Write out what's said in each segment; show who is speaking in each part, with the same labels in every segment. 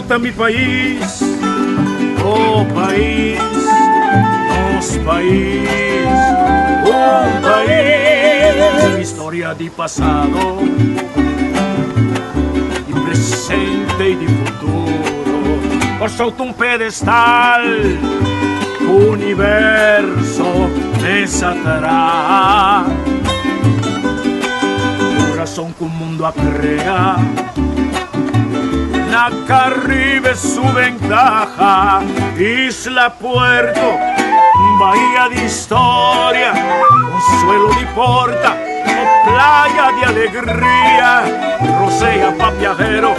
Speaker 1: solta mi país, oh país, nos país, un país, storia di passato, di presente e di futuro, por sotto un pedestal, universo desatará, corazón que un mundo a crear. La Caribe su ventaja, isla, puerto, bahía de historia, consuelo de porta, playa de alegría, rosea pa' viajero,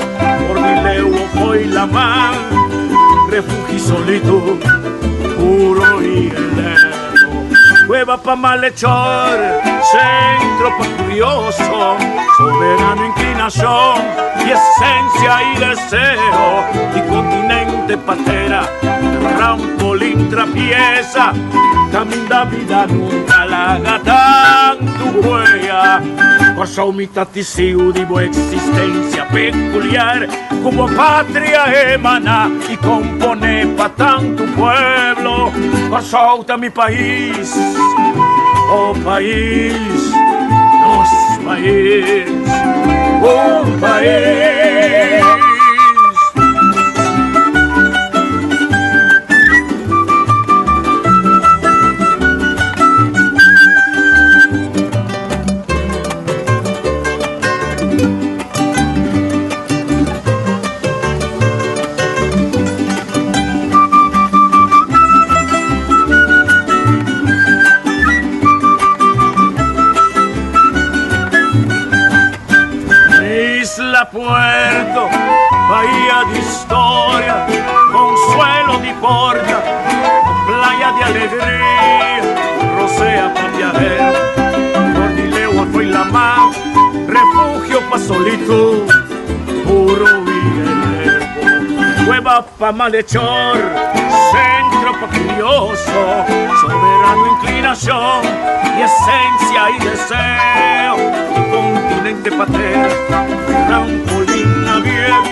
Speaker 1: por mi leo hoy la mar, refugio solito, puro y heleno, cueva pa' malhechor, centro pa' curioso, soberano inclinación, y esencia y deseo, y continente patera, trampolín trapieza, camina vida nunca la gatan tu huella, cosa humita tisiu divo existencia peculiar, como patria emana y compone pa' tanto pueblo, cosa mi país, oh país, nos país, un país. Puerto, bahía de historia, consuelo de porta, playa de alegría, rosea pa' viajero, Cordileo fue la mar, refugio pa' solito, puro y heleno, cueva pa' malhechor, centro pa' curioso, soberano inclinación, y esencia y deseo, y continente patera, trampolín abierto,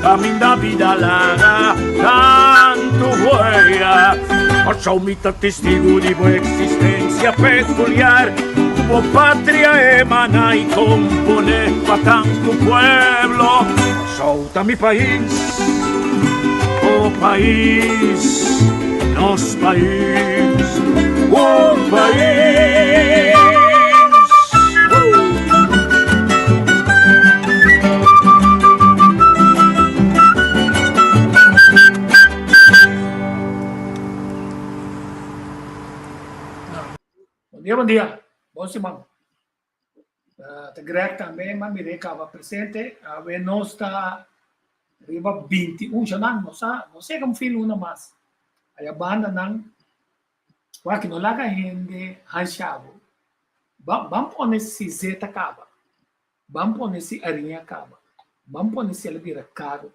Speaker 1: camina vida larga, tanto huella, por humita testigo de buena existencia peculiar, como patria emana y compone pa' tanto pueblo, solta mi país, oh país, nos país, un país.
Speaker 2: Bom dia. Bom semana. Te Greg também, mas me recava presente. A ver, nós está arriba 21 já não sei como filho uma mais. Aí a banda não, o que não laga rende hanchavo. Vamos pôr nesse zeta caba. Vamos pôr nesse arinha caba. Vamos pôr nesse elvira caro.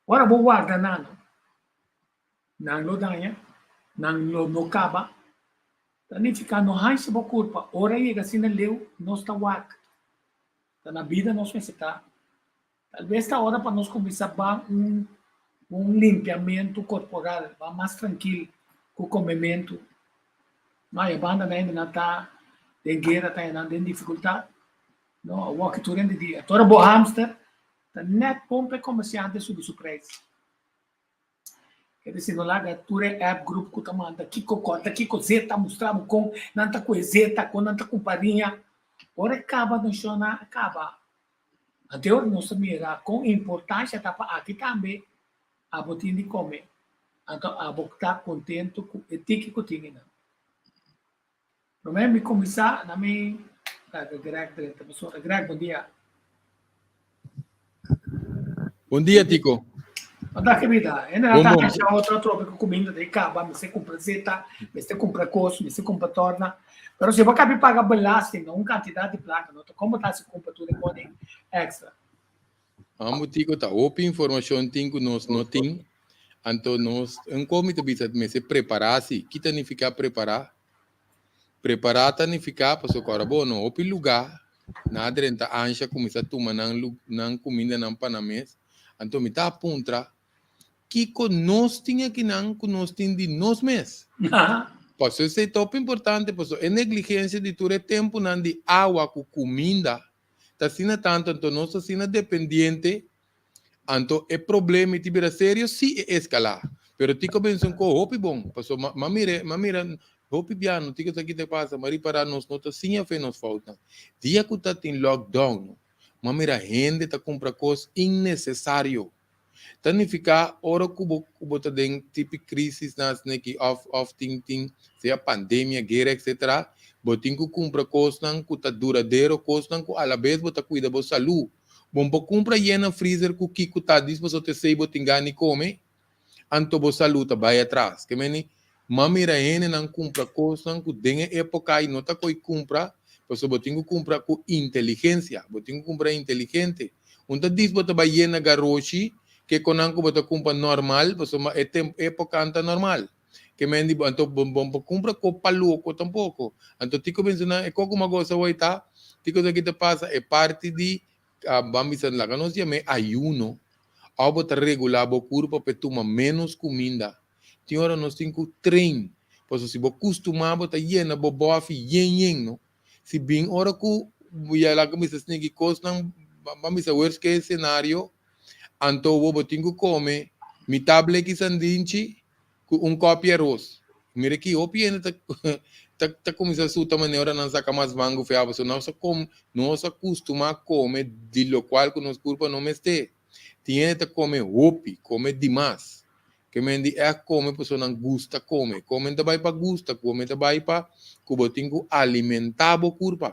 Speaker 2: Ora vou guardar não lo danha, não lo no caba. Tani ficar no hanche ba culpa, ora chega assim na leu, nós está wak. Tá na vida nós necessita. Talvez esta hora para nós começar um limpiamento corporal, mais tranquilo, com o comimento. Mas a banda ainda não está, tem guerra, tem dificuldade. Não, o que tu rende dia. Tora bo hamster, tá net pompe comerciante sobre o preço. Quer dizer, não laga ture app group que tamanda, kiko conta, kiko zeta mostramos com, nanta com zeta, com nanta com parinha. Ora acaba no chão, acaba. Até hora nós mira com importância tá para aqui também a botin de comer. Então a boca tá contento com o tique que tinha não. Primeiro me começar na minha Greg, pessoa Greg, bom dia.
Speaker 3: Bom dia, Tico.
Speaker 2: Da che vida, e nella tana c'è altro troppo comendo dei caba, mi si compra zeta, mi si compra costo, mi si compra torna, però se voi capi paga bellasting, un quantità di placa, no? Come si compra tutte le cose extra?
Speaker 3: Amo Tico, tá open informação tingo nos não tem, então nós um comité bisa me se preparar-se, que tá nem ficar preparar tá nem ficar para socorrer bom, no open lugar, na adrenta ancha começa a tomar não comida não panamês. Então, me tá apuntra que nós tinha que não nós de nós mesmos. Pois isso é top importante, pois é negligência de todo tempo não de água com comida. Tá sendo tanto, então nós assim dependente, então é problema e tiver sério se escalar. Pero tico benção com hopi bom, pois mamira hopi piano, tico aqui te passa, mari para nós não tá sim a fé nos falta. Dia que tá em lockdown, mamira gente tá compra coisas innecessário. Tanificar ora kubo tá den tipo crisis nas neki of ting seja pandemia, guerra, etc. Botin ku compra coisas não que tá duradouro, coisas não que a la vez bota cuida da saúde. Bom, bo compra llena freezer ku kiko tá disposto te sei botin gani come, anto bo saúde vai atrás. Que meni mamira ene não compra coisas não que den época e não tá coi compra, pois botin ku compra com inteligência, botin ku compra inteligente. Unta dis bota vai llena garoshi que conanco bota compra normal, pois é época anta normal. Que mendi anto bom compra com paluco tampouco. Anto tico benzina é como uma coisa vai tá, tico daqui te passa é parte de vamos dizer lá, nós chama ayuno. Ao botar regular o corpo para tomar menos comida. Tem hora nós temos que treinar. Pois se você costumar botar llena, boa fi yen no. Se bem hora que ia lá que me se que coisa não vamos dizer worst case cenário. Então, eu tenho que comer metade de sanduíche com copo de arroz. Mira que eu pieno tá começando a sua maneira não sacar mais bango feio, porque nós acostuma a comer de lo qual que nos corpo não este. Tiene que comer opi, comer demais. Que mendi é comer porque não gusta comer. Comer também para gusta, comer também para que eu tenho que alimentar o corpo.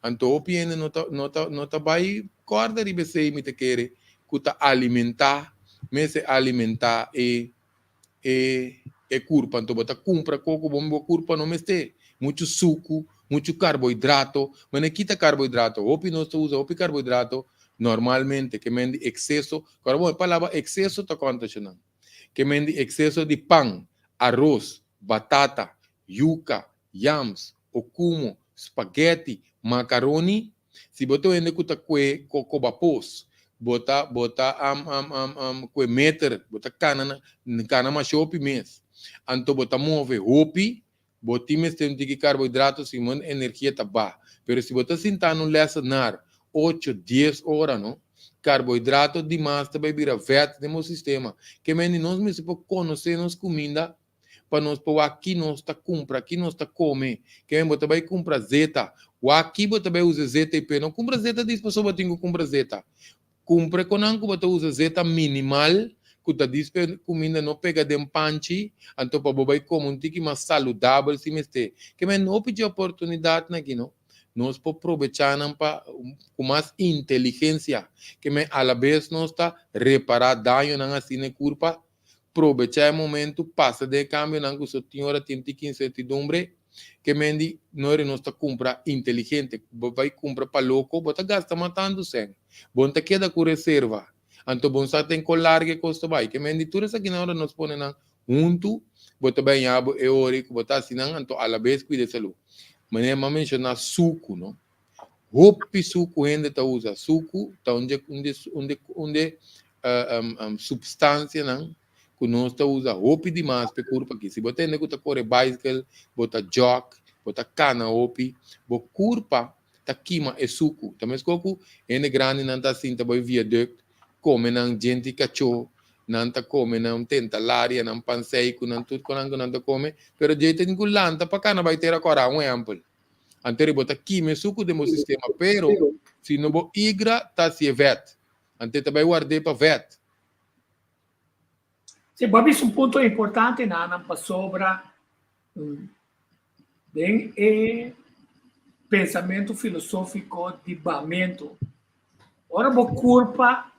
Speaker 3: Então, eu pieno não tá vai corda de você me te querer que alimentar, mas alimentar é corpo, então bota compra coco bom corpo não meste muito suco, muito carboidrato, mas não quita carboidrato, opi não se usa opi carboidrato normalmente que mende excesso, agora bom, a palavra excesso tá conta não, que mende excesso de pão, arroz, batata, yuca, yams, okumo, spaghetti, macaroni, se botou ainda que tá coco bapos bota kwe meter bota cana ma shopi mes anto bota move hopi boti mes tem de carboidrato simon energia tá ba pero se bota sentando lesanar 8 10 horas no carboidrato demais também vira vet no sistema que men nós me se po conhecer nos comida para nós pôr aqui nós tá compra aqui nós tá come que men bota vai compra zeta o aqui bota vai usa zeta e pe não compra zeta diz pessoa tenho compra zeta compra com anco bota usa zeta minimal que tá dispe comida não pega de panchi então para bobai como um tique mais saudável se meste que men não pede oportunidade aqui não nós po aproveitar para com mais inteligência que men a la vez nós está reparar dano na assim curva aproveitar o momento passa de cambio não que só tinha tem que incertidumbre que mendi não está compra inteligente vai comprar para louco bota gasta matando sem bom te queda com reserva então bom só tem colar que custa vai que mendi tudo isso aqui na hora nós põe na junto bota bem abo é hora que bota assim não então a la vez cuida saúde mas é uma mencionar suco não hopi suco ainda tá usa suco tá onde substância não que nós tá usa hopi demais para corpo aqui se botar ainda que tá corre bicycle bota jog bota cana hopi bo curpa tá queima é suco também coco é grande não tá assim tá vai viaduct come não gente cachorro não tá come não tenta lária não panseico não tudo não tá come pero jeito tem gulanta para cana vai ter agora um exemplo anterior bota queima suco do meu sistema pero se não bo igra tá se vet ante também guardei para vet.
Speaker 2: Sì, poi un punto importante Nana sopra è pensamento filosofico di bamento. Ora bo curpa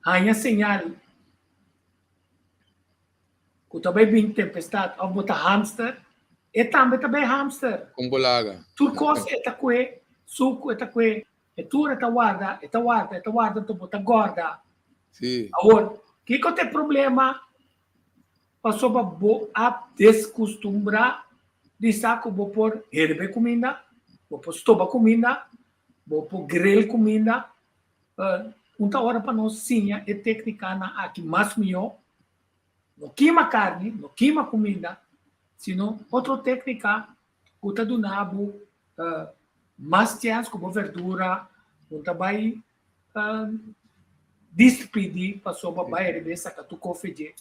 Speaker 2: hanya segnal. Ku também bin tempestade, ou bota hamster, e também hamster.
Speaker 3: Com bolaga.
Speaker 2: Turcos eta que, suco eta que, e tura eta guarda, tu bota gorda.
Speaker 3: Sì.
Speaker 2: Agora, que tem problema passou a descostumbrar de saco vou por herbe comida, vou por estoba comida, vou por grill comida, Uma hora para nós sim é técnica na aqui mais melhor, não queima carne, não queima comida, sino outra técnica que está do nabo mais chance como verdura, que vai distribuir para sua babá e saca tu cofre.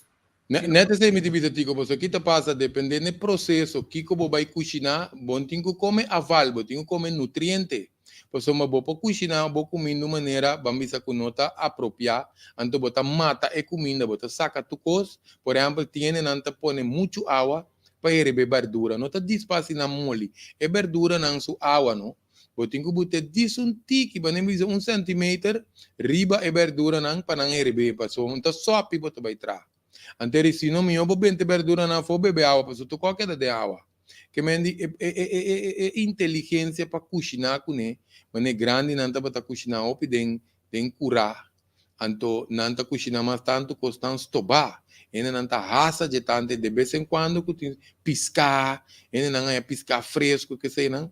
Speaker 3: Neta se mi dibita tico, posso kita passa dependendo do processo, que como vai cozinhar, bom tingo come aval, bom tingo come nutriente. Posso uma boa cozinhar, boa comida de maneira, vamos a nota apropriada, anto bota mata e comida, bota saca tu cos, por exemplo, tiene nanta pone muito água para receber verdura, nota despacio na mole, e verdura não su água, não. Botinho bote disunti que banem bisa 1 centimeter, riba e verdura não para não receber, passo, então só pi bota vai tra. Anteri se não me obo bente verdura na fo bebe água, passo tu qualquer de água. Que mendi inteligência para cozinhar com né, mas é grande não tá para cozinhar op den curar. Anto não tá cozinhar mais tanto costan stobar. Ene não tá raça de tanto de vez em quando que piscar, ene não é piscar fresco que sei não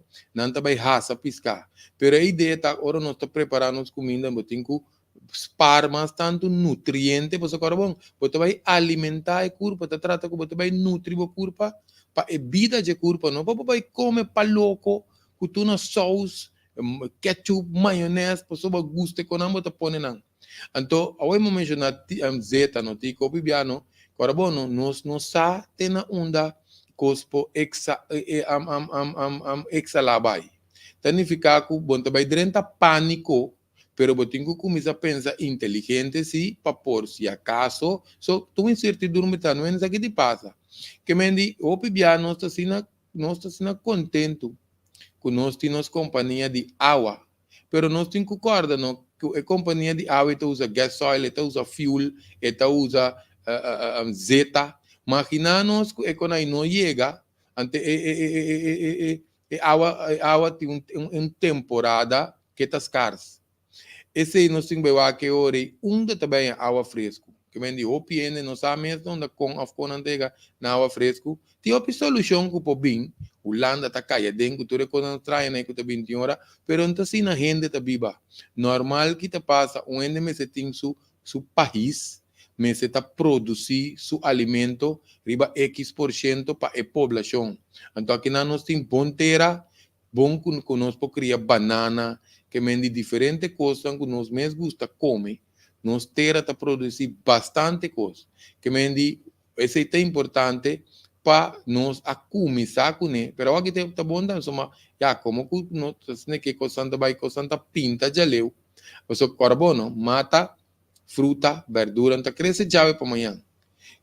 Speaker 3: tá vai raça piscar. Pero a ideia tá ora nós tá preparando as comidas, botinho spar mais tanto nutriente, pois agora bom, você vai alimentar a corpo, tá trata que você vai nutrir a corpo, para a vida de corpo, não para vai comer para louco, que tu na sauce, ketchup, maionese, para sua gosto que não você põe não. Então, ao eu mencionar zeta no tico bibiano, agora bom, nós não sa tem na onda cospo exalabai. Significa que bom vai drenta pânico. Pero botinho começa a pensar inteligente sim, para por se acaso, tu incertidumbre tá não é isso que te passa. Que mendi, o pibia nós está sendo contento que nós temos companhia de água, pero nós temos que concordar não que a companhia de água está usa gasoil, está usa fuel, está usa zeta, imaginamos que quando aí não chega, ante água tem uma temporada que está escassa. Esse nós temos que ore também água fresco. Que vem de OPN, nós sabemos onde com a fonantega na água fresco. Tem outra solução que pode vir. O landa está caia dentro, tu reconhece trai na que 20 horas, pero não assim na gente está viva. Normal que te passa, onde me se tem su país, me se está produzir su alimento, riba X% para a população. Então aqui nós temos bom terra, bom que nós podemos criar banana, que vende diferentes coisas que nós mais gusta comer, nós terra para produzir bastante coisa, que vende, isso é importante para nós a começar com ele, pero aqui tem tá bom então, soma, já como que nós né que coisa vai coisa pinta já leu, o carbono mata fruta, verdura, então cresce já para amanhã,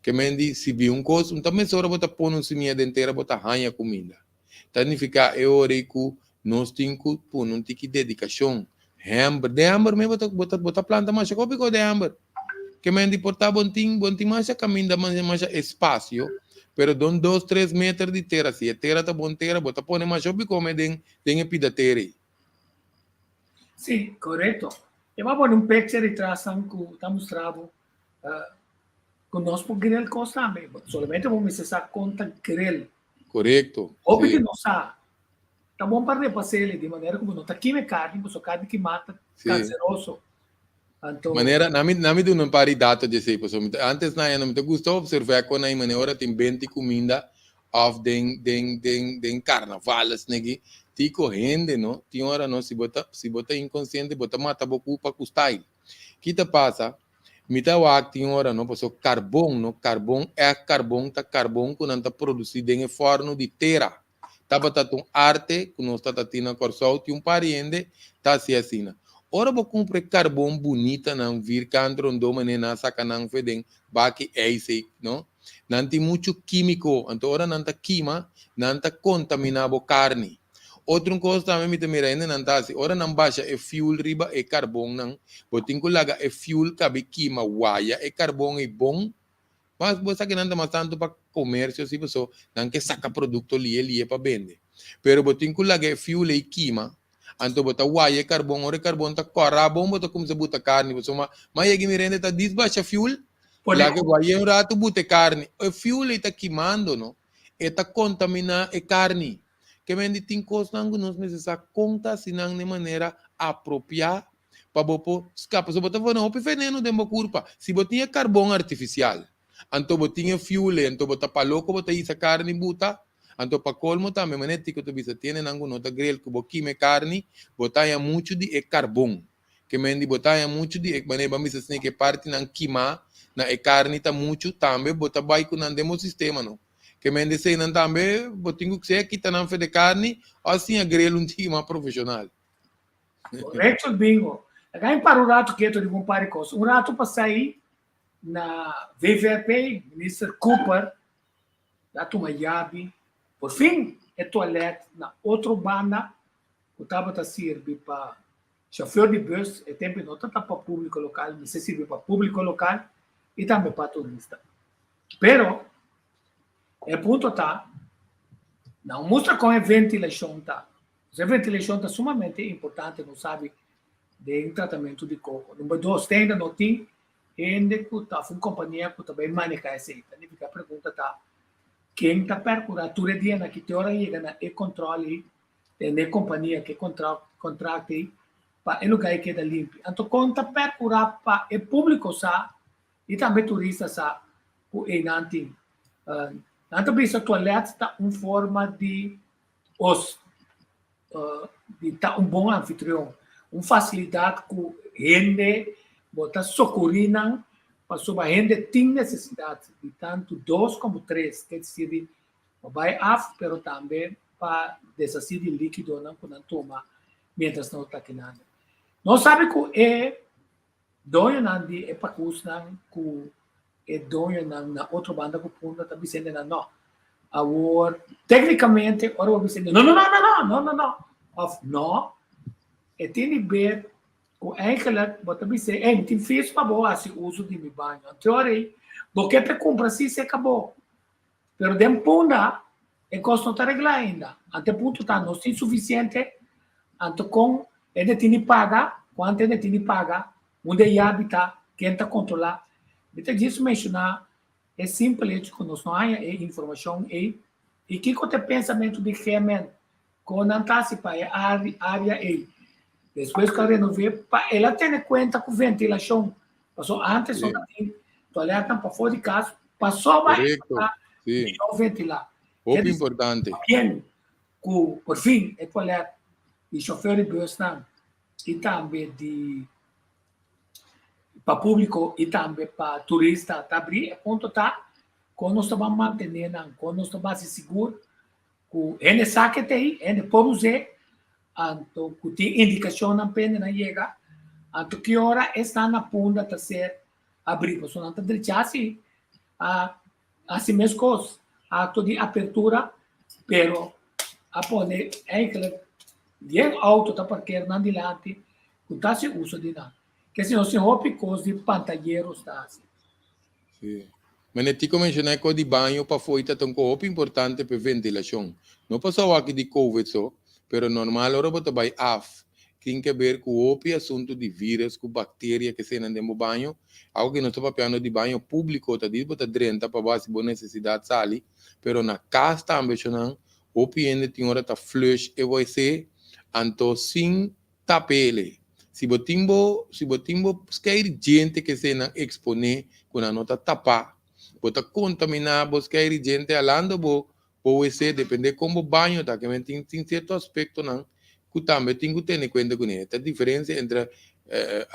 Speaker 3: que vende se vi coisa, então mesmo hora botar pôr semente inteira, botar ranha comida, significa é hora que nós temos que pôr um tique de dedicação. De hambre, me botar planta mais copico de hambre. Que me importa bom tim mais caminho mais espaço, pero don 2-3 metros de terra, se a terra tá bom terra, botar pôr mais copico me den pida terra.
Speaker 2: Sim, correto. Eu vou pôr um picture de tração que está mostrado que nós por grill costa mesmo. Solamente vamos precisar conta grill.
Speaker 3: Correto.
Speaker 2: Óbvio que não sabe. Tá bom para repassar ele de maneira como não está queima carne, porque carne que mata, canceroso. Então,
Speaker 3: maneira, nami do não pari data de sei, pessoal. Antes na eu não me gostou observar quando aí maneira tem 20 comida of den carnaval, né? Tico rende, não? Tem hora não se bota inconsciente, bota mata bocu para custar. Que te passa? Mita wak tem hora não, pessoal, carbono, não? Carbono é carbono, tá carbono que não tá produzido em forno de terra. Tava um arte que nós está tendo corso tem pariente tá assim. Ora vou comprar carbono bonita não vir canto do maneira saca não fedem baki esse não tem muito químico então ora não tá queima não tá contaminado carne outro coisa também me temera ainda não tá assim ora não baixa é fuel riba é carbono não botin que laga é fuel cabe queima waia é carbono é bom. Mas você que não mais tanto para comércio, se você não quer sacar produto ali para vender. Pero botin que lá é fuel e queima, então bota uai carbono tá corra bom, bota como se bota carne, você mas aí me rende tá desbaixa fuel, lá que uai um rato bota carne, o fuel está queimando, não? Está contaminando a carne. Que vende tem coisa que nós precisamos contar se não de maneira apropriada para bopo escapa so bota não opi veneno de curpa se botinha carvão artificial anto botinha fuel anto bota paloco bota isa carne buta anto pa colmo também manético tu bisa tiene nango nota grill que boquime carne botaia muito de carvão que mendi botaia muito de mané ba misa que parte nan queimar na carne tá muito também bota baiko nan demo sistema não que mendi sei nan também botinho que se quita nan fe de carne assim a grill tema profissional.
Speaker 2: Correto, bingo. Agora para o rato que eu digo um par de coisas. Um rato para sair na VVP, Mr. Cooper, da Tuma Yabi, por fim, é toalete na outra banda, que estava a servir para chofer de bus, é tempo não está para público local, mas se serve para público local e também para turista. Pero, o ponto está, não mostra como a ventilação está. A ventilação está sumamente importante, não sabe, de tratamento de coco. Número 2, tem ainda não tem, ainda que está uma companhia que também maneja essa aí. Então, a pergunta está, quem está percurando todo dia na que te hora chega na e-controle, na companhia que contrata para o lugar que é limpo. Então, quando está percurando para o público, e também turista, o enante. Também essa toalete está uma forma de tá bom anfitrião, uma facilidade que rende, botar socorrina, para a rende tem necessidade de tanto 2 como 3, quer dizer, vai af, pero também para desasir de líquido não quando toma, mientras não está queimando. Não sabe que é dono de epacus não que é dono na outra banda que punta está dizendo não. Agora, tecnicamente, ora vou dizer não. Não, é tem que ver com aquela, bota dizer, tem fiz para boa esse uso de meu banho. Teoria, porque te compra se acabou. Pero de ponta, é custo tá reglar ainda. Até ponto tá não é suficiente. Então com ele tem que pagar, quanto ele tem que pagar, onde ia habitar, quem está controlar. Então disso mencionar é simples, que nós não há informação e que o pensamento de Remen quando antecipa a área aí. Depois que renovei, ela tem em conta com ventilação. Passou antes, só tinha toalete para fora de casa, passou mais para ventilar.
Speaker 3: Muito importante.
Speaker 2: Bien, por fim, é toalete de chofer de bus e também para público e também para turista, tá abrir, ponto tá, quando nós estamos mantendo, quando nós estamos seguros, que ele sabe que tem, ele pode usar, então, que tem indicação na pena na chega, então, que hora está na ponta de ser abrigo, só não está direito assim, assim mesmo coisa, ato de abertura, pero, a poner, aquele, bien auto está parqueado na dilante, que está se usa de nada. Que se não se roupe coisa de pantalleiros, está assim.
Speaker 3: Sim. Mas eu mencionei que o de banho para fora é um importante para ventilação. Não passou aqui de Covid só, mas normal agora você vai af. Tem que ver com o assunto de vírus, com bactérias que se no banho. Algo que não está papando de banho público, está dito para drenta para base boa necessidade sali, mas na casa também não. O ainda tem hora tá flush e vai ser anto sem tapele. Se botimbo buscar gente que se não expone com a nota tapa, bota contaminar, buscar gente alando pode ser depende como banho tá que tem certo aspecto não que também tem que ter em conta com isso. A diferença entre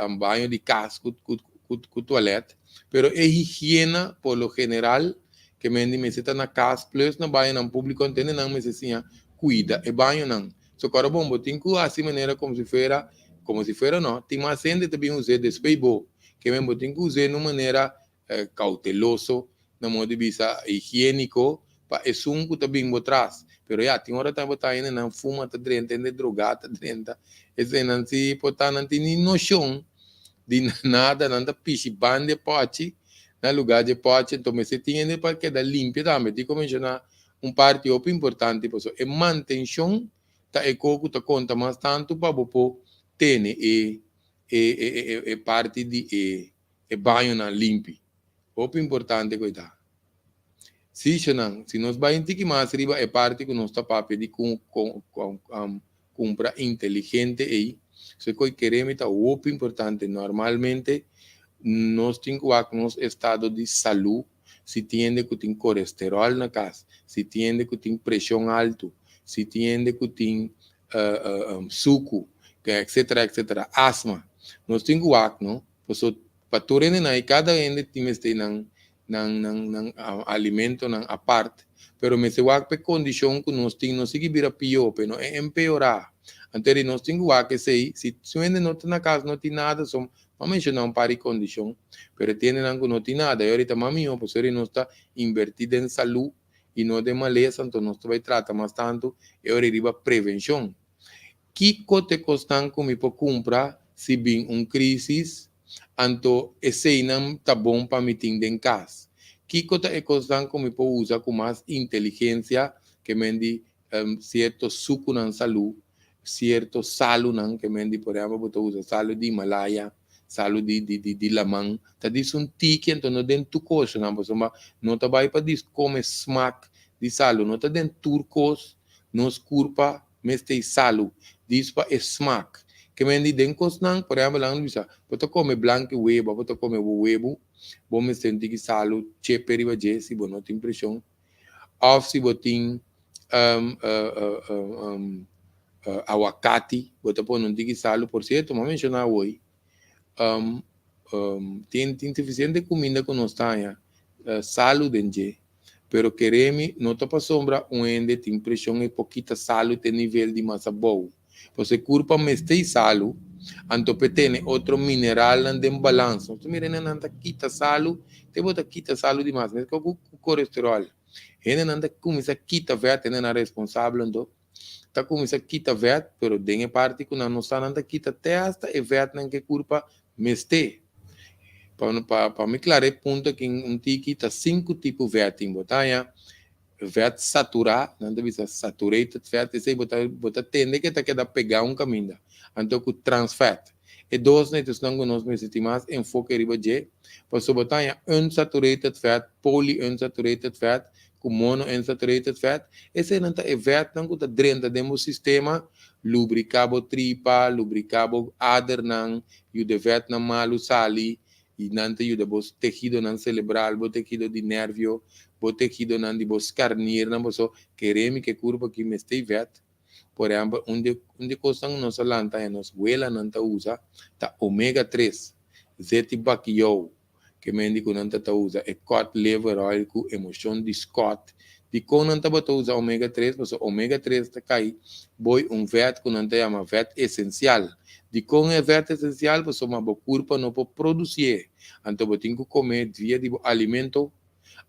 Speaker 3: um banho de casa com toalete, pero é higiene por lo general que me está na casa plus na banho no público entende não me assim cuida é banho não. So cara bom, tem que assim maneira como se fuera não, tem mais gente também usar depois que mesmo tem que usar de maneira cauteloso, na modo de vista higiênico, para é que também vou atrás. Pero já tem hora também tá indo não fuma tá dentro, de drogada dentro, esse não se pode não tem noção de nada, não tá piche bande pode, na lugar de pode, então você tem para que da limpa também, tem que mencionar parte importante, pessoal, é manutenção tá eco tá conta mais tanto para você ter parte de banho na limpe. O importante cuidar. Se nós vamos ter que mais arriba é parte que nós está papel de compra inteligente aí Se coi queremos tá muito importante. Normalmente nós temos nos estado de saúde, se tiende que tem colesterol na casa, se tiende que tem pressão alto, se tiende que tem suco, etc, etc, asma. Nós temos não? Porque para tu aí cada ende tem este nang alimento nang aparte, pero me se wak pe condição que nós temos, não se vira pior, pero é empeorar. Então nós temos que sei, se ende não está na casa, não tem nada, só mencionar um par de condição, pero tiene algo não tem nada. E ahorita mami, pues ele não está invertido em saúde e não de maleza, então nós vai tratar mais tanto, e agora riba prevenção. Que te costan como para comprar se vem crise, então esse não tá bom para me ter em casa. Que te costan como para usar com mais inteligência, que mendi certo suco na saúde, certo salo não, que mendi, por exemplo, para usar salo de Himalaya, salo de lamang, tá disso tique, então não tem tu coisa, não tá vai para disso como smack de salo, não tá dentro turcos, nos curpa, mas tem salo, disso para smack, que me den coisas por exemplo, lá no bisa, pode comer blanco huevo, pode comer huevo, bom me senti que salo, cheperi va jesi, bom não tem pressão, off se botin aguacate, pode pôr não tem salo, por certo, mas mencionar hoje, tem suficiente comida que nós temos, salo dentro, pero queremos, não está para sombra, onde tem pressão e pouquita salo tem nível de massa boa. Você curpa meste salo, então tem outro mineral em balanço. Então, mira, não quita salo, te bota quita salo demais, mas com colesterol. Ele não começa a quita verde, não é responsável, então, tá começa a quita verde, pero tem parte que não está não quita testa e verde não que curpa meste. Para me clarear ponto que quita 5 tipos de verde em botanha. Verde saturado, não deve ser saturated fat, esse bota tende que tá queda pegar caminho, então que trans fat. E dois netos não nós necessitamos enfoque riba de, para botar unsaturated fat, polyunsaturated fat, com monounsaturated fat, esse não tá fat não tá dentro do sistema, lubricabo tripa, lubricabo ader não, e o de fat não malo sali, e não te ajuda bos tejido não cerebral, bos tejido de nervio, bos tejido não de bos carnir, não bos queremos que curva que me esteja vet. Por exemplo, onde coisas nós lanta e nós huela não ta usa, ta omega 3, zetibakio, que me indica não ta usa, e cod liver oil com emoção de Scott. De como não ta bota usa omega 3, mas omega 3 ta cai, boi vet que não ta chama vet essencial. De como é vet essencial, você uma boa curva não pode produzir. Então, você tem que comer via de alimento,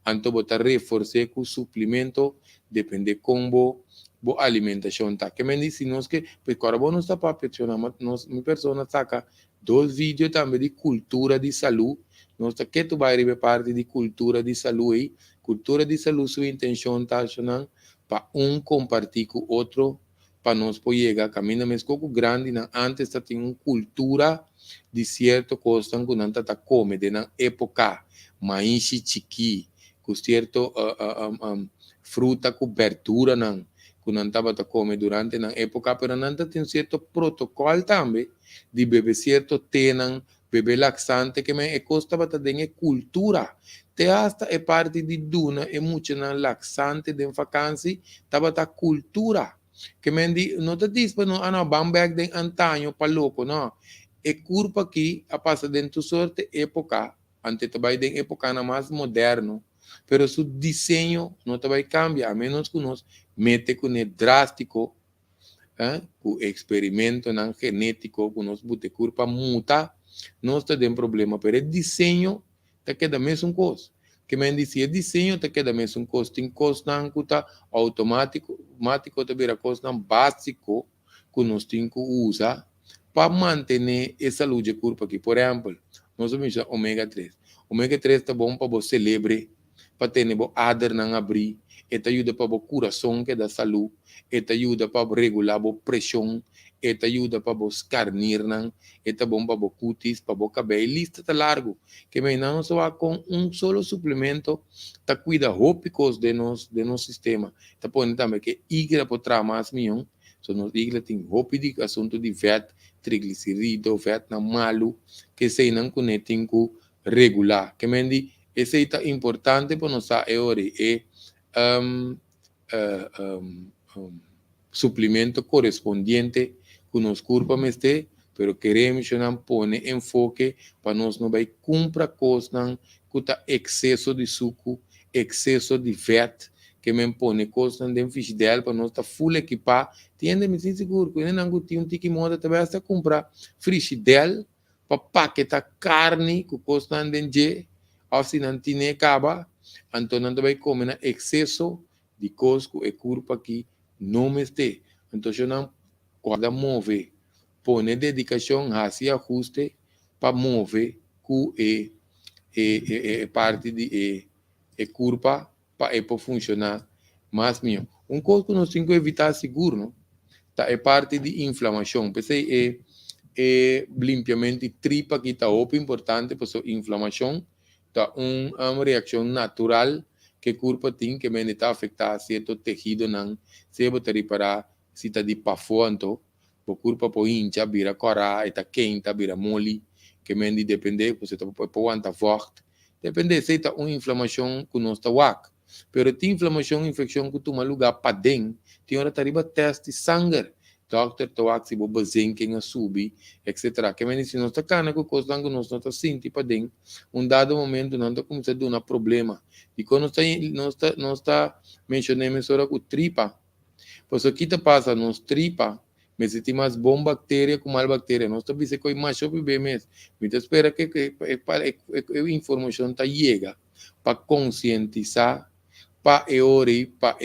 Speaker 3: então você reforçar com suplemento, depende como boa alimentação tá. Que me diz se nós que, porque agora não está para pressionar, mas minha pessoa saca 2 vídeos também de cultura de saúde. Nós tá que tu vai receber parte de cultura de saúde aí. Cultura de saúde, sua intenção tá para compartilhar com o outro, para nós poder chegar caminho mais pouco grande, não antes tá tinha uma cultura de certo coisa que não tá come de na época mais chiqui, com certo fruta cobertura não que não estava tá come durante na época, pero não tá tem certo protocolo também de beber certo tenang beber laxante que me costa bata de cultura te hasta é parte de duna é muito na laxante de vacância tava tá cultura que me di não te diz para não ana bambag de antanho para louco não é curva aqui a passa dentro sorte época ante também de época na mais moderno pero su desenho não vai cambiar a menos que nós mete com é drástico com experimento não genético com nós bote curva muta não está tem problema pero o desenho tá queda mesmo coisa que me diz o desenho tá queda mesmo coisa tem coisa não que tá automático tá vira coisa não básico que nós tem que usar para manter essa luz de curva aqui por exemplo nós vamos usar ômega 3 tá bom para você celebre para ter o ader não abrir, ele ajuda para o coração que dá saúde, ele ajuda para regular a pressão, ele ajuda para os carnir não, ele bom para o cutis, para o cabelo, lista tá largo, que me não só com solo suplemento, tá cuida rópicos de nosso sistema, tá põe também que igra para trás mais milhão, So nós igla tem hopi de assunto de vet, triglicerido, vet na malu, que sei não conectem com regular. Que mendi, esse é importante para nós a hora um, suplemento correspondiente que nos curva meste, pero queremos não pone enfoque para nós não vai comprar coisas que tá excesso de suco, excesso de vet, que me pone coisas de fidel para nós tá full equipar, tiende me sin seguro, que não tem um tique moda também hasta comprar frigidaire para paquetar carne que coisas de je, ou se não tem acaba, então não vai comer excesso de coisas que é curva aqui não me este. Então eu não quando move pone dedicação hacia ajuste para mover que é parte de curva para funcionar mais melhor. Coisa que nós temos que evitar seguro, não? Tá, é parte de inflamação. Pensei limpiamente tripa que está importante, porque a inflamação tá uma reação natural que a curva tem que está afetar certo tecido, não se você reparar se está de pafonto, a curva pode hincha, vira corá, está quente, vira mole, que depende, você está pode forte, depende se está uma inflamação que não está wak, pero tem inflamação, infecção que toma lugar para dentro, tem hora tá riba teste de sangue, doctor toak se boba zinking a subi, etc. Que se não está cana com coisa que não está sentindo para dentro, dado momento não está começando a dar um problema, e quando não está mencionando só com tripa, pois aqui está passa nos tripa, mas se tem mais bom bactéria com mal bactéria, nós estamos vendo que mais sobre bem mesmo. Então espera que a informação está chega para conscientizar, para para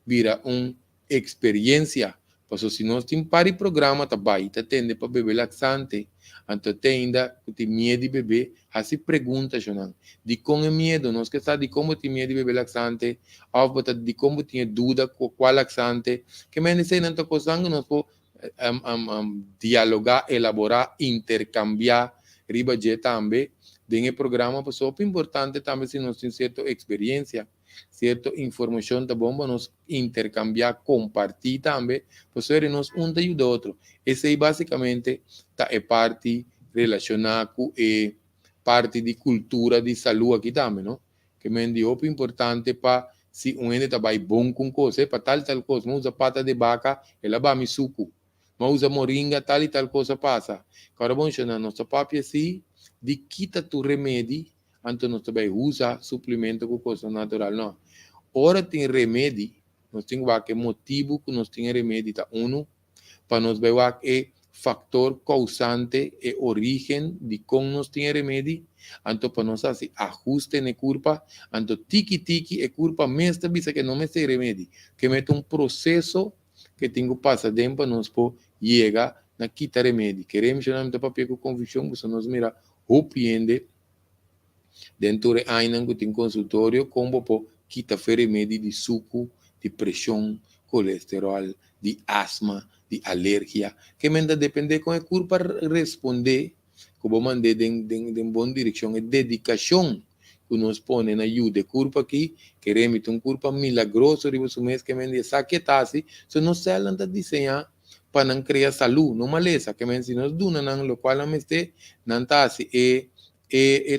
Speaker 3: virar uma experiência. Porque se nós temos para programa, tá bem, tá tende para beber laxante, então ainda tem medo de beber, assim pergunta, Jonan, de como é medo, nós que está de como tem medo de beber laxante, ou de como tinha dúvida com qual laxante, que me dizem não está coisando, nós podemos dialogar, elaborar, intercambiar, riba de também, dentro do programa, pues é importante também se nós temos certa experiência, certa informação, tá bom, nós intercambiar, compartilhar também, pues nós de ajuda outro. Esse aí basicamente tá é parte relacionada com parte de cultura de saúde aqui também, não? Que me é importante para se ente tá bom com coisa, para tal coisa, não usa pata de vaca, ela vai me suco. Mas usa moringa, tal e tal coisa passa. Agora, bom, na nossa papia assim, de quita tu remédio, então nós também usa suplemento com coisa natural, não. Ora tem remédio, nós temos que motivo que nós temos remédio, tá? Para nós ver que fator causante e origem de como nós temos remédio, então para nós fazer ajuste na curva, então tiki é curva mesmo, bisa que não me tem remédio, que mete um processo que tem que passar dentro para nós chegar na quita remédio. Queremos chamar de papel com convicção, você nos mira opiende dentro de ainda que tem consultório como para quita remédio de suco, de pressão, colesterol, de asma, de alergia, que manda depender com a curva responder, como mandei em boa direção, é dedicação que nos põe na ajuda curva aqui, queremos um curva milagroso, riba mês que manda saquetase, se nós não está desenhando para não criar saúde, não maleza, que men se nós duna não, lo qual não este, não está assim,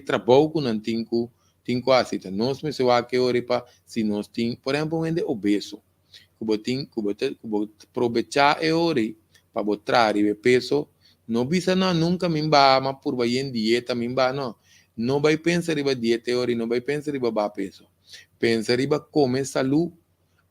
Speaker 3: trabalho que não tem quase, então nós me se vai que ore para se nós tem, por exemplo, um obeso, que aproveitar e ore para botar e peso, não bisa não nunca me vai, mas por vai em dieta me vai não vai pensar em dieta e ore, não vai pensar em peso, pensar em comer saúde,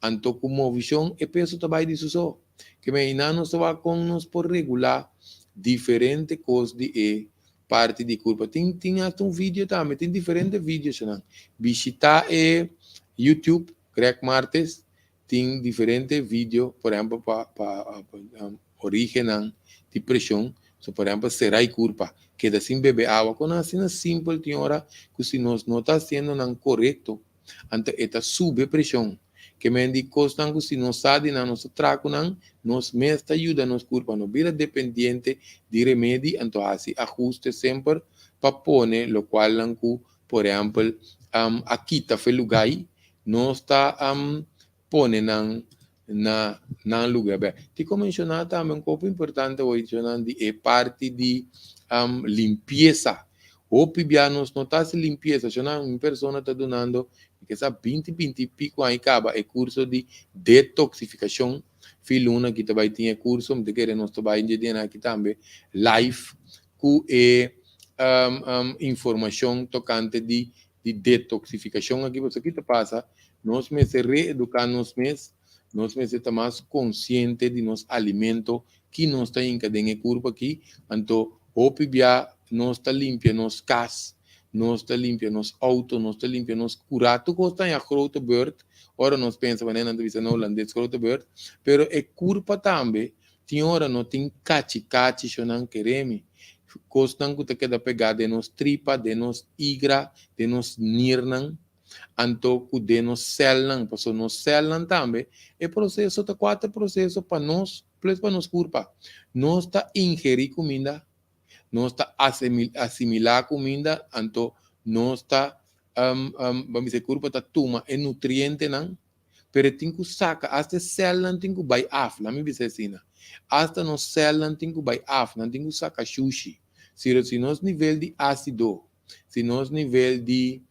Speaker 3: então como visão e peso também disso só. Que me não se vai com nós por regular diferentes coisas de parte de curva. Tem até vídeo também, tem diferentes vídeos, não? Visitar YouTube, Greg Martes, tem diferentes vídeos, por exemplo, para origem de pressão, so, por exemplo, será curva, que assim beber água, com assim simples, tem hora que se nós não está sendo correto, então está sube pressão. Que me indicou que se não sabe na nossa traco nos mesmo ajuda nos curva não vira dependente de remédio então assim ajuste sempre para pôr lo qual por exemplo aqui está foi lugar não está pôr na lugar bem. Te mencionar também um pouco importante hoje, é parte de limpeza. Hopi bianos notas limpeza, uma pessoa está donando que essa 20 pico aí acaba é curso de detoxificação. Filuna que também tinha curso, de que nós também já aqui também live que é informação tocante de detoxificação aqui, você que te passa, nós mesmos reeducar nós mesmos estamos mais conscientes de nosso alimento que nós está em cadeia curva aqui, então hopi bia nós está limpa nos casa, nós está limpa nos auto, nós está limpa nos curar, tu gosta em a grote beurt, ora nós pensamos na entrevista no holandês grote beurt, pero é curva também, tem hora não tem cachi, se não queremos, costan que te queda pegada de nos tripa, de nos igra, de nos nirnan, anto que de nos celnan, porque nos celnan também, é processo, tá quatro processos para nós, plus para nos curpa. Nós tá ingerir comida, nós tá assimilar comida, anto nós tá, vamos dizer, curpa tá toma, é nutriente, não? Pero tem que saca, hasta celnan tem que vai af, lá me diz assim, hasta nos celnan tem que vai af, não tem que saca sushi. Se nós nível de ácido, se nós nível de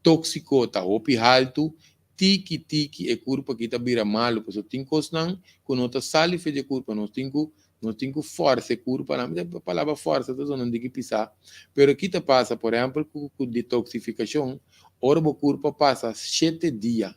Speaker 3: tóxico tá opi alto, tiki é curva que tá vira malo, porque tem coisas não, quando nós tá sali de curva, nós tem que força curva, não é palavra força, então não tem que pisar. Pero aqui tá passa, por exemplo, com detoxificação, ora o curva passa 7 dias,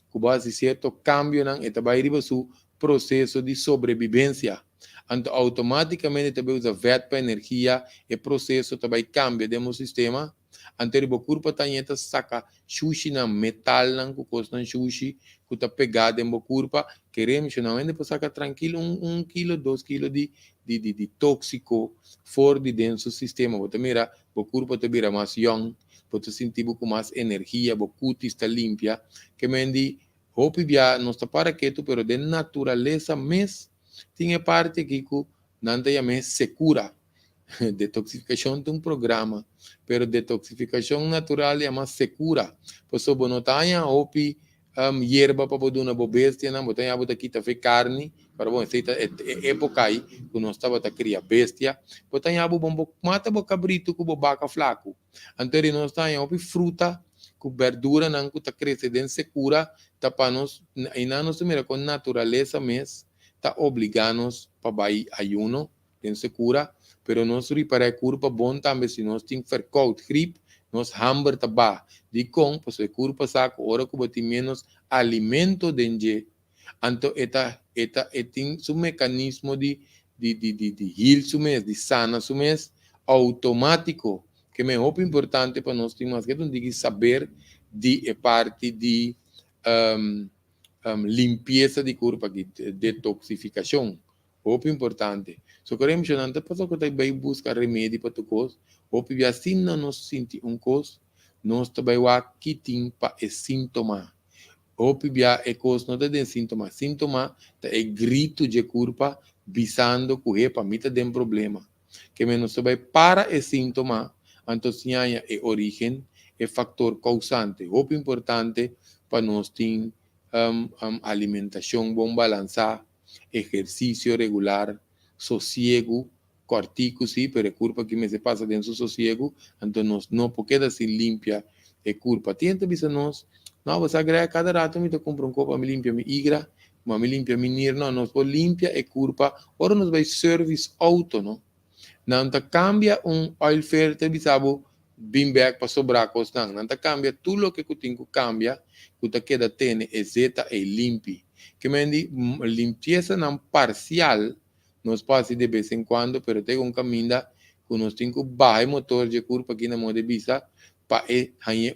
Speaker 3: com base certo cambio não, e vai arriba su processo de sobrevivência. Então, automaticamente também usa vet para energia, e processo também cambia de sistema. Então, o corpo também saca sushi na metal, não custa sushi, que está pegado em o corpo, queremos não ainda para sacar tranquilo 1 quilo, 2 quilos de tóxico fora de dentro do sistema. Você mira, o corpo te vira mais young, você sentir com mais energia, o cutis está limpia, que me diz, hopi bia não está para quieto, pero de natureza mesmo, tem parte que não tem segura. Detoxificação tem programa, pero detoxificação natural é mais segura. Por isso, não tem hopi hierba para poder uma bestia, não tem a aqui tá carne, para bom, essa é época aí que nós estava a criar bestia, tem a bom mata o cabrito com o vaca flaco. Anterior nós tem hopi fruta com verdura não que tá crescendo segura, tá para nós e não nós mira com natureza mesmo. Está obrigados para bair ayuno, tem segura, pero nós reparar curva bom também, se nós temos verkoud, gripe, nós hamburger tá de com, pois é curva saco, ora que vai ter menos alimento dentro, então tem um mecanismo de heal sumes, de sana sumes, automático, que é muito importante para nós termos que saber de parte de limpeza de corpo aqui, detoxificação, muito importante. Só queremos mencionar, depois que vai buscar remédio para tu coisa, hopi assim não nos sentir coisa, nós também aqui tem para sintoma. Hopi é coisa não tem sintoma, sintoma é grito de corpo, visando que é para mim tem problema. Que menos também para sintoma, então é origem, é fator causante, muito importante para nós ter alimentação bom balançada, exercício regular, sossego, cortico, sim, pero é culpa que me se passa dentro do sossego, então nós não podemos se limpia, é culpa. Tenta bisa nós, não, você agrega cada rato, me compra copo, me limpia minha igra, me limpia minha nir, não, nós vamos limpia, é culpa, ora nós vai service auto, não? Não tá cambia oil filter, bisabo, bim back para sobrar coisa, não tá cambia, tudo o que eu tenho cambia, que tá queda tem, é zeta, é limpi. Que me diz, limpeza não parcial, nós passa de vez em quando, pero tem caminho que nós temos que baixar motor de curva aqui na mão de bisa, para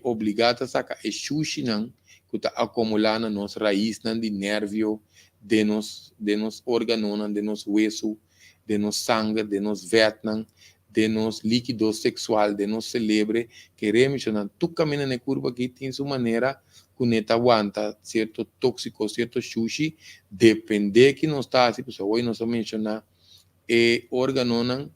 Speaker 3: obrigado a sacar é sushi não, que está acumulando nas raízes de nervio, de nos órgãos, de nos hueso, de nos sangue, de nos vetnan, de nos líquido sexual, de nos cérebro, queremos mencionar, tu caminha na curva aqui tem sua maneira que não aguanta certo tóxico, certo sushi, depende que não está assim, porque hoje nós vamos mencionar, órgão não,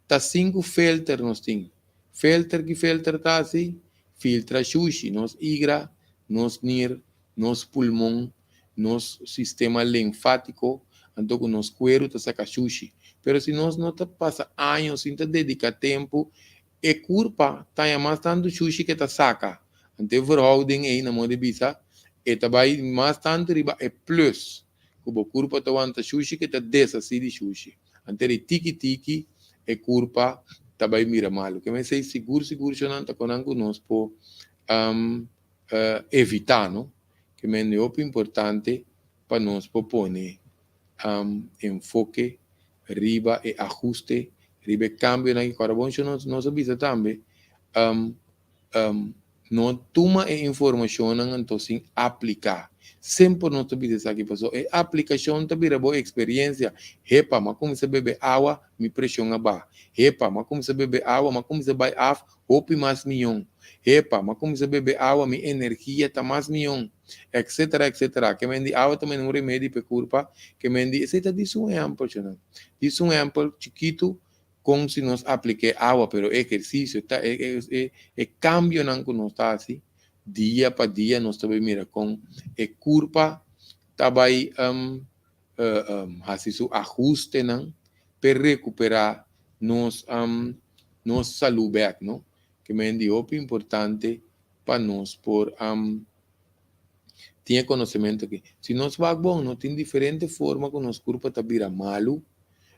Speaker 3: tá 5 filtros nós temos, filtro que filtra tá assim, filtra sushi, nos igra, nos nir, nos pulmão, nos sistema linfático, então com nos cuero tá saca sushi. Pero se nós não tá passa anos sem tá dedicar tempo, é culpa tá mais tanto sushi que tá saca. Então verhouding aí na moda bisa, e tá vai mais tanto riba é plus. Kubo culpa tá wanta sushi que tá dessa de sushi. Então tiki é culpa tá vai mira malo. Que me sei seguro já não tá conando nós por evitar, não? Que é muito importante para nós propor enfoque, riba e ajuste, riba cambio na carbono, nós avisa também, não toma a informação então sem aplicar. Sempre nós avisa aqui pessoal, a aplicação também é boa experiência. Repa, mas como você bebe água, me pressiona baixa. Repa, mas como você bebe água, mas como você vai af, hope mais milhão. Repa, mas como você bebe água, minha energia está mais milhão, etc. Que mendi água também não remédio para culpa, que mendi, você está disso exemplo, diz exemplo chiquito, como se nós aplique água, pero exercício, tá, cambio não que nós está assim, dia para dia, nós também mira com culpa, tá vai assim, ajuste não, para recuperar nos saúde, não? Que me é importante para nós por ter conhecimento que se nós vai bom, não tem diferente forma que nosso corpo está vira malo,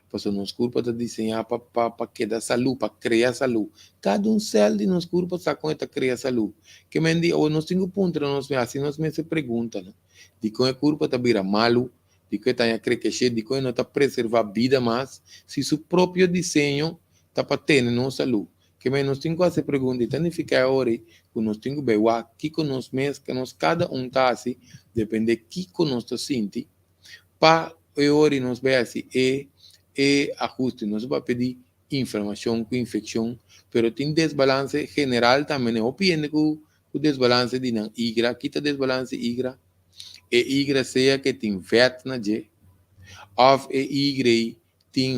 Speaker 3: porque nosso corpo está desenhado para que dá saúde, para criar saúde. Cada célula de nosso corpo está com esta criar saúde. Que me diz, ou nós temos pontos, assim nós me se pergunta, não? De como o corpo está vira malo, de que está a crescer, de como não está preservar a vida mais, se seu próprio desenho está para ter nossa saúde. Que nós temos que fazer pergunta, então fica agora, que nós temos que ver que nós mesmos, que nós cada está assim, depende de que nós está sentindo, para agora nós ver assim, ajuste, nós vamos pedir inflamação com infecção, pero tem desbalance general também, eu penso que o desbalance de não igra, quita desbalance igra, e igra seja que tem vet na je, ou igra tem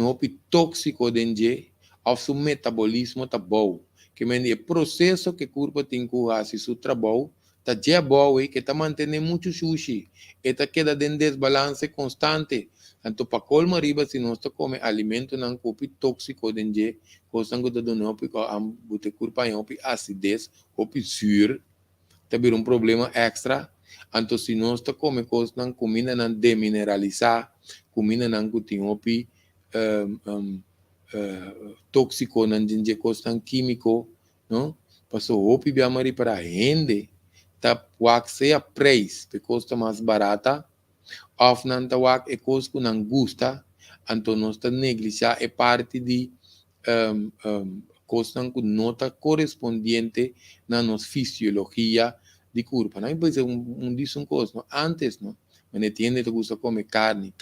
Speaker 3: tóxico dentro je, ou seu metabolismo está bom, que é processo que o corpo tem que fazer seu trabalho, está já bom e que está mantendo muito sushi, e está queda em desbalance constante. Então, para colmar riba, se nós come alimento não copi tóxico dentro de, coisa que está dando o corpo tem acidez, opi sur, também problema extra. Então, se nós come coisa não comida não demineralizar, comida não que tem opi tóxico não de coisa químico, não? Passou opi biamari para rende, tá o seja preço, porque custa mais barata. Of não tá wak e coisa que não gusta, então nós tá negligenciar é parte de coisa que não tá correspondiente na nossa fisiologia de corpo. Não pode ser disso coisa, antes não, mas entende que gusta comer carne,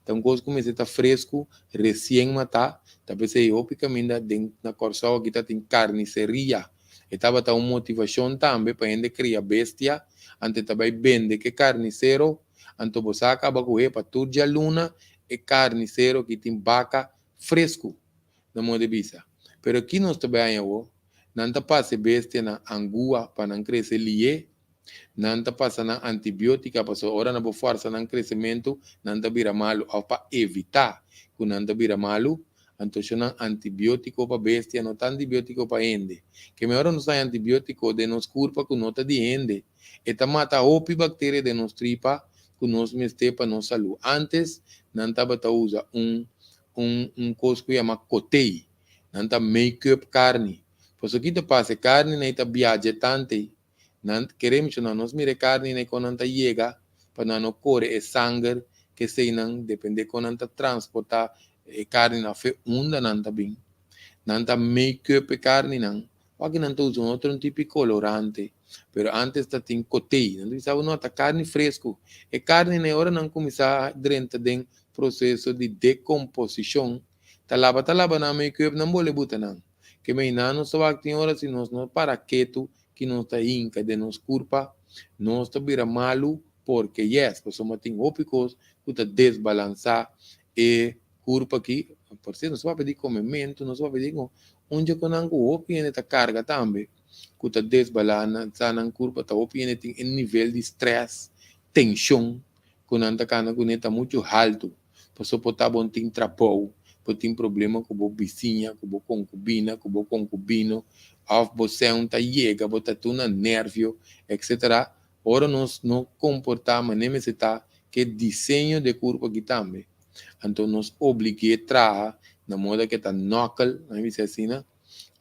Speaker 3: então coisa como está fresco, recém matar, talvez é opicamente dentro na corção aqui tá tem carniceria, e tava tá uma motivação também para gente criar bestia, antes também vende que carnicero. Então você acaba com para turja luna e carniceiro que tem vaca fresco na moda de bisa. Pero aqui nós também não tá passa bestia na angua para não crescer lié, não tá passa na antibiótica para hora na força não crescimento, não tá vira malo ou para evitar que não tá vira malo. Então não antibiótico para bestia, não tá antibiótico para ende. Que melhor não sai antibiótico de nos corpo que não tá de ende. E tá mata opi bactéria de nos tripa que nós mexemos para nossa saúde. Antes, não estava a usar coisa que chama cotei, não está make-up carne. Por isso que passa carne, não está viajante. Não queremos que nós mire carne, não quando está chega, para não correr é sangue, que se não depende quando está transportar carne na fe onda, não está bem. Não está make-up carne, não. Porque não está usando outro tipo de colorante. Pero antes tá tem cotei, não precisava nota carne fresco. E carne na hora não começar dentro do processo de decomposição. Tá lava na meio que não vou botar não. Que me não só tem hora se nós não para quieto que nós tá inca de nos culpa, nós tá vira malo porque yes, porque somos tem ópicos que tá desbalançar e culpa aqui, por ser nós vai pedir comimento, nós vai pedir onde que não opi nessa carga também. que tá desbalança na corpo, tá opinião tem em nível de stress, tensão, quando anda cana com tá muito alto, passou por tá bom tem trabalho, por tem problema com o vizinha, com o concubina, com o concubino, of você um tá chega, bota tu na nervio, etc. Ora nós não comportamos nem se tá que desenho de corpo aqui também. Então nos obrigue a trabalhar na moda que tá knuckle, não é assim, né?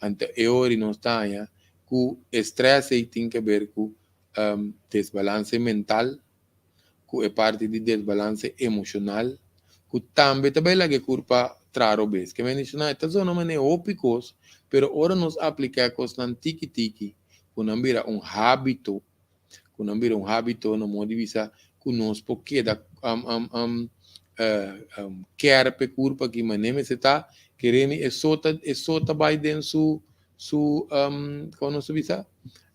Speaker 3: Então eu não está aí, que o estresse tem que ver com desbalance mental, que é parte de desbalance emocional, que também lá que culpa traro vez. Que me diz, não, estas são não é ópicos, pero ora nos aplicamos na tiki-tiki, que não vira hábito, no modo de vista que nós porque da quer pe culpa que manem se tá querendo é só vai dentro como se diz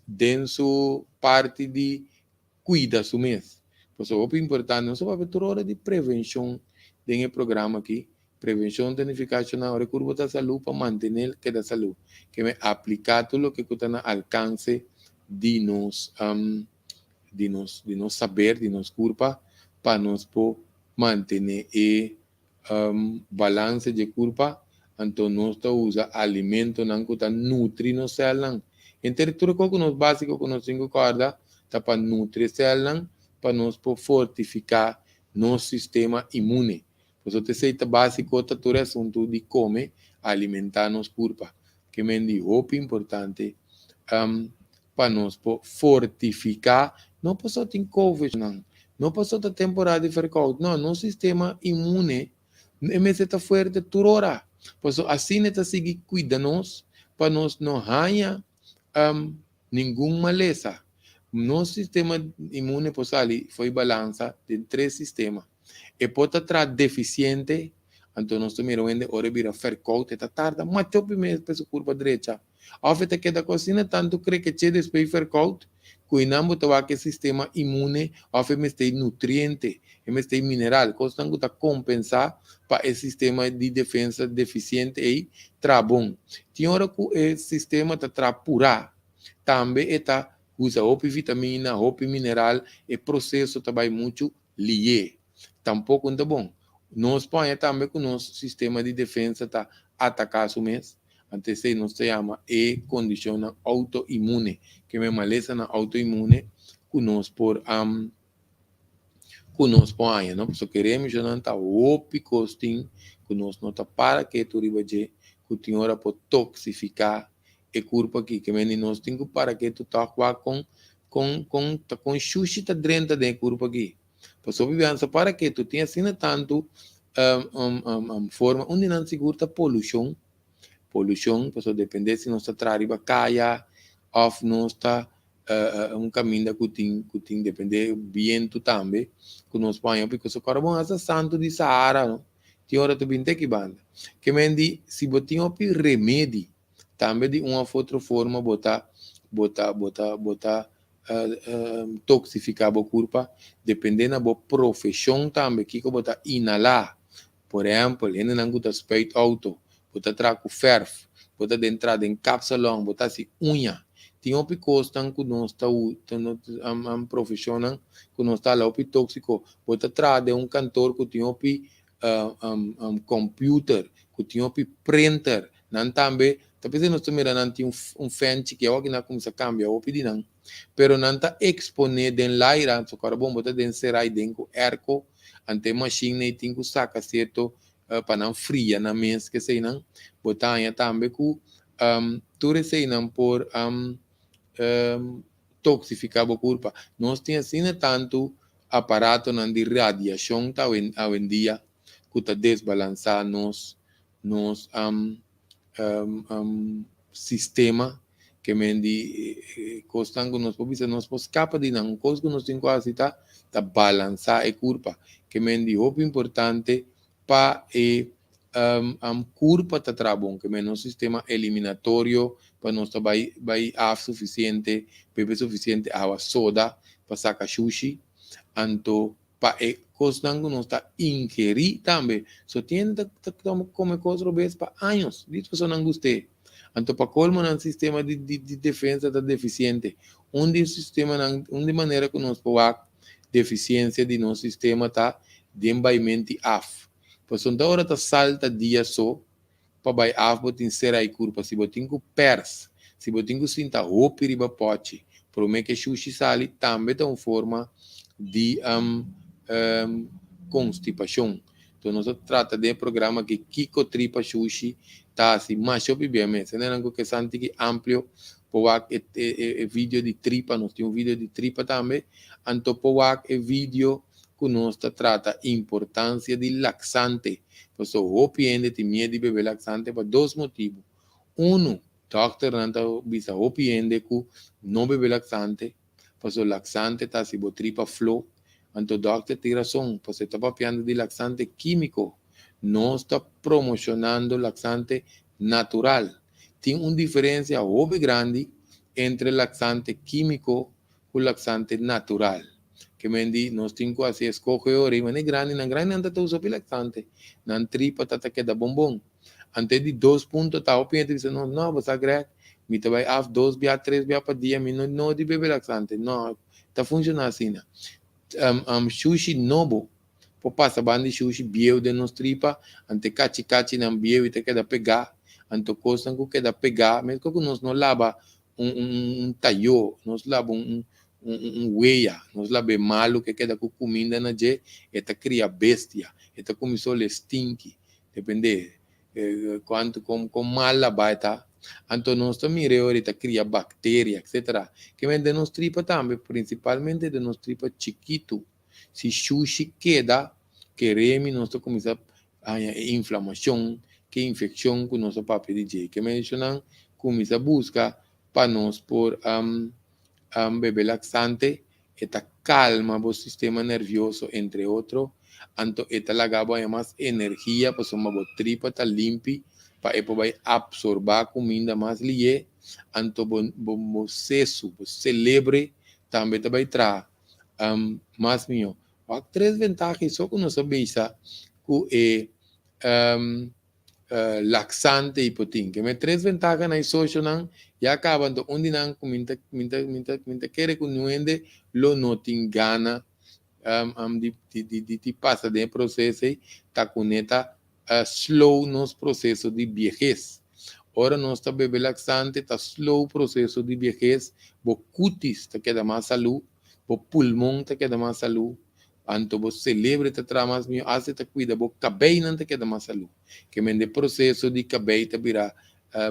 Speaker 3: dentro parte de cuida su mês. Por isso é importante não só para ter hora de prevenção dentro do programa aqui, prevenção danificação na hora curva da saúde para manter que da saúde, que me aplicar tudo o que está no alcance de nos saber, de nos curva, para nos manter e balance de curva, então nós usa alimento não que nutri nos células. Então tudo que nós básico que nós temos que guardar tá para nutrir células, para nos fortificar nosso sistema imune. Por isso te sei básico tá todo assunto de comer, alimentar nos curva, que me digo importante para nos fortificar. Não passou tem COVID, não passou da temporada de verkout, não, nosso sistema imune está forte toda hora. Por isso, assim está seguir cuidando-nos, para nós não ganhar nenhuma maleza. Nosso sistema imune foi balança de 3 sistemas. E pode estar deficiente, então nós também vendo hora vira verkout, está tarde, mas eu primeiro peso curva direita. Ao fim que da cozinha tanto crê que che depois verkout, cuidamos do que sistema imune, ao fim tem nutriente, tem mineral, coisa que compensar para esse sistema de defesa deficiente e bom. Tem hora que o sistema está pura, também está usa hope vitamina, hope mineral, e processo também muito lié. Tampouco não é bom. Nós põe também que o nosso sistema de defesa está atacado mesmo. Antes nós se chama condição autoimune, que me maleza na autoimune, que nós por que nós põe, não? Só queremos já não tá ópicos tem, que nós não tá para que tu riba que tem hora por toxificar e corpo aqui, que me nós tem que para que tu tá com xuxi tá dentro do corpo aqui. Por sobrevivência para que tu tenha assim tanto forma onde não segura poluição, por isso depende se nós está riba caia, ou nós está caminho que tem depende vento também, que nós põe porque o carbono é santo de Saara, não? Tem hora tu binte que banda, que me diz se botinho opi remédio também de uma outra forma botar toxificar a corpo, dependendo da profissão também, que botar inalar, por exemplo, ainda não gusta speito auto, botar trago ferro, botar de entrada em cápsula, botar se unha, tem um picosto que não está profissional, que não está lá o tóxico, botar trago de cantor que tem um computer, que tem printer, não também. Talvez nós também não temos fan que é o que não começa a cambiar o pedido, pero não está exponer den laira, so cara bom botar den serai den com erco, ante machine tem que sacar certo para não fria na mesa que sei não, botar aí também com tudo sei não por toxificar o corpo. Nós temos assim tanto aparato não de radiação tá hoje dia que está desbalançar nos sistema que mendi costando nos pobisa nos escapa de não coisa que nós temos quase tá balançar a curva que mendi o importante para curva tá trabom que menos sistema eliminatório para nós vai suficiente bebe suficiente água soda para sacar sushi anto para costando nós está ingerir também só tem que comer coisas vezes para anos isso só não gostei Então, para colmo um sistema de defesa está deficiente. Sistema, onde maneira que nós podemos deficiência de nosso sistema está dembaimento af. Pois então, hora está salta dia só, para vai af, botin ser aí curva, se botin com pers, se botin com sinta roupa riba pote, para o que sushi sali, também tem uma forma de constipação. Então, nós trata de programa que Kiko Tripa Sushi tá assim, mas eu bem mesmo, né? Algo que santi que amplo, poak vídeo de tripa, nós temos vídeo de tripa também, então poak vídeo que nós trata importância de laxante, pois o opiende tem medo de beber laxante por dois motivos. Doctor não bisa opiende que não beber laxante, pois o laxante tá se tripa flow. Então, doctor tem razão, pois você está papiando de laxante químico, não está promocionando laxante natural. Tem uma diferença muito grande entre laxante químico e laxante natural. Que me diz, nós temos que fazer escolher, mas é grande, não está usando laxante, não tripa está queda bombom. Antes de 2 pontos, está o piente diz, não, você agrega, me vai af 2 via 3 via para dia, não de beber laxante, não, está funcionando assim, né? Sushi nobo, po passa bandi sushi bieu de nos tripa, ante cachi na bieu e te queda pegar, ante costa que queda pegar, mas que nós não lava talho, nós lava huella, nós lava malo que queda com comida na je, eta cria bestia, eta começou le stinky, depende quanto com mal lava tá. Então, nós também ahorita cria bactéria, etc. Que vem de nos tripa também, principalmente de nos tripa chiquito. Se sushi queda, queremos nós começar a inflamação, que infecção com nosso papel de J. Que mencionam, começa a buscar para nós por beber laxante, eta calma o sistema nervioso, entre outros. Então, eta lagaba mais energia, para uma tripa tá limpa, para poder absorver comida mais lié, então bom seso, celebre também vai trazer mais melhor. Há 3 vantagens só que nós sabemos que é laxante e potin. Que me 3 vantagens na social não e acabam então onde não comenta querer que não ende lo não tem gana de passar de processo tá conecta slow nos processo de vejez. Ora nós está bebendo laxante, está slow processo de vejez, o cutis está queda mais saúde, o pulmão está queda mais saúde, então o cérebro está traz mais melhor, assim está cuida, o cabelo não está queda mais saúde. Que mende processo de cabelo está vira,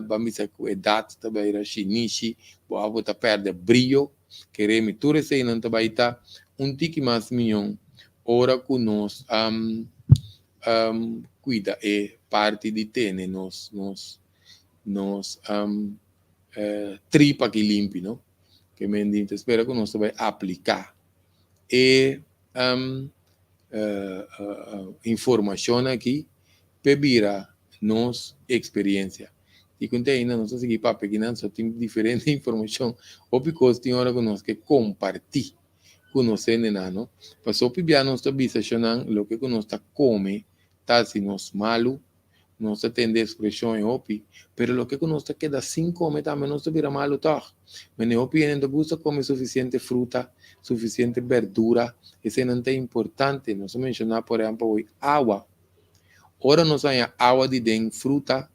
Speaker 3: vamos dizer que a idade está vira chinichi, o avo está perde brilho, que remitura se não está vai estar tique mais melhor, ora que nós cuida é parte de ter nos tripa que limpe, não? Que mendito espera que nós vai aplicar e informação aqui para nos experiência. E quando ainda nós seguir para pequena só tem diferente informação, ou porque tem hora que nós que compartilhar com nós não? Passou para nós também o que nós está come tá se nos malo, nós tem expressão em opi, pero lo que nós queda sem comer também nós vira malo tá. Mas em opi ainda gusta comer suficiente fruta, suficiente verdura, isso não é importante. Nós mencionar por exemplo água. Ora nós tem água de den fruta,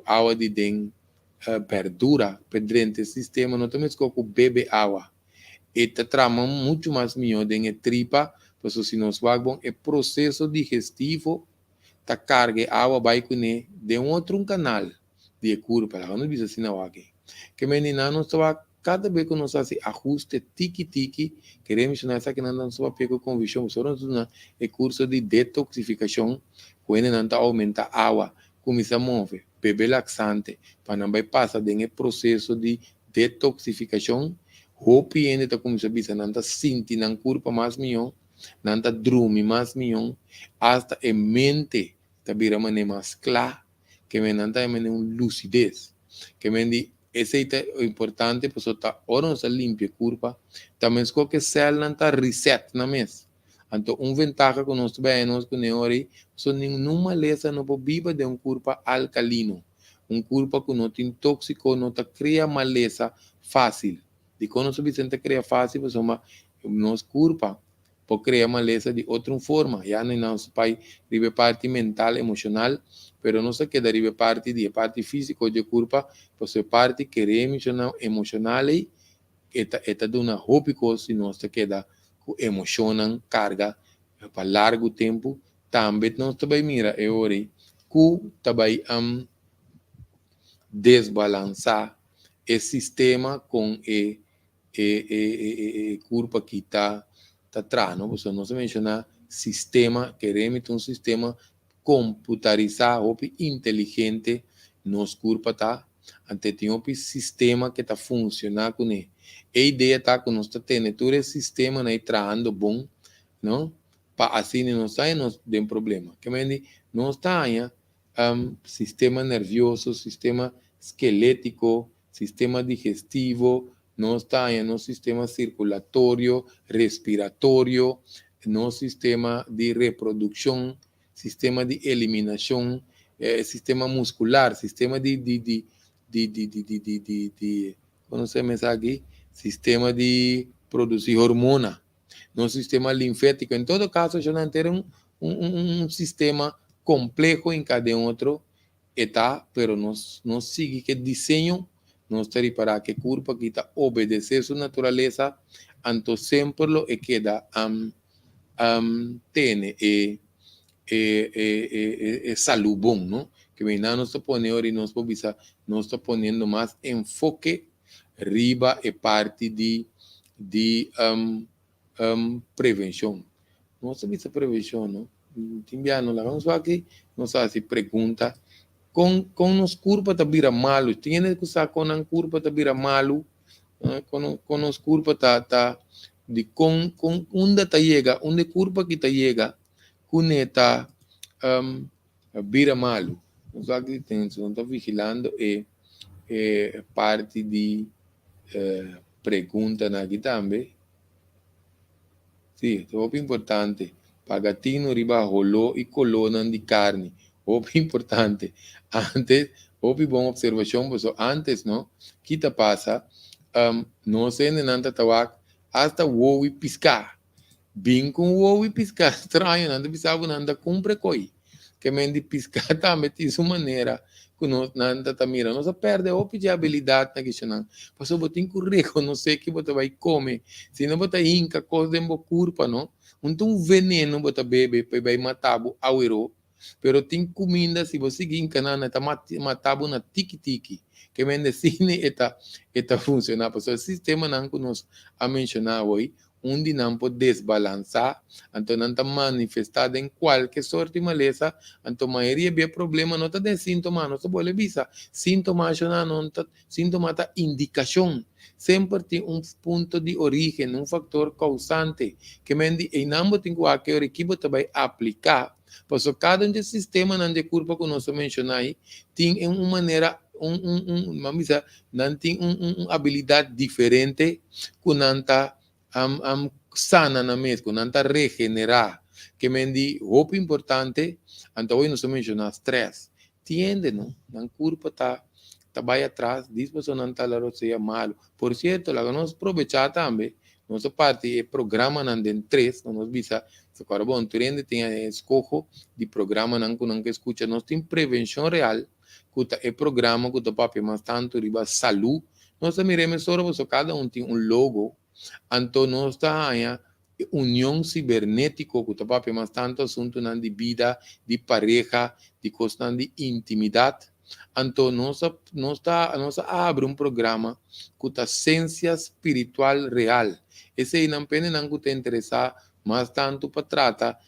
Speaker 3: água de den verdura, pedrente sistema, nós temos que beber água. E te trama muito mais melhor de tripa, porque se nós vamos é processo digestivo ta carga água vai com de outro canal de curva lá não bisa assim aqui que menina não estava cada vez que nós fazemos ajuste tiki queremos nessa que não só pego convicção só não é curso de detoxificação quando não está aumenta água começa a mover beber laxante para não vai passar de processo de detoxificação hopi ainda está começa a bisa não está sentindo na curva mais melhor não dorme mais melhor, hasta a mente está virando mais clara, que me não está uma lucidez, que me diz, esse é importante, porque está ora não se limpa a curva, também se qualquer célula não está reset na mesa. Então, vantagem que nós temos nós com neori, só nenhuma lesa não pode viver de curva alcalino, curpa que não tem tóxico, não tá cria maleza fácil. De quando o Vicente cria fácil, pues nos curpa, por criar maleza de outra forma. Já no nosso pai, ribe parte mental, emocional, pero não se queda ribe parte física de curpa, pues parte querer emocional e esta de uma roupa se não se queda emocionam, carga, para largo tempo, também não se vai mira, é hora que também desbalançar o sistema com curva que está atrás, não? Você não se menciona sistema, queremos um sistema computarizado, inteligente, nos curva tá, ante tem um sistema que está funcionando com ele. A ideia tá que nós está tendo todo esse sistema aí trabalhando bom, não? Para assim não sai, não tem problema. Que me não está aí, sistema nervioso, sistema esquelético, sistema digestivo, não está aí no sistema circulatório, respiratório, no sistema de reprodução, sistema de eliminação, sistema muscular, sistema como se me aqui, sistema de produzir hormona, no sistema linfético. Em todo caso, já não tem um sistema complexo em cada outro etapa, pero nós sigue que desenho nós temos para que curva que está obedecer sua natureza, anto sempre lo queda tem salud bom, não? Que vem nós está ponendo e nós está ponendo mais enfoque riba e parte de prevenção. Nós sabemos prevenção, não? Timbiano, lá vamos aqui, nós fazemos pergunta. Com nos curva tá vira malo, tiene que usar com a curva tá vira malo, com nos curva tá de com onde tá chega, onde curva que tá chega, com tá vira malo. Nós aqui temos, não tá vigilando parte de pergunta aqui também. Sim, é muito importante. Pagatino riba rolô e coluna de carne. Muito importante. Antes, muito boa observação, mas antes, não? Que te passa? Não sei nem nada tawak, hasta o piscar. Bem com o piscar, estranho, nada pisava, nada cumpre coi. Que men de piscar também tem sua maneira, que nada tá mira, nós perde a habilidade na questão. Passou botin currículo, não sei que você vai comer, se não botar inca, coisa de curpa, não? Então veneno bota bebe, vai matar o auero. Pero tem comida, se você seguir encanando, está matando na tiki-tiki, que medicina está funcionando. Porque o sistema não que nós a mencionar hoje, onde não pode desbalançar, então não está manifestado em qualquer sorte de maleza, então a maioria de problema não está de sintoma, não está boa visa. Sintoma não está, sintoma está indicação. Sempre tem ponto de origem, fator causante, que e não tem qualquer equipe vai aplicar. Porque cada um desses sistemas de curva que nós mencionamos tem uma maneira, não tem uma habilidade diferente que não está sana na mesma, não está regenerar. Que roupa importante, então hoje nós mencionamos stress. Tiende, não? Na curva está vai atrás, diz não está lá, seja malo. Por certo, lá nós aproveitar também, nossa parte é programa não tem 3, nós visa se agora bom, tu tem a escojo de programa não que escuta, nós tem prevenção real, que é programa que o papi mas tanto riba saúde, nós miremos só cada tem logo, então nós está aí união cibernética que o papi mas tanto assunto não de vida, de pareja, de coisa de intimidade. Então, nós abre programa que a ciência espiritual real. Esse aí não pena não que te interessar, mas tanto para tratar,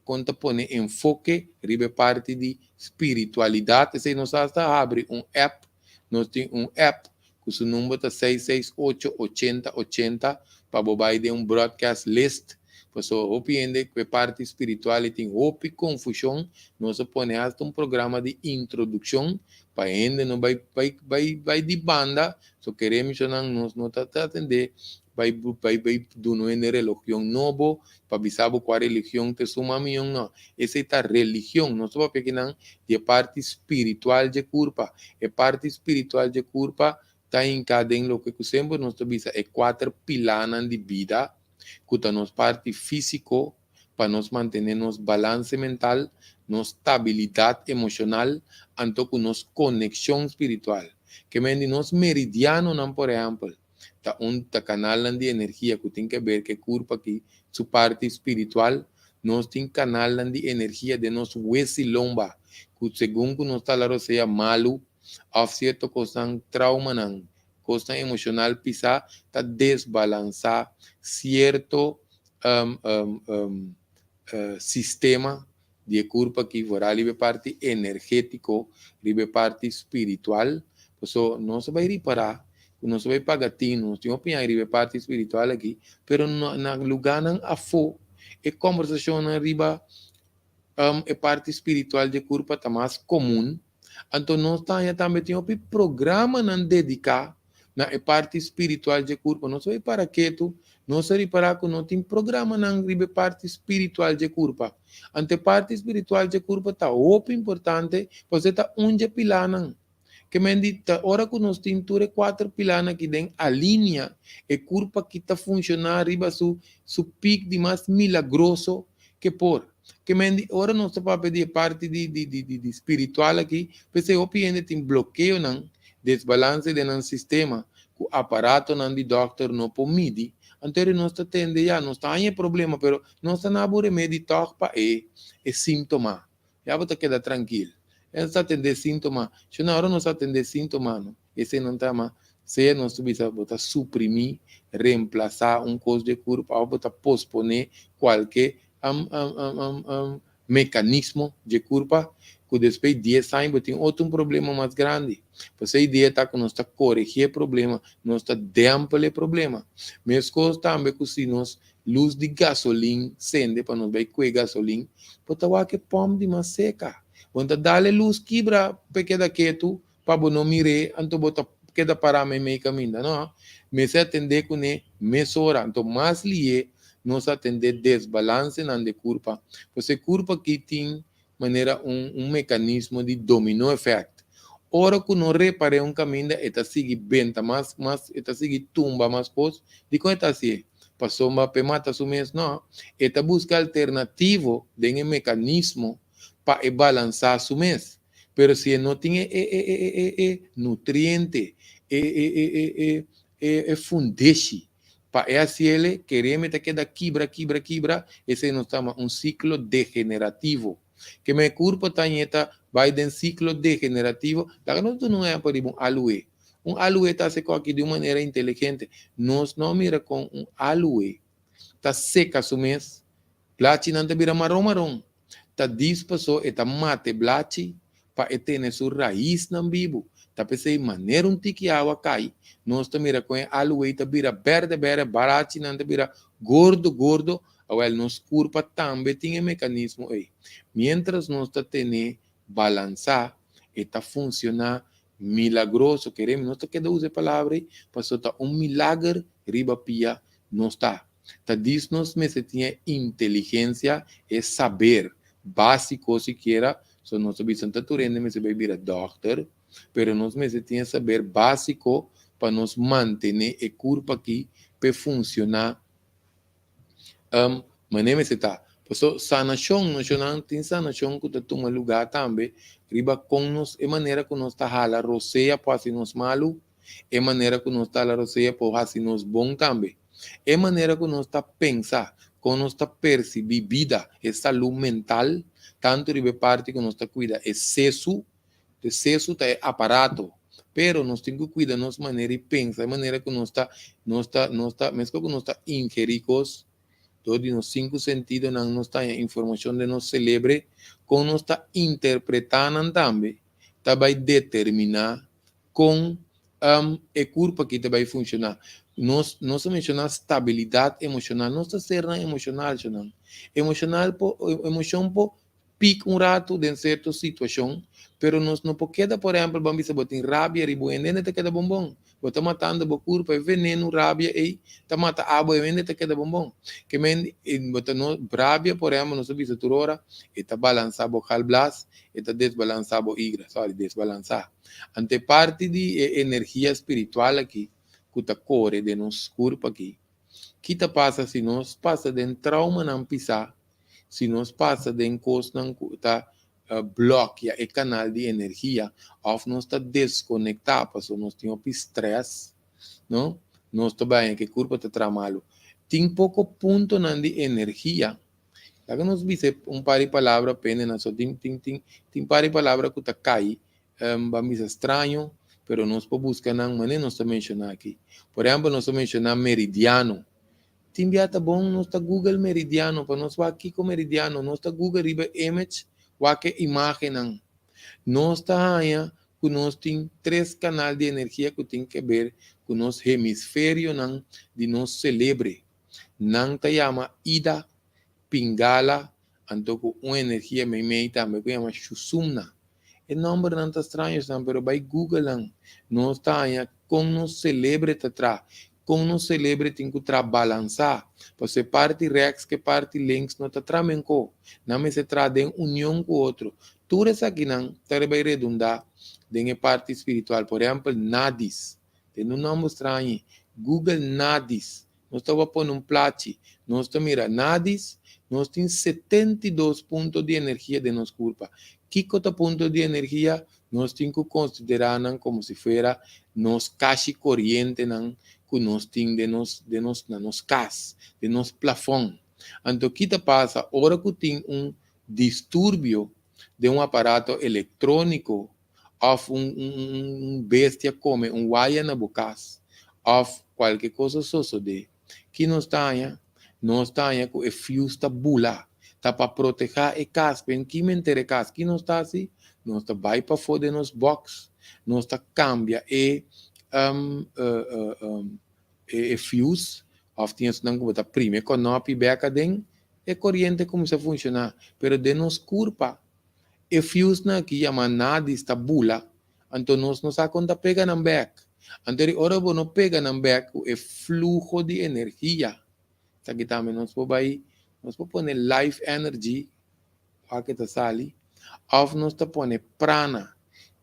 Speaker 3: quando põe enfoque, ribe parte de espiritualidade. Esse aí nós abre app, nós temos app, que o número está 668-8080, para bobar de broadcast list. Pues opiniende que parte espiritual tem hope confusão, nós põe hasta programa de introdução para ainda não vai de banda, só queremos nós não atender vai do no en religião novo, para bisabo qual religião te suma miong não. Essa é a religião, não só para pequenan, de parte espiritual de culpa. É parte espiritual de culpa está encadenando o que sempre nós bisa é 4 pilares de vida, que está nos parte físico para nos manter nos balance mental, nos estabilidade emocional, anto com nos conexão espiritual. Que mendi nos meridiano não, por exemplo, tá canal de energia que tem que ver que culpa que su parte espiritual, nós tem canal de energia de nos huesilomba, que segundo nos talaro seja malo, a certo coisa trauma não, coisa emocional pisa, tá desbalançar certo sistema de culpa que vorá libe parte energético, libe parte espiritual, so não se vai reparar, não se vai pagar tino, não tem opinião libe parte espiritual aqui, pero na lugar não afo, e conversação arriba é parte espiritual de culpa tá mais comum, então nós também tem um programa não dedicar na parte espiritual de culpa, não se vai para quieto, não se reparar que não tem programa na parte espiritual de culpa. Ante parte espiritual de culpa está muito importante, você está onde pilar não. Que me dita, ora que nós temos 4 pilares que den a linha, e culpa que está funcionando riba su pico de mais milagroso que por. Que me dita, ora nós estamos pedir parte de espiritual aqui, porque o piende tem bloqueio não, desbalance de não sistema, o aparato não de doctor não permite. Então, nós está tendo já, não está em problema, mas nós está na remédio para sintoma. Já você queda tranquilo. Não está atendendo sintoma. Se na hora não está atendendo sintoma, não. Esse não está mais. Se nós botar suprimir, reemplaçar coisa de corpo, ou botar posponer qualquer mecanismo de culpa, que depois de 10 anos tem outro problema mais grande. Você a ideia está que nós está corrigir o problema, nós está dempar o problema. Mesma coisa também que se nós luz de gasolina acende para nós vai com gasolina, pode ter que pom de mais seca. Quando dá-lhe luz quebra, pequena quieto, para não mirar, então bota queda para meio caminho, não? Mas atender com ele, mesora, então mais lié, nós atender desbalance na de culpa. Você culpa que tem maneira mecanismo de dominó effect. Ora que não repare caminho, eta sigue benta mais, eta sigue tumba mais coisa, de como eta assim? Passou uma pemata sumes, não? Eta busca alternativo de mecanismo para balançar sumes. Pero se não tem nutriente, fundeshi, para assim ele querer meter queda quebra, esse não está ciclo degenerativo. Que me culpa está vai de ciclo degenerativo, lá não é para aloe. Aloe está seco aqui de uma maneira inteligente. Nós não mira com aloe, está seca sumes, plachi não te vira marrom. Está disposto a mate blachi para ter sua raiz não vivo. Está pensando maneira tique água cai. Nós te mira com aloe, te vira verde, barachi não te vira gordo. Well, nos culpa também tem mecanismo aí. Mientras nós está tendo balançar, está funcionar milagroso. Queremos, nós está querendo usar a palavra aí, passou tá milagre riba pia, não está. Tá diz nós me se tinha inteligência e saber básico siquiera, so nós sabemos que turende me se vai virar doctor, pero nós me se tinha saber básico para nos manter a culpa aqui para funcionar. Maneira se tá. Então, sanação, não tem sanação que toma lugar também. Riba com nós, é maneira que nós está hala roceia para se nos malo, é maneira que nós está hala roceia para se nos bom também. É maneira que nós está pensar, que nós está perceber vida, é saúde mental, tanto riba parte que nós está cuida, excesso é aparato. Pero nós temos que cuidar nossa maneira de pensar, é maneira que nós está, mesmo que nós está ingericos, todos os 5 sentidos não está a informação de nós celebre, como nós está interpretando também, tá vai determinar com a culpa que vai funcionar. Nós mencionar estabilidade emocional, nós está ser emocional, emoção por pique um rato de certa situação, pero nós não pode, por exemplo, vamos botar rabia e boende te queda bombom. Bota matando o corpo, veneno, rabia e tá mata água e vende te queda bombom. Que men bota no rabia, por exemplo, não subir a hora, e tá balançar o calblas, e tá desbalançar o igra, sorry, desbalançar. Ante parte de energia espiritual aqui, que tá core de nos corpo aqui. Que tá passa se nós passa de trauma não pisar, se nós passa de coisa não tá bloqueia o canal de energia, ou nós está desconectado, porque nós temos estresse, não? Nós também que o corpo está tramado. Tem pouco ponto de energia. Lá nós vimos par de palavras apenas, nós tem par de palavras que está cai, vamos estranho, pero nós podemos buscar não, mas nós está mencionando aqui. Por exemplo, nós está mencionando meridiano. Tem biata bom, nós está Google meridiano, para nós aqui com meridiano, nós está Google riba image, que imagem nós está aí, que nós tem 3 canais de energia que tem que ver com nosso hemisfério não de nós celebre. Não te chama Ida, Pingala, então com uma energia meio também que chama Shusumna. O nome não está estranho, não, mas vai Google não. Nós está aí, com nós celebre te tra. Com nós celebre tem que balançar. Porque parte rex que parte links não está tramenco. Não me se trata de união com o outro. Tudo isso aqui não vai redundar em parte espiritual. Por exemplo, Nadis. Tem um nome estranho. Google Nadis. Nós estamos pondo um plate. Nós estamos mira Nadis. Nós temos 72 pontos de energia de nosso corpo. Que ponto de energia nós temos que considerar como se fosse nos caixa corriente que nós temos de nos cas, de nos plafond. Então, o que passa? Hora que tem distúrbio de aparato eletrônico, ou bestia come wire na boca, ou qualquer coisa sucede, que nós está com o fio está bula, está para proteger o caspen, que me interessa, que nós está assim, nós está vai para fora de nos box, nós está cambia fios, of tienes não como tá prime com nopi beca den é corrente como se funciona, pero de nos curpa e fios na que chama nada está bula, então nós a conta pega na back, então ora não pega na back o fluxo de energia, tá que também nós podemos poner life energy, que tá sali, of nós tá poner prana,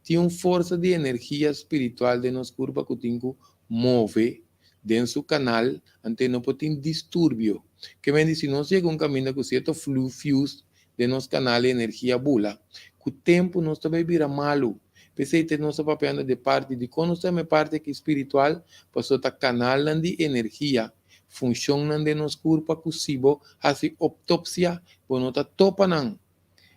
Speaker 3: tem uma força de energia espiritual de nos curva que tem que move dentro do canal, ante não pode ter distúrbio. Que me diz, se nós chegamos caminho com certo fios de nosso canal de energia bula, com o tempo nós também vira malo. Pensei que nós estamos falando de parte de quando estamos parte que espiritual, pois o canal de energia funciona de nosso corpo possível, assim autópsia, pois não está topa não.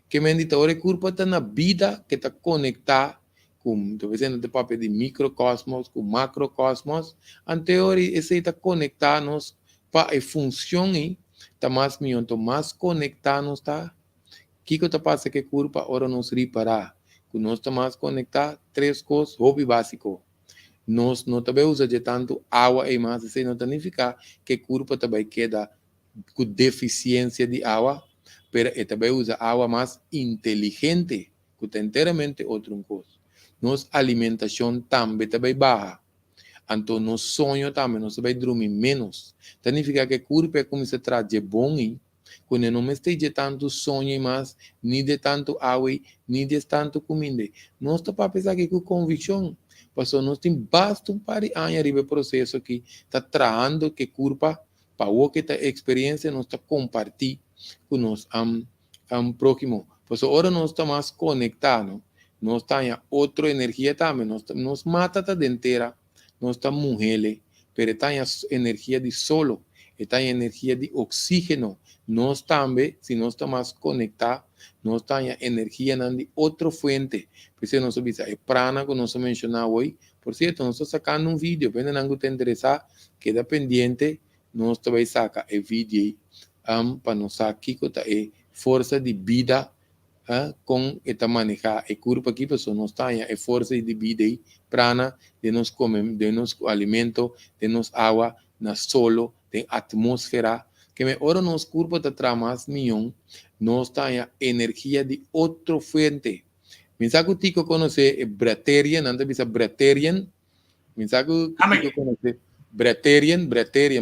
Speaker 3: Que me diz, o corpo está na vida que está conectado com, estou dizendo de papel de microcosmos, com macrocosmos, anterior esse está conectados para a função está mais conectados está. Que está passa que corpo ora nos reparar, que nós está mais conectados 3 coisas, hobby básico. Nós não também usa de tanto água e mais, isso não significa que o corpo também queda com deficiência de água, mas também usa água mais inteligente, que está inteiramente outra coisa. Nossa alimentação também baixa. Então, nosso sonho também, nós vai dormir menos. Significa que o corpo começa a trazer bom, quando não esteja tanto sonho mais, nem de tanto água, nem de tanto comida. Nós estamos para pensar que com convicção, porque nós temos bastante para arriba o processo que está trazendo que o corpo, para o que está experiência, nós está compartilhando com nós próximo. Porque agora nós estamos mais conectados. Nós temos outra energia também, nós mata a inteira, nós estamos morrendo, mas temos energia de solo, e temos energia de oxígeno. Nós também, se nós estamos conectados, nós temos energia de outra fonte. Por isso, nós vimos a prana que nós mencionamos hoje. Por certo, nós estamos sacando vídeo, se não te interessa, queda pendiente, nós também saca o vídeo para nós aqui que é força de vida, com esta manejar o corpo aqui, pessoal, nós temos a força de vida e prana de nos comer, de nos alimento, de nos água, na solo, de atmosfera, que me ora nos corpo está mais milhão, no está en energía de otro fuente. Mensaje tico conoce Braterian, antes bisa Braterian. Mensaje tico conoce Braterian,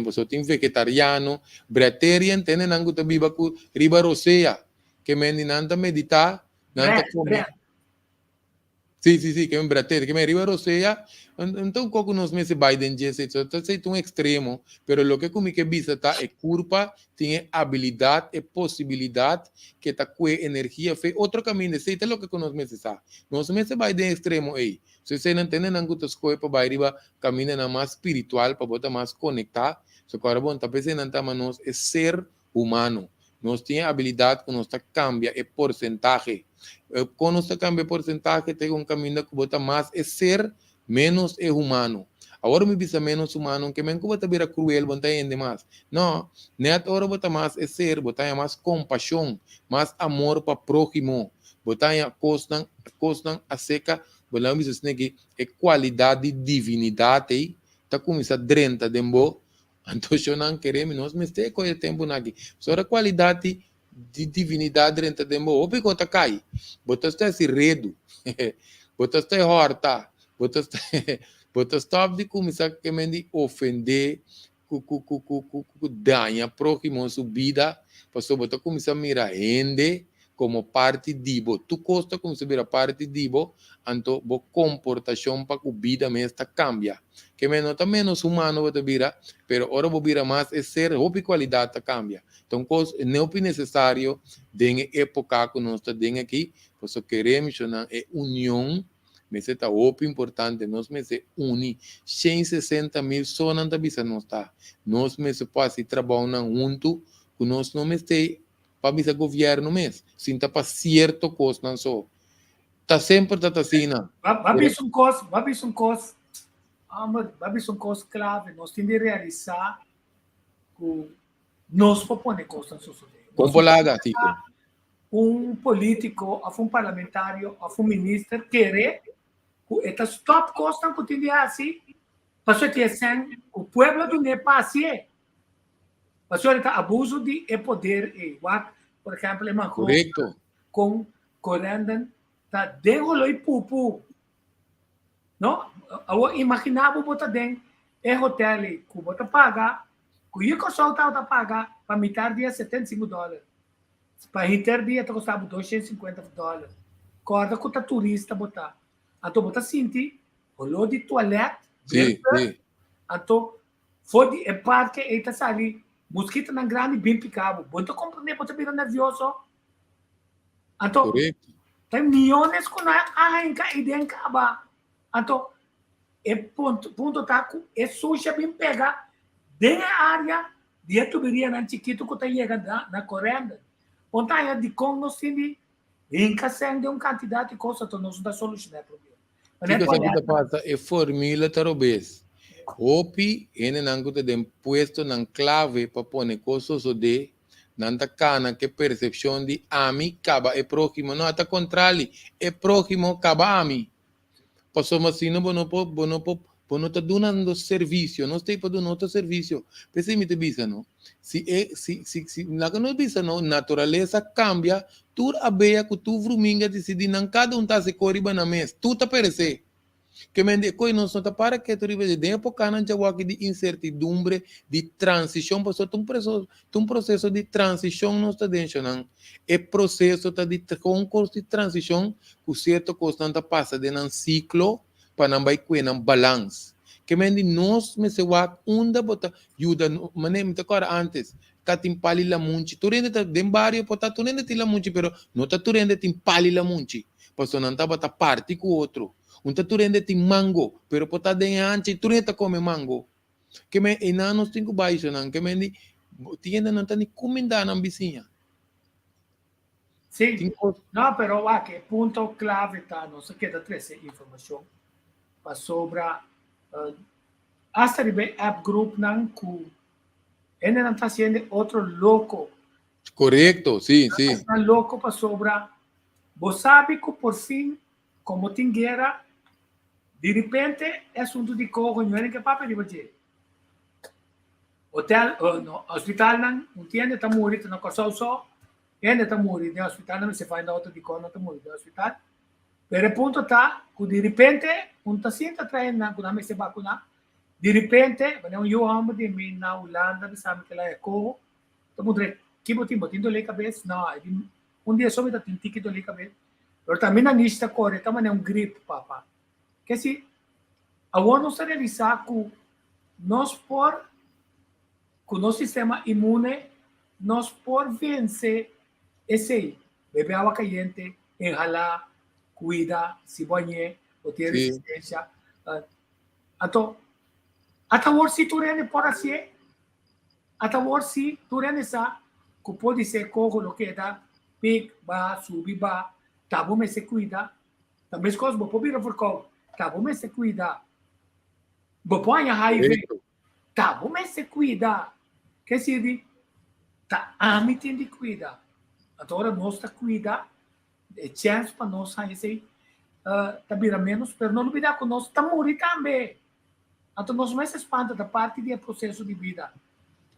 Speaker 3: pues tem vegetariano, Braterian tienen algo que viva con riba rosea, que me nanta meditar, nanta comer. Sí, que é Braterian, que me riba rosea. Então, como nos meses Biden disse, é um extremo, pero lo que comigo que visa tá é culpa, tem habilidade e possibilidade que tá com energia, fez outro caminho, sei é lo que nos meses tá. Nos meses Biden extremo aí, se você não tem nenhuma coisa para vai caminho na mais espiritual, para botar mais conectar, so agora bom, tá pensando não nós é ser humano, nós tem habilidade que nós tá cambia é porcentagem, quando nós cambia porcentagem tem caminho que bota mais é ser menos é humano. Agora me bisa menos humano, que me bota vira cruel, bota ainda mais. Não, net agora bota mais é ser, bota mais compaixão, mais amor para próximo, bota costan a seca, bota me diz que é qualidade de divinidade, tá começa drenta dembo, então eu não queremos nós me este com o tempo aqui. Só a qualidade de divinidade drenta dembo, o pico tá cai, bota está se redo, bota está horta. Bota stop de começar a me ofender, danha próximo sua vida, passou bota começar a mirar rende como parte dibo. Tu costa como se vira parte dibo, então bo comportação para a vida mesmo cambia. Que menos tá menos humano bota vira, pero ora bo vira mais é ser, a qualidade cambia. Então não é necessário de época que nós está dentro aqui, pois queremos é união. Mas é muito importante, nós me unir 160.000 só não bisa não está. Nós me pode trabalhar junto, que nós não me para bisa governo mesmo. Sinta para certo coisa não só. Tá sempre tá assim.
Speaker 2: Vai um coisa clave. Nós temos de realizar que nós propõe coisas na sociedade.
Speaker 3: Como laga, Tico?
Speaker 2: Político, um parlamentário, um ministro querer esta stop costa que tem assim, para ter sem o povo do Nepal assim, para ter abuso de poder por exemplo, em Macron com Corandan tá derrolou e pupu, não? Eu imaginava botar dentro hotel que bota pagar, que eu só tá pagar para metade dia $75, para inter dia tá custava $250, corda que tá turista botar. Então, você sente o de toalete, então, foi de parte que está ali, mosquito na grande bem picado, você compreende, você fica nervioso. Então, tem milhões que não arranca e dentro acaba. Então, ponto tá com é suja bem pega dentro da área de tuberia na chiquito que está chegando na corrente. Então, é de como nós temos de uma quantidade de coisas que nós não solucionamos o problema.
Speaker 3: Essa que passa é formula tarobês. Opi, ele não tem puesto na clave para pôr coisas de nanta cana que percepção de ami acaba é próximo, não até contrário, é próximo acaba ami. Passou assim, não está dando serviço, não está dando outro serviço. Pensei me bisa não. Se lá que não bisa não, natureza cambia, tu abeia que tu fruminga decidi não cada tá se corriba na mesa, tu tá perecer. Que me coi não só para que tu ribe de época não já aqui de incertidumbre, de transição, passou um processo de transição não está dentro não. É processo tá de concurso de transição, que certo constante passa de um ciclo para não vai com um balance. Que me nós me se wa unda bota ajuda, mané me agora antes, tá timpali la munchi, tu rende tá dem barrio pota tu rende ti la munchi, pero não tá tu rende timpali la munchi, passou não tá bota parte com outro. Unta tu rende ti mango, pero pota de anche, tu rende come mango. Que me enanos tenho baixo não, que me tienda não tá ni comenda na vizinha.
Speaker 2: Sim, não, pero que ponto clave tá, não sei que da trazer informação para sobre hasta ribe app group não que ele não está sendo outro louco.
Speaker 3: Correto, sim.
Speaker 2: Está louco para sobre, você sabe que por fim, como tem guerra, de repente é assunto de corro, não é que papo de você. Hotel, no, hospital não entende, está morrendo na coisa só, Ainda está morrendo no hospital, não se faz na outra de quando está morrendo no hospital. Pero o ponto está que de repente, um paciente está traindo, quando me se vacunar, de repente, quando eu amo de mim na Holanda, me sabe que lá é corro, estamos dizendo, que botinho dole a cabeça, não, dia só me dá tinti que dole a cabeça. Pero também na lista corre, também é gripe, papá. Que se, agora nós realizar que nós por, com o nosso sistema imune, nós por vencer esse, beber água quente, inhalar, cuida, se banhe, ou ter resistência. Então, até hoje se tu rende por assim, até hoje se tu rende sa, que pode ser corro, o que dá, pic, ba, subir, ba, tá bom, mas se cuida. Também as coisas, vou vir a forcar, tá bom, mas se cuida. Vou pôr a raiva, tá bom, mas se cuida. Que se diz, tá, a mim tem de cuidar. Agora nós está cuidar, é chance para nós aí, tá vira menos, mas não olvidar que nós está morrer também. Então nós mais espanta da parte do processo de vida.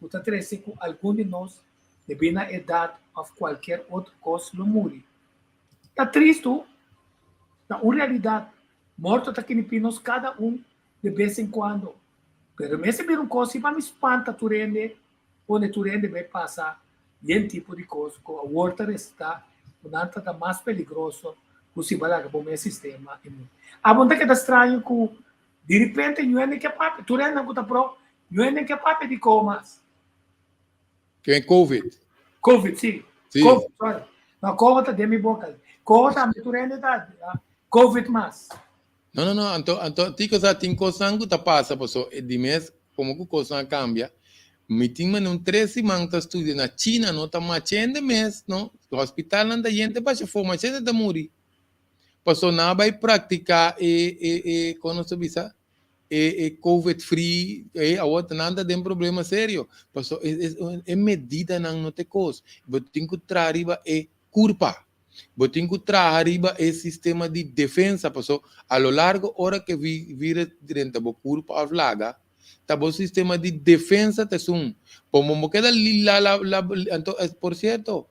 Speaker 2: O tá trece com algum de nós, de na idade ou qualquer outra coisa, não morre. Tá triste, na realidade, morto tá aqui em nós cada de vez em quando. Pero mesmo se vir uma coisa, vai me espanta tu rende, onde tu rende vai passar, e um tipo de coisa, que a water está, o nanta está mais perigoso, que se vai lá, o sistema imune. A bunda que está estranho, que de repente, não é nem capaz, tu rende não está pro, não é nem capaz de comas.
Speaker 3: Que é Covid.
Speaker 2: Covid, sim.
Speaker 3: Sim.
Speaker 2: Covid, sorry. Não, Covid está de minha boca. Covid, tu rende está, Covid mais.
Speaker 3: Não, então, tico sa tem coisa que tá passa, pessoal, de mês, como que coisa cambia. Me tinha num 13 mantas estudo na China, não tá machendo mês, não? O hospital não tá gente baixa forma, gente tá morrer. Pessoal, não vai praticar quando se visa, COVID free, a outra nada tem problema sério. Pessoal, é medida não tem coisa. Eu tenho que trazer culpa. Eu tenho que trazer o sistema de defesa, pessoal. A lo largo, hora que vira dentro da culpa a flaga, tá o sistema de defesa te sum. Como queda então, por certo,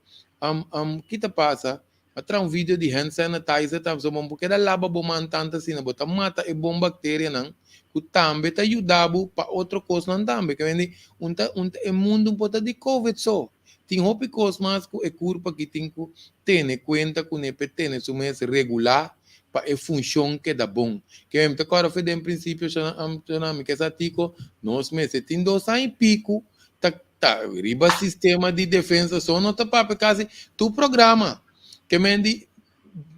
Speaker 3: que te passa? Atra vídeo de hand sanitizer, tá? So, como queda lava bom tanta assim, bota mata e bom bactéria não. O também te ajudava para outra coisa não também. Que vem o mundo um pouco de COVID só. Tem houve coisas mais que a culpa que tem que ter conta com o PT, isso mês regular para a função que dá bom. Que é agora foi em princípio que essa tico nós meses tem 2 anos e pico tá riba sistema de defesa só não tá para casa tu programa que mendi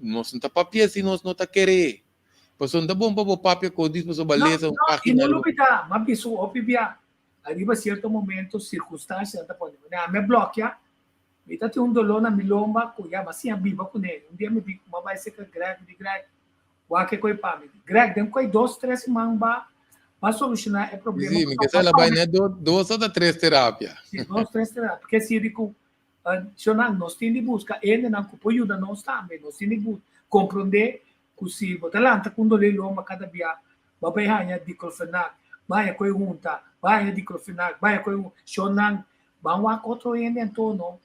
Speaker 3: nós não tá papel se nós não tá querer. Pois não tá bom para o papel que diz para beleza
Speaker 2: página. Não olvidar, mas isso obvia. Arriba certo momento, circunstância, me bloqueia, me dá dolor na minha lomba, mas assim, viva com ele. Dia me digo, mas vai ser que Greg, o que coi para mim. Greg, tem que 2, 3 mamba para solucionar o problema.
Speaker 3: Sim, porque ela vai, né, 2 ou 3 terapias.
Speaker 2: Sim, 2, 3 terapias. Porque se digo, nós temos de buscar, ele não pode ajudar nós também, nós temos de compreender que se você lanta com dolor na lomba cada dia, vai ganhar diclofenac, vai coi junta, vai diclofenac, vai coi shonang, vamos a contra ele então,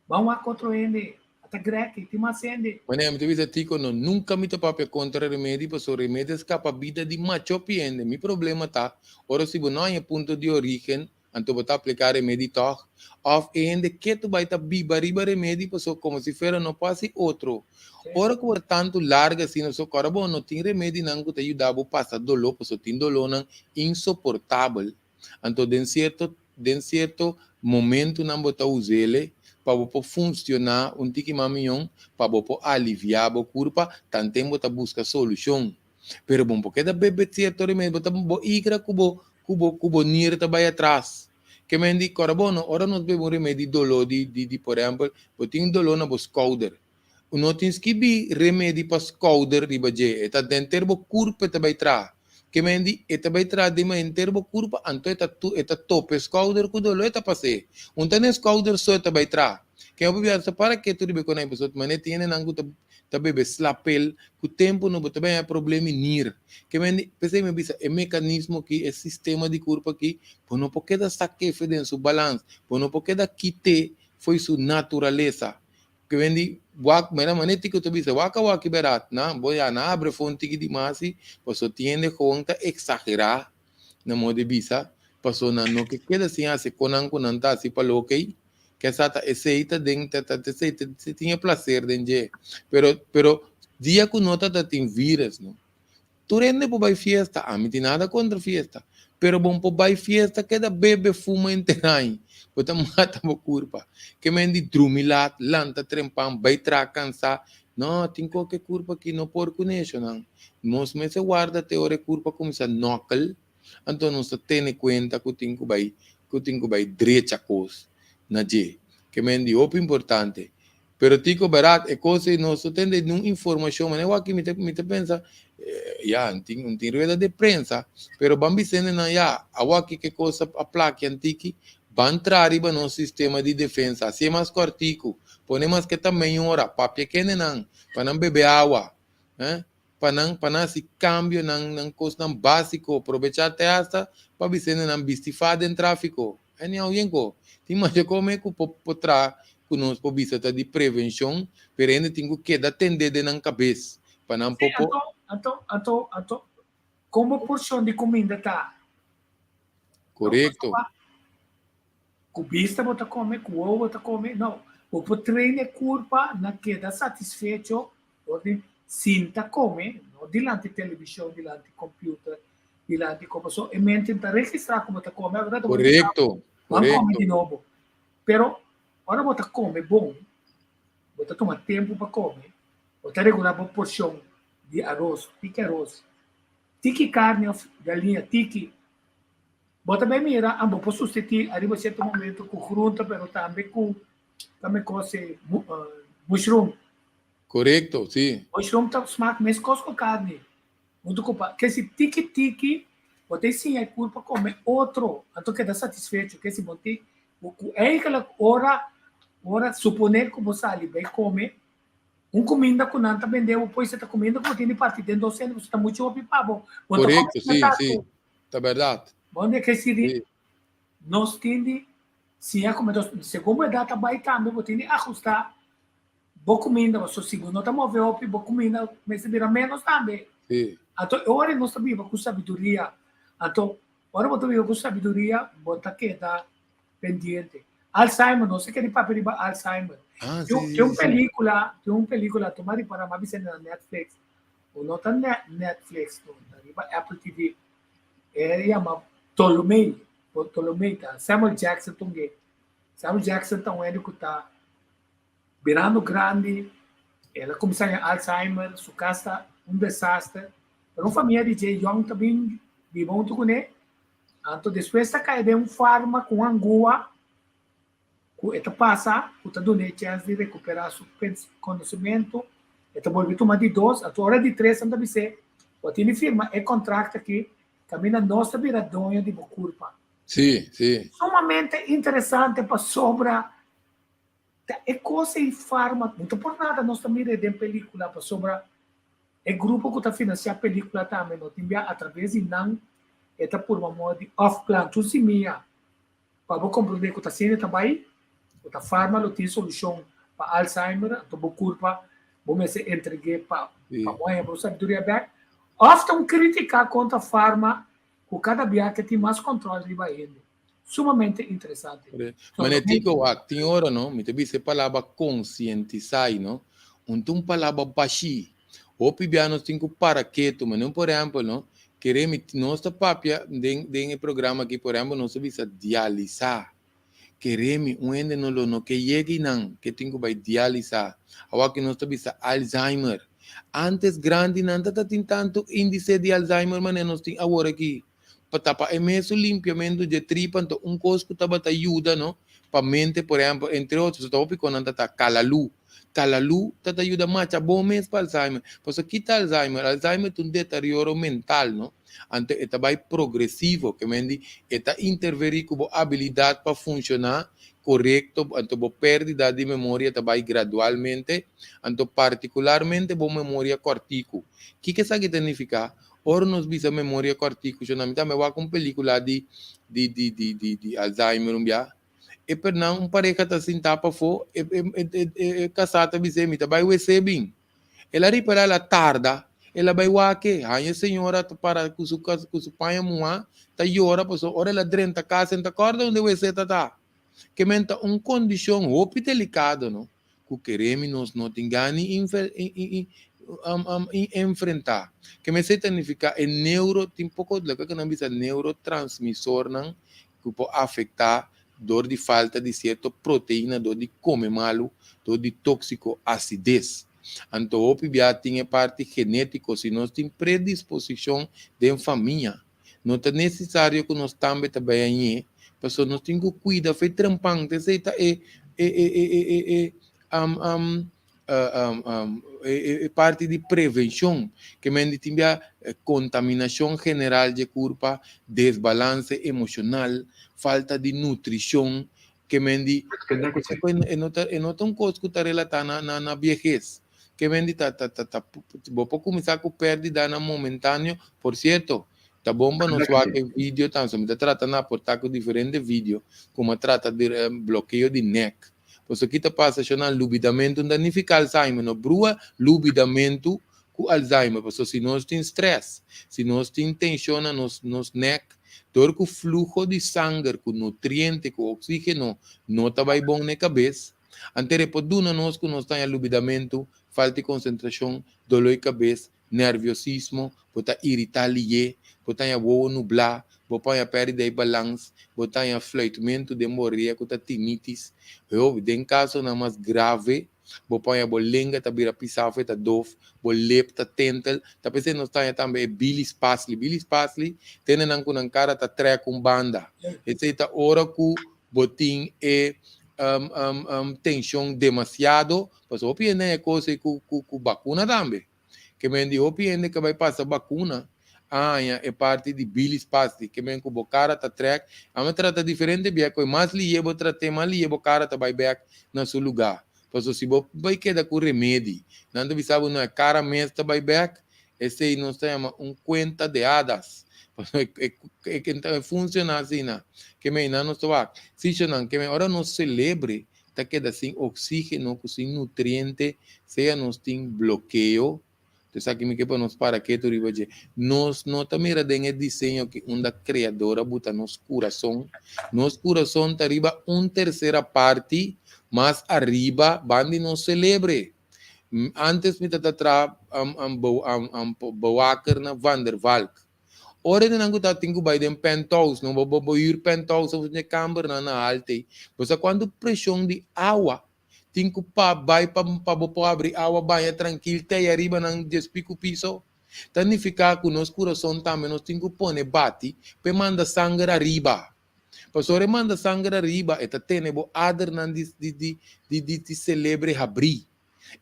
Speaker 2: vamos a contra ele, até Greg, tem mais gente.
Speaker 3: Mas eu te digo, nunca me topa contra remédio, porque o remédio escapa a vida de macho piende. Mi problema tá, ora se não é ponto de origem, então você aplicar remédio toch, ou ainda que tu vai estar riba remédio, como se fosse não passe outro. Ora que por tanto larga assim, no seu corpo não tem remédio não que te ajudava a passar dolor, porque tem dolor não insuportável. Então, de certo momento não botar usar ele para funcionar um tique mamião, para aliviar a culpa, tanto bota busca solução. Pero bom, porque da bebê certo remédio, bota bo igra cubo nir também atrás. Que me indica, ora nós bebemos remédio de dolor, por exemplo, tem dolor na shoulder. Não tens que be remédio para shoulder, riba je, eta dentro bo curva também atrás. Que me indica, eta vai atrás de uma interbo curva, então eta tope shoulder com dolor eta passe. Então shoulder só eta vai atrás. Que eu bebia para que tu ribe com a pessoa, mas nem tiene nangu ta bebe slapel, que o tempo não botar bem é problema nir. Que me pensei me bisa é mecanismo que é sistema de curva aqui, por não porque da saque feden su balance, por não porque da quite foi sua natureza. que vendi wak mera manetico to bisa waka berat na voy a na abre fonte que dimasi pues tiende conta exagerar na mode bisa passou na no que queda assim se conan tá assim para loquei que essa tá aceita dentro se tinha prazer dentro pero dia que nota tá tem vírus não tu rende por vai fiesta a mim tem nada contra fiesta pero bom por vai fiesta queda bebe fuma interai bota mata mo curpa que mendi drumilat lanta trempam vai cansa não tem qualquer curpa que não por conhecer não nos meses guarda teoria curpa como se knuckle então não se tem conta que tenho vai direita coisa na je que me indi op importante pero tico barat é coisa não se tem de não informação mas eu aqui me te pensa já não tem rueda de prensa pero bambi sendo na já eu aqui que coisa a placa antiga vai entrar riba no sistema de defesa assim mais cortico ponemos que também hora papia que não para não beber água para se cambio ng coisa básico aproveitar até esta para você não bistifar em tráfico é nem alguém ko tem mais como é que potrá conosco visita de prevenção pero ainda tenho que dar atender de na cabeça para não popo
Speaker 2: como porção de comida tá
Speaker 3: correto
Speaker 2: cubista bota come com ovo bota come não o treine curva na queda satisfeito onde sinta come, no? Dilante televisão, dilante computer, dilante como so, e mente para registrar como está come, agora
Speaker 3: correto,
Speaker 2: vamos come de novo. Pero agora bota come bom, bota toma tempo para comer, bota regular uma porção de arroz, tiki carne, galinha, tiki, bota bem mira, ambo posso substituir, arriba certo momento com fruta, pero também com coisa mushroom.
Speaker 3: Correto, sim.
Speaker 2: Mushroom tá smaak mes com carne. Muito culpa. Que se tiki, você sim é culpa comer outro. Então que dá satisfeito, que se bote é aquela hora suponer que você ali vai comer comida com nanta vendeu, depois você tá comendo com tem parte dentro do centro, você tá muito ocupado.
Speaker 3: Correto, sim. Tá verdade.
Speaker 2: Bom é que se nós tende se é como segundo data vai também, você tem que ajustar boa comida, você segundo não tá movendo op, boa comida, mas vira menos também.
Speaker 3: Sim.
Speaker 2: Então, agora nós também com sabedoria. Então, agora você vive com sabedoria, bota que dá pendiente. Alzheimer, não sei que de papel de Alzheimer. Tem uma película, tomara para uma vez na Netflix, ou não tá Netflix, não, Apple TV, é chama Ptolemy, tá? Samuel Jackson também. Samuel Jackson então ele que tá virando grande, ela começou a Alzheimer, sua casa desastre, pero uma família de Jay Young também vive muito com ele. Então depois está caindo farma com angua, que esta passa, que está dando chance de recuperar seu conhecimento, esta volve tomar de 2, a hora de 3 anda você, o time firma é contrato aqui, caminha nossa viradonha de culpa.
Speaker 3: Sim.
Speaker 2: Sumamente interessante para sobra é coisa e farma, muito por nada nós também de película para sobra é grupo que está financiando a película também, não tem através de não é por uma moda de off-plan, tu se minha para compreender que está sendo também, que farma não tem solução para Alzheimer, então vou culpa, vou se entregar para mãe, para sabedoria back, often criticar contra a farma, que cada viagem tem mais controle de vai indo. Sumamente interessante.
Speaker 3: Mas digo, tem hora, não? Me teve essa palavra conscientizar, não? Uma palavra baixi. O pibianos tem que parar quieto, mas não, por exemplo, não? Queremos, nossa papia, tem programa aqui, por exemplo, nós vamos dialisar. Queremos, ainda não que chegue não, que tem que vai dialisar. Agora que nós vamos Alzheimer. Antes, grande, não tem tanto índice de Alzheimer, mas nós temos agora aqui. Para imenso limpiamento de tripa, então coisa que estava ajuda, não? Para mente, por exemplo, entre outros, estava picando tá calalu tá ajuda mais a bom mês para Alzheimer. Porque aqui está Alzheimer tem um deterioro mental, não? Então, está vai progressivo, que mendi, está interferir com a habilidade para funcionar correto, então a perda de memória está vai gradualmente, então particularmente a memória cortico. Que isso significa? Ora nos bisa memória cortico, eu também vou com película de Alzheimer, e per não pareja tá assim tapa fo casata bisemita vai o sebing ela ripara la tarda ela vai wake a senhora para com su pai mua tá llora pues ora la drenta casa en acorda onde o se tá que menta condição opi delicado no que queremos não tingani enfrentar que me significa o neuro tem pouco de que não bisa neurotransmissor não que pode afetar dor de falta de certa proteína dor de comer malo dor de tóxico acidez então opi já tem parte genética se nós tem predisposição de família não é necessário que nós também trabalhemos pessoa nós temos que cuidar foi trampante aceita parte de prevenção que me tinha contaminação general de corpo desbalance emocional falta de nutrição que me di nota coisa que está relatada na vejez que me di vou começar com perda na momentâneo por certo tá bomba não só que vídeo tá só me trata na portar com diferente vídeo como trata de bloqueio de neck pois aqui tá passa chamar lubidamento danifica Alzheimer no brua lubidamento com Alzheimer pois se nós tem stress se nós tem tensão nos neck dor com fluxo de sangue com nutriente com oxígeno não tá vai bom na cabeça antere poduna nós que nós tem lubidamento falta de concentração dolor de cabeça nerviosismo pode irritar lié botanya voa nublar, botanya perda de balance, botanya flutuamento de moria, com tinnitus. Eu, em caso na mais grave, botanya bolenga, tabira pisava, tá dof, bolep, tá tentel, tá pensando nós tanya também Billy Paisley. Billy Paisley, tem nang kunang cara tá tre com banda. Esse tá hora que botin é tensão demasiado, mas o piene é coisa com vacuna também. Que me diz o piene que vai passar vacuna. É parte de Billy Paisley, que vem com o cara tá track, a me trata diferente bem, com mais liebo trate mais liebo cara tá vai back no seu lugar. Porque se você vai quedar com remédio, não deve saber não é cara mesmo tá vai back, esse aí não se chama conta de hadas. Que funciona assim, né? Que me não estou aqui. Se não que me ora não celebre, tá queda sem oxígeno, sem nutriente, seja nos tem bloqueio. Então, aqui me quepa nos para que tu riba nós não também tem o desenho que uma criadora bota nos coração tá riba terceira parte, mas arriba bandi não celebre. Antes me tatra Boaker na Van der Valk. Ora de nangu tá tingo by dem penthouse, não vou ir penthouse de camber na alte. Pois quando pressão de água tinko pa vai pa abrir água banha tranquilo te arriba nang 10 pico piso tanifica com nos coração também nós tinko pone bate pe manda sangue arriba pastor manda sangue arriba eta tene bo ader nan di celebre abrir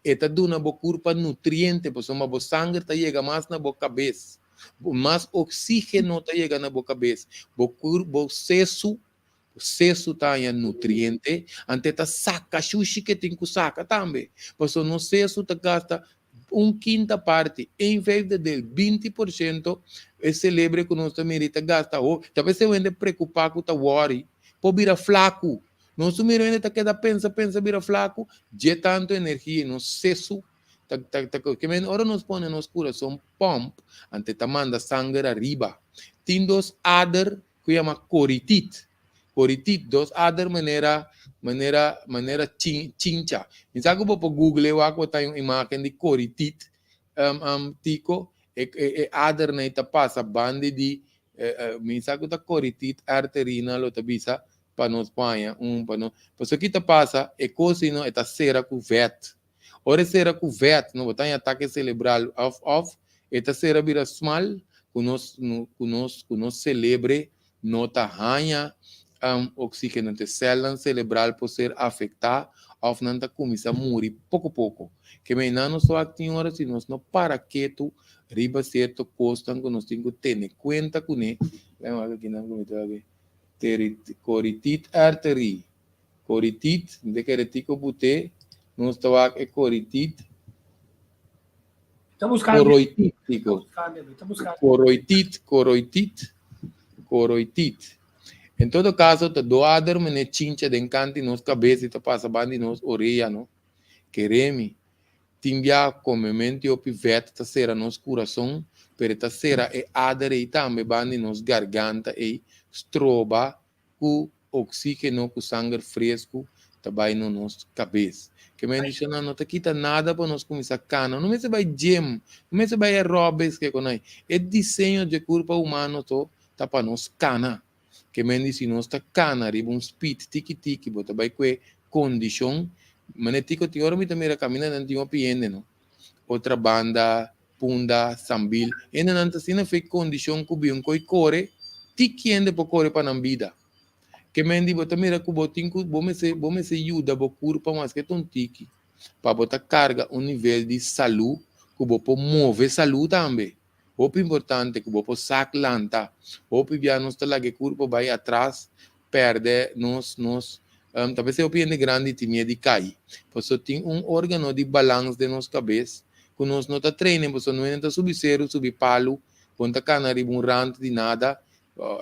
Speaker 3: eta duna bo corpo nutriente pastor ma bo sangue ta chega mais na bo cabeça mais oxígeno ta chega na bo cabeça bo seso tá em nutriente, ante tá saca sushi que tem que saca também. Porque no seso tá gasta quinta parte, em vez de 20%, é celebre que nós também tá gasta. Talvez você vende preocupar com tá worry, pode virar flaco. Nós também tá queda pensa vira flaco, de tanto energia no seso. Que ora nos põe nos coração pump, ante tá manda sangue arriba. Tem dos ader que chama coritit. Coritit, dos other maneira chincha. Minsan ko po Google ako tayong imagen di coritit tico other na ita pa sa bandi di minsan ko ta coritit arterina lo tabisa panos paia pano. Paso kita pasa cosino eta cera com vet. Ora cera com vet no botan ataque cerebral off eta cera vira small kunos celebre nota ranha oxígeno de célula cerebral pode ser afetar ou não começa a morrer pouco a pouco. Que me não só aqui hora se nós não para quieto riba certo costa que nós temos que ter conta com ele. Vamos aqui não como está coritit artery. Coritit de que retico bute nós está aqui coritit.
Speaker 2: Está buscando.
Speaker 3: Coroitit. Coroitit. Em todo caso, te doador me ne chincha de encante nos cabeça e te passa bandi nos orelha, no? Queremi, timbia come mente o pivete, ta sera nos coração, per ta sera e adere e tambe bandi nos garganta e stroba cu oxígeno, cu sangue fresco, também no nosso cabeça. Que me diz, não te quita nada para nós começar a cana, não me se vai gym, não me se vai aeróbics que conai. É desenho de corpo humano to, tá para nós cana. Que me diz, nós tá cana, riba um speed, tiki-tiki, bota vai que condição, mas tico te ora me também caminha não tinha piende, no. Outra banda, punda, sambil, e não tá sendo feita condição que bem coi core, tiki ende por core para não vida. Que mendi bota mira que botinho bome se ajuda bo corpo mas que tontiki para botar carga um nível de saúde que bo mover saúde também. O importante que bo sac lanta, o pia nos lá que corpo vai atrás perde nos talvez se o pia grande tinha de cair. Por isso tem órgano de balanço de nos cabeça que nós não tá treinem, por isso não entra subir zero, subir palo, ponta canari um rante de nada.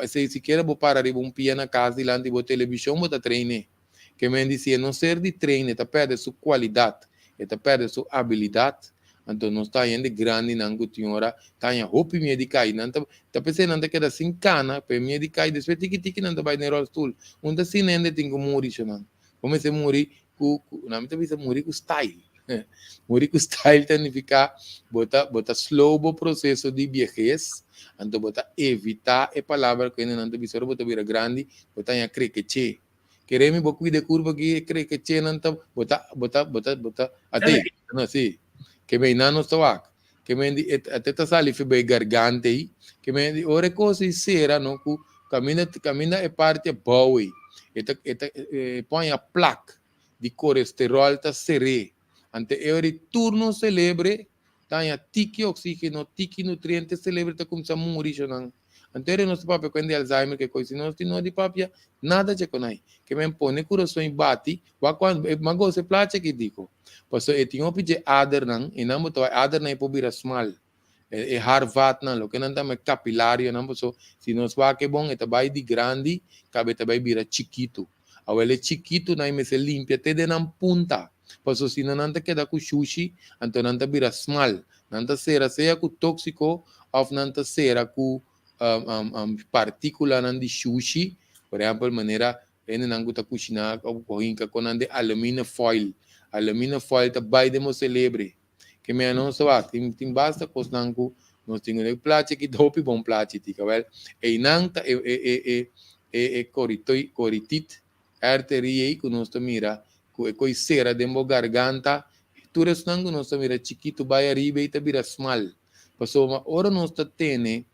Speaker 3: Se sequer vou parar de um pia na casa e lá de televisão vou treine que me diz não ser de treine tá perde sua qualidade e tá perde sua habilidade então não está ainda grande não que hora tá em roupa me de cair não tá pensando não queda sem cana para me de cair depois tiki não tá vai no rosto onde assim ainda tem que morrer não como se morrer com não me tá pensando morrer com style morrer com style significa bota slow o processo de vejez. Então, bota evitar a palavra que não te visor, bota vira grande, bota em crer que che. Queremos bocuí de curva que crer que che não tá, bota, até, não assim, que bem não está aqui, que bem até tá sali foi bem garganta aí, que bem ora coisa e será não que caminha é parte boa, põe a placa de colesterol tá seré, ante eu turno celebre tanya tiki oxígeno, tiki nutrientes, celebre como se morrer não. Anterior nosso papel quando Alzheimer que coisa não tem de papel nada de conai. Que me põe coração bate, quando mago se placa que digo. Pois eu tinha pedi ader não, e não botou ader não é por vir small. É harvat não, lo que não tá mais capilário não, pois se nós vai que bom, é vai de grande, cabe também vira chiquito. Ao ele chiquito não me se limpia até de na punta. Paso si não te queda com sushi, então não te vira small, não te será seja com tóxico ou não te será com partícula não de sushi, por exemplo, maneira ele não gusta cozinhar com de alumínio foil te vai de mo celebre, que me não só tem basta coisa não com nós temos um prato que dope bom prato, tica well, e não te coritit arteria que nós te mira coi cera dentro da garganta, tudo isso não nós mira chiquito vai arriba e te vira small. Passou ora nós tene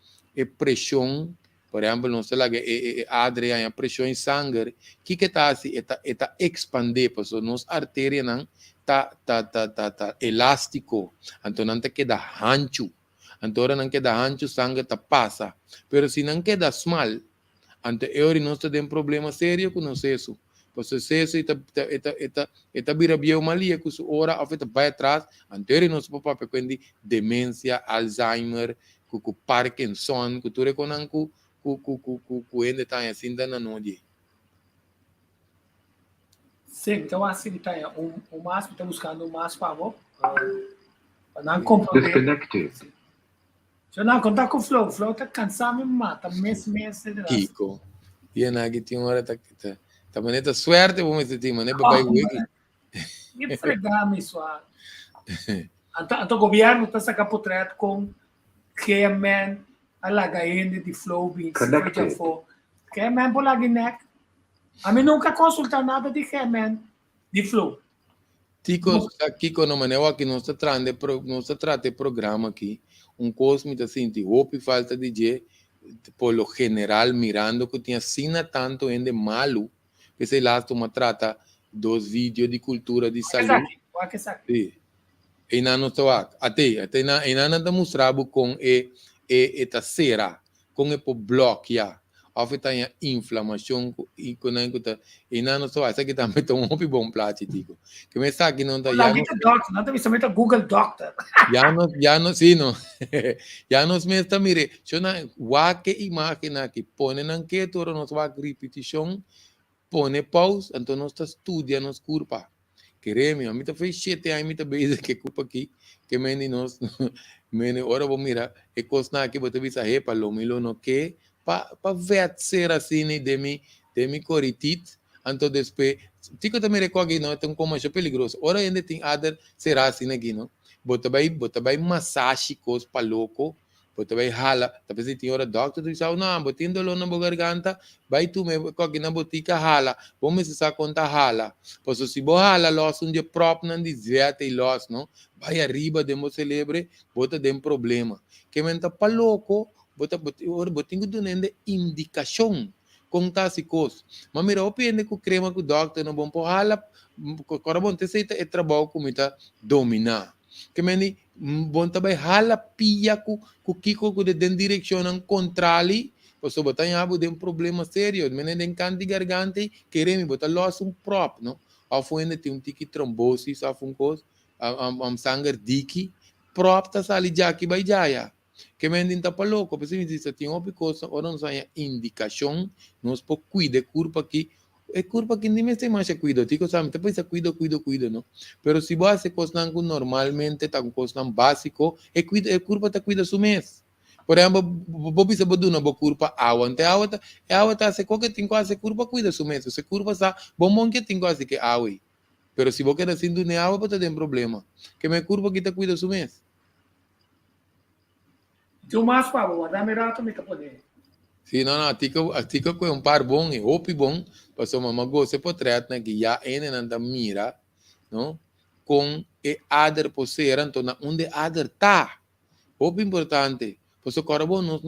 Speaker 3: pressão, por exemplo, nós lá que adre a pressão em sangue, que tá assim, eta expandir, passou nós artéria não tá elástico, então não te queda ancho, então ora não queda ancho, sangue tá passa, pero se não queda small, então eu nós tem problema sério com nós isso. Processo eta vira biomalia que su ora afeta vai atrás anterior nos papá quindi demência Alzheimer ku Parkinson ku tu reconan ku ende tá assim dando noite.
Speaker 2: Sim, então assim tá o máximo tá buscando o máximo para não comprometer.
Speaker 4: Disconnected.
Speaker 2: Se não contar com o flow tá cansado me mata, mês
Speaker 3: Kiko. E na que tinha hora tá também tá suerte vamos dizer, mas não vai wiki.
Speaker 2: E fregar-me isso. Então o governo está sacando portreto com que man alagaende de flow beats. Que man por lá neck. A mim nunca consulta nada de que man de flow.
Speaker 3: Tico aqui com o maneira que nós trata programa aqui, cosmita assim, de hope falta de je, por lo general mirando que tinha sina tanto ende malo. Que se lá toma trata dos vídeos de cultura de saúde.
Speaker 2: Sim.
Speaker 3: E não estou até não mostrava com esta cera, com o bloquear. of tem inflamação e quando e não só essa que também tem bom plástico que me sabe que não tá
Speaker 2: Lagi to doctor, não também também Google Doctor.
Speaker 3: ya no sí no ya nos me está mire yo na wa que imagina que pone nan que toro nos va repetição pone pause então nós está estudia nos curpa queremos a mim tá fez 7 anos me tá bem que culpa aqui que meni nos meni ora vou mirar e cosna que botar bisa he para lo milo no que pa vet ser assim de mi coritit então depois tico também recorre não tem como é perigoso ora ainda tem other será assim aqui não bota vai massagem cos pa louco bota vai hala tapi se tem hora doctor diz não botindo dolo na garganta vai tu me corre na botica hala vamos se sa conta hala posso se bo hala los um dia próprio não dizer e los não vai arriba demo celebre bota dem problema que menta pa louco botinho do nende indicação conta se cos mas mira opende com crema com doctor não bom por hala corabon te seita e trabalho com muita dominar que meni bom também hala pia com kiko com de direção ang controle posso botar em abo de um problema sério meni den canti garganta queremos botar loss um prop não ao fundo tem tiki trombose a um cos sangue diki prop tá sali já que vai já que meni tá para louco porque se diz tem uma coisa ou não sai indicação nós por cuidar curva aqui é curva que nem tem mais cuidado, tico sabe, depois cuido, não. Pero se você coisa normalmente tá com coisa básico, é curva tá cuida su mês. Por exemplo, bobi se bodu na bo curva água, ante água tá se qualquer tem quase curva cuida su mês, se curva sa bom que tem quase que água. Pero se você quer assim do ne água pode ter problema. Que me curva que tá cuida su mês.
Speaker 2: Tu mais para dá-me rato me poder.
Speaker 3: Sim, não, tica com par bom e hopi bom, passou uma gosta potret na que já nanda mira, não? Com e other posera, então onde other tá. Hopi importante, passou cara bom, não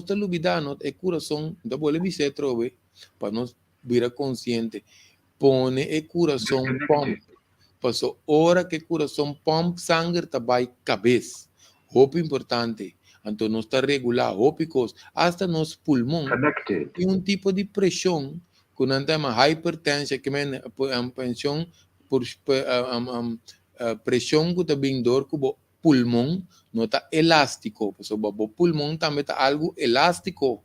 Speaker 3: te olvidar, não é coração, da bola me se trove, para nós vira consciente. Pone e coração pump. Passou hora que coração pump sangue tá vai cabeça. Hopi importante. Então, nós está regular, ópicos, hasta nos pulmões, tem um tipo de pressão, que não tem uma hipertensão, que é pressão, pressão que está bem dor, que o pulmão não está elástico, porque o pulmão também está algo elástico,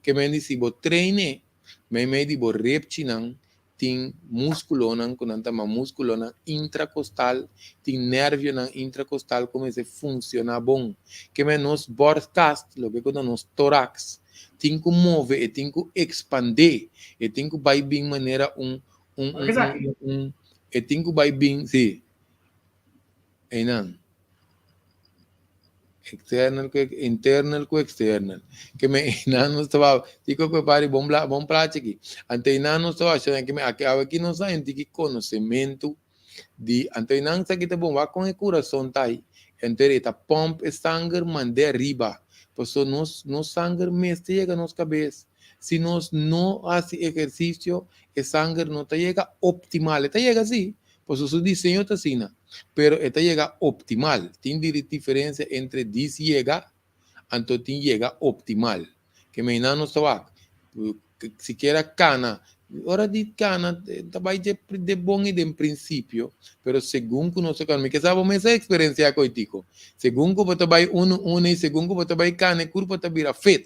Speaker 3: que me diz, se você treine, me diz, você repte, tem músculo, quando tem músculo intracostal, tem nervo intracostal, como se funciona bom. Que é nos broadcast, lo que é nos tórax, tem que mover, tem que expandir, e tem que vai bem maneira e tem que vai bem, sim. E não. External com internal com external que me não estava digo que pare bom prática aqui ante não estava achando que me aqui não sai que conhecimento de ante não sabe que bom vai com o coração tá aí entre tá pump sangue mande arriba pois nos sangue mesmo chega nos cabeça se nós não faz exercício o sangue não tá chega optimal tá chega assim pois o desenho tá assim pero esta llega optimal. Tiene diferencia entre dis llega, entonces llega optimal. Que me no estaba, siquiera cana, ahora di cana, estaba de bom y de principio, pero según que no se calme, que sabe esa experiencia coitico, según que você vai y según que você vai cana, curva te vira fit.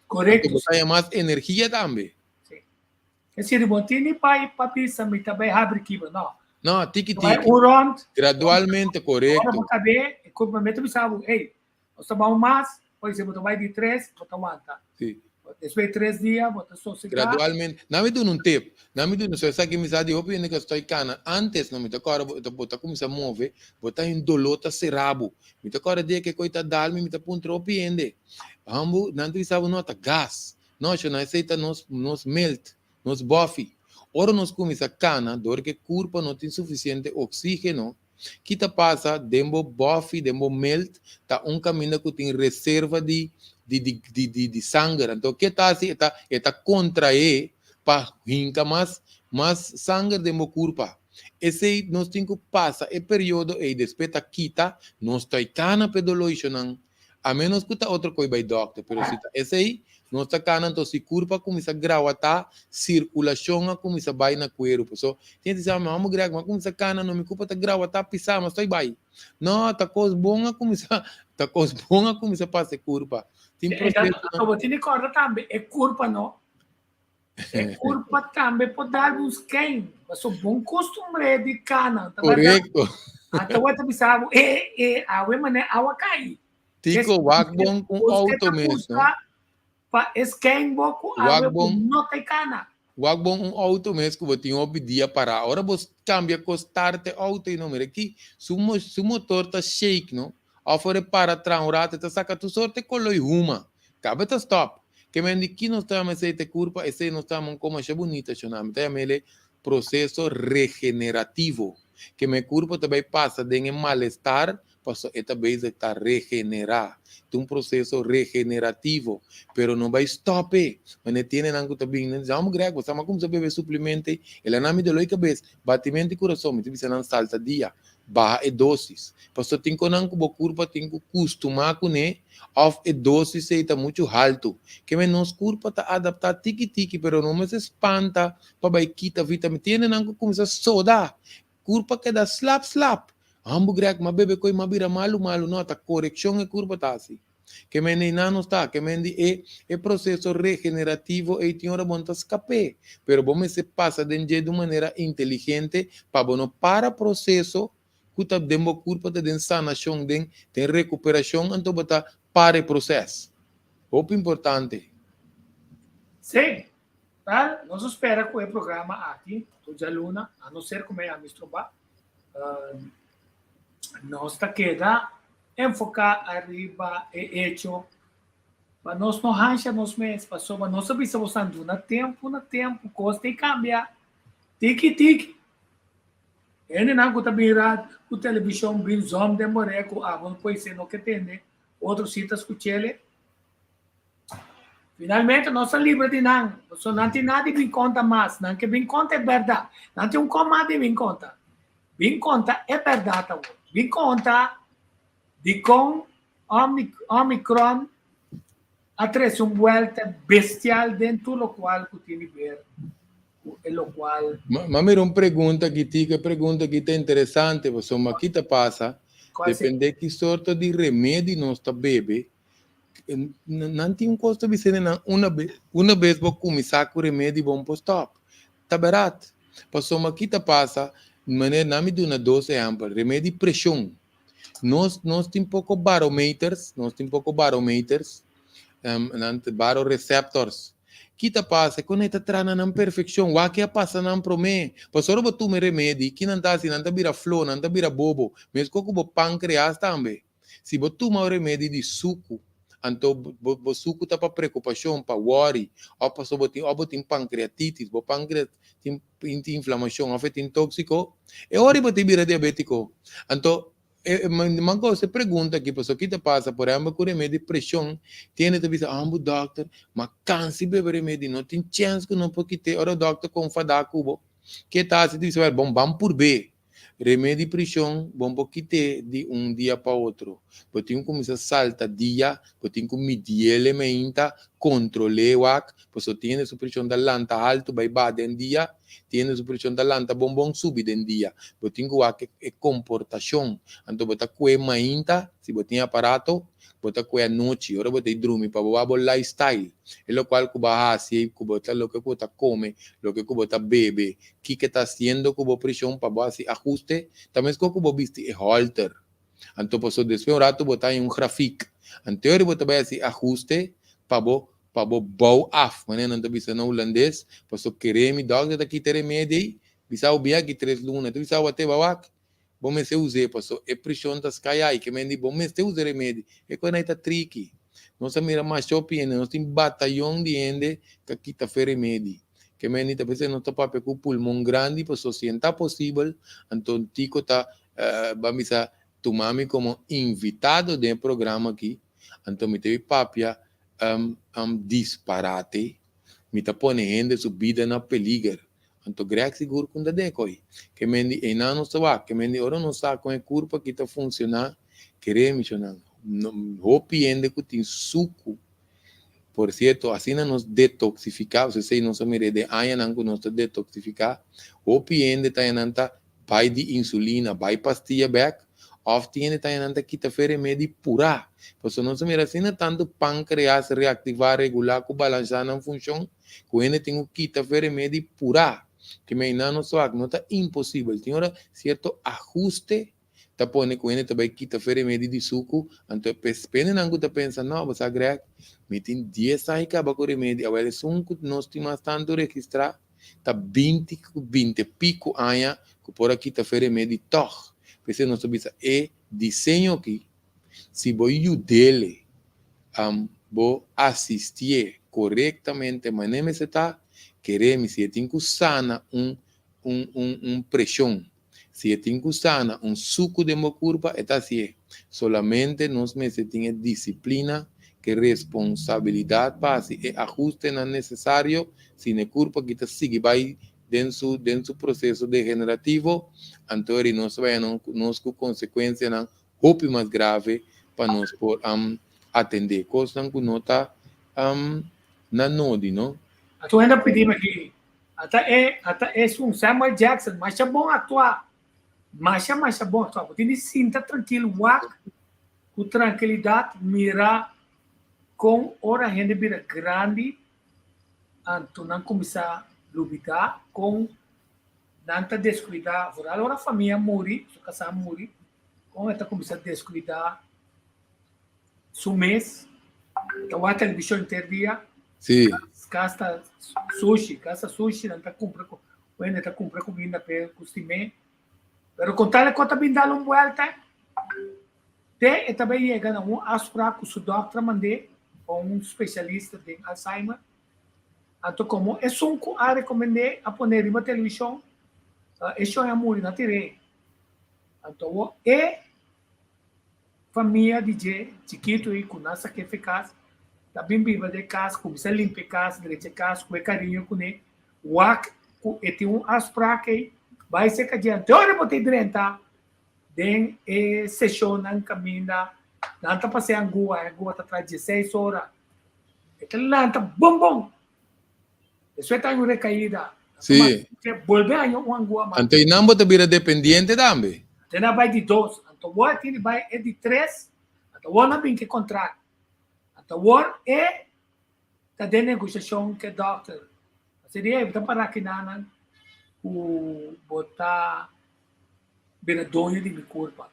Speaker 2: Correcto.
Speaker 3: Porque hay más energía también.
Speaker 2: Sí. Es decir, tiene papi também também abre aqui, não.
Speaker 3: No, tiki. Gradualmente, correcto.
Speaker 2: Agora vou caber, complemento me sabe, ei, você vai mais, por exemplo, vai de 3, você aguenta.
Speaker 3: Sim.
Speaker 2: Depois de 3 dias, você sossegar.
Speaker 3: Gradualmente. Não me dá um tempo. Não me dá um só que me sabe, eu penso que estou cana. Antes, não me toca agora, você começa a mover, você em dolota serabo. Me toca agora dia que coita dalme, me toca um piende. Ambo, não te sabe nota gás. Nós não aceita nos melt, nos buffy. Ora nós começa cana, dor que corpo não tem suficiente oxígeno, que tá passa dembo buffy, dembo melt, tá caminho que tem reserva de sangue. Então que tá assim, tá contrair para rinca mais sangue dembo corpo. Esse nós tem que passar o período e depois tá quita, nós tá cana pedoloição, a menos que tá outra coisa vai doctor, pero se tá esse aí nossa cana então se curva começa a grauata circulação a começa a vai na corpo so tem que dizer vamos greg mas começa cana não me culpa tá grauata pisar mas estou vai não tá coisa boa começa a passar curva tem processo
Speaker 2: Então, você recorda também, é culpa, não? É culpa também por dar uns quem, mas o bom costume de cana.
Speaker 3: correto
Speaker 2: Então, você pensava, a mané, a cair.
Speaker 3: tico wagbon com auto mesmo
Speaker 2: Para esquem boco, a não tem cana.
Speaker 3: wagbon auto mesmo que você obedia para agora você cambia costarte auto e não mira aqui su motor tá shake não ao fora para traurate tá saca tu sorte coloi ruma cabe tá stop que me indique não está mais esse curva esse não está como é bonita chama tá mele processo regenerativo que me curva também passa de mal-estar passou esta vez está regenerar um processo regenerativo pero não vai stop mas tiene algo também não vamos grego você como você bebe suplemento ele não me deu a cabeça batimento de coração me diz não salta dia barra e dosis passou tem com não como curva tem que costumar com né of e dosis está muito alto que me nos curva está adaptar tiki pero não me se espanta para vai quita vitamina tiene não como se soda curva que dá slap Ambo greg ma bebe koi mabira malu não tá correção e curva tá assim que me não está que me é processo regenerativo e tem hora monta escape pero bom se passa de maneira inteligente para não para processo que tá dembo curva tá den sanação tem recuperação então bota para o processo muito importante
Speaker 2: Sim, tá? Nós espera com o programa aqui, toda a luna, a não ser como é a mistura, nós tá queda enfocar arriba e hecho, mas nós não rancha nos meses, passou, mas nós sabemos que estamos na tempo, coisa tem que cambiar, tique. Ele não está virado, o televisão, o zoom de moreco, vamos conhecer no que tem, outros citas com ele. Finalmente, nós somos livres de não. Não tem nada de vir conta mais. Não que vir conta é verdade. Não tem comando de vir conta. Vir conta é verdade. Vir conta de com Omicron atrás uma volta bestial dentro do qual que tem que ver. Lo qual...
Speaker 3: Mas uma pergunta que é interessante, você aqui te passa, depende de que sorte de remédio nós está bebe. Não tem custo de ser uma vez vou começar com o remédio bom para stop. Tá barato. Passou aqui te passa, maneira não me dá uma dose ampla, remédio de pressão. Nós tem pouco barometers, baroreceptors. Kita passa quando está trana na perfeição, o que passa não promete. Passou o tu me remédio, que não tá assim, não tá vira flor, não tá vira bobo, mesmo com o pâncreas também. Se você toma o remédio de suco, então o suco tá para preocupação, para worry, ou passou botin pancreatitis, o pâncreas tem inflamação, ou tem tóxico, e hora você vira diabético. Então uma coisa pergunta aqui, pessoal, que te passa, por exemplo, com remédio de pressão, tem que dizer, doctor, mas cansa beber remédio, não tem chance que não pode ter, ora, doctor, com fadar cubo, que tá, se diz, bom, vamos por B, remédio de pressão, bom, porque ter de dia para outro, porque tem que começar a saltar dia, porque tem que medir elementa, controlar o ac, porque tem a pressão da lanta alto, vai bater em dia, tem a pressão da lanta bom subir em dia, porque tem que o ac é comportação, então você coe mainta, se você tem aparato, você coe a noite, ora você dorme para o lifestyle, é o qual que você que você lo que você come, lo que você bebe, que está haciendo com a pressão para você ajuste, também é como você viste é halter, então você después um rato você tem gráfico, então você vai assim ajuste para bow af, mas não está no holandês, você querer me dar aqui ter remédio, bisa ubia que 3 lunas, tu bisa até bawak, bom me se use, passou é pressão das caiai, que me bom me se use remédio, é quando está tricky, nós mira mais shopping, nós tem batalhão de ende que aqui tá fer remédio, que me ni talvez não tá papel com pulmão grande, passou se está possível, então tico tá, vamos a tomar-me como invitado do programa aqui, então me teve papia disparate, me tá ponendo subida na peligro. Então, greg seguro com decoi. Que me di, não sabe, que me di, ora não sabe com a curva que está funcionando, querer me chamar. Hopi ende que tem suco, Por cierto, assim nos detoxificar, você sei, nós mire de aia não nos detoxificar, o piende tá nanta vai de insulina, vai pastilha back, of tiene tá nanta kita fere medi pura. Pues nós mira assim tanto pâncreas reactivar, regular, com balançar na função, com ele tem o kita fere medi pura, que me não só não tá impossível, tem hora certo ajuste. Tá pone com ele também kita fere medi de suco, então pene não tá pensando não, você agrega metin 10 aí que abaco remédio, agora sunco nós temos tanto registrar, tá 20 pico anos que por aqui tá fer remédio toch. Porque nós sabemos desenho aqui, se vou dele, vou assistir corretamente, mas nem se tá querendo se tem que sana pressão, se tem que sana suco de meu corpo, é assim, solamente nós me se tem disciplina que responsabilidade para se ajuste não necessário se o corpo que está sigue vai dentro do processo degenerativo, então nós vai nós com consequência não roupa mais grave para nós por atender coisas que não está na nodi, não?
Speaker 2: Tu ainda pedimos aqui, até é Samuel Jackson, mas é bom atuar, mas é bom atuar, porque ele sinta tranquilo, com tranquilidade, mirar com hora a gente vira grande, então não começar a duvidar, com não descuidar, por a família morre, se casar morre, com ela começar a descuidar, mês, então a televisão inteiro dia,
Speaker 3: sim,
Speaker 2: gasta sushi, não está comprando comida para costume, mas com tal conta bem dar uma volta, também chega a aspirar com o doutor mandei com especialista de Alzheimer. Então, como é um a recomendar a pôr na televisão, isso é amor na TV. Então, família de chiquito e com nossa que eficaz, também viva de casa, começa a limpar casa, direita casa, com carinho com ele, e tem asprar que vai ser que adiante. Olha, vou ter direita, tem sessão na caminho não está passeando a rua está atrás de 16 horas. Aquele lá está bom. Isso é uma recaída.
Speaker 3: sim.
Speaker 2: Volver a uma rua mais.
Speaker 3: Então, não pode vir dependente também.
Speaker 2: Então, vai de 2. Então, o vai de 3. Então, o não tem que contrato. Então, o está de negociação com o doctor. Seria, está para que não botar beradonho de minha curva.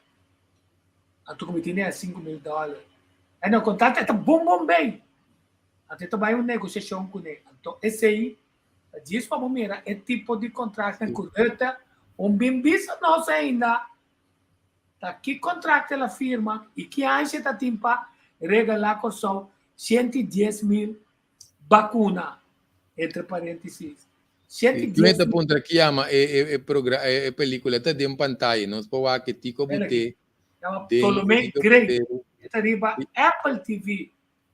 Speaker 2: Então, como tinha $5,000. E no contrato está bom bem. Então, vai uma negociação com ele. Então, esse aí, diz para mim, é tipo de contrato correto, bem visto nós ainda. Tá que contrato ela firma e que a gente está timpa regalar com só 110,000 vacuna, entre parênteses.
Speaker 3: 110 ponto aqui ama é película tá de pantalla, nós pode que tico bote.
Speaker 2: Ptolomeu Great. Esta Apple TV,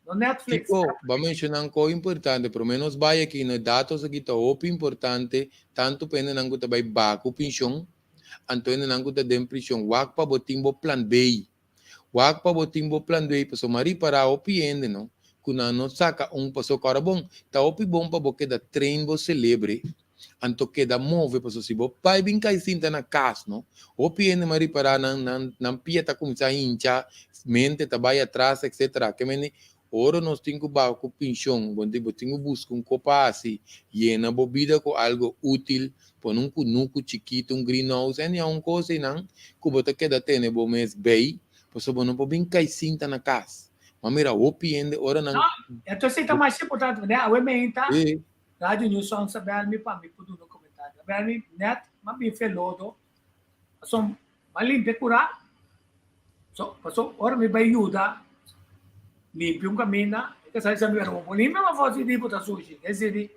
Speaker 2: no Netflix.
Speaker 3: Tico, vamos mencionar uma coisa importante, pelo menos vai aqui nos dados aqui tá importante, tanto pena não tá vai baco pensão, Antônio não tá de prisão, wak pa botimbo plan B. Wak pa botimbo plan B, paso mari para o piende, não? Kuna no saca paso carabon, tá opi bom pa boque da trem bo celebre. Anto que da move paso si bo pai bin kai sinta na casa, não? O piende mari para nan pia tá começar a hincha, mente tá vai atrás, etc. Que meni ora nós tinha com pinchão, quando tinha buscar copa assim, e na bebida com algo útil, por cunuco chiquito, greenhouse, é uma coisa não, que você queda tendo bom mês bem, por isso não pode bem cinta na casa. Mas mira, o piende ora não.
Speaker 2: Então você tá mais importante, né? A emenda, rádio news song saber me para me poder no comentário, saber me net, mas me felodo, só malimpe curar, só passou ora me vai ajudar. Limpio cammina, che sai sempre un po' limpio, ma forse tipo da sushi, che si di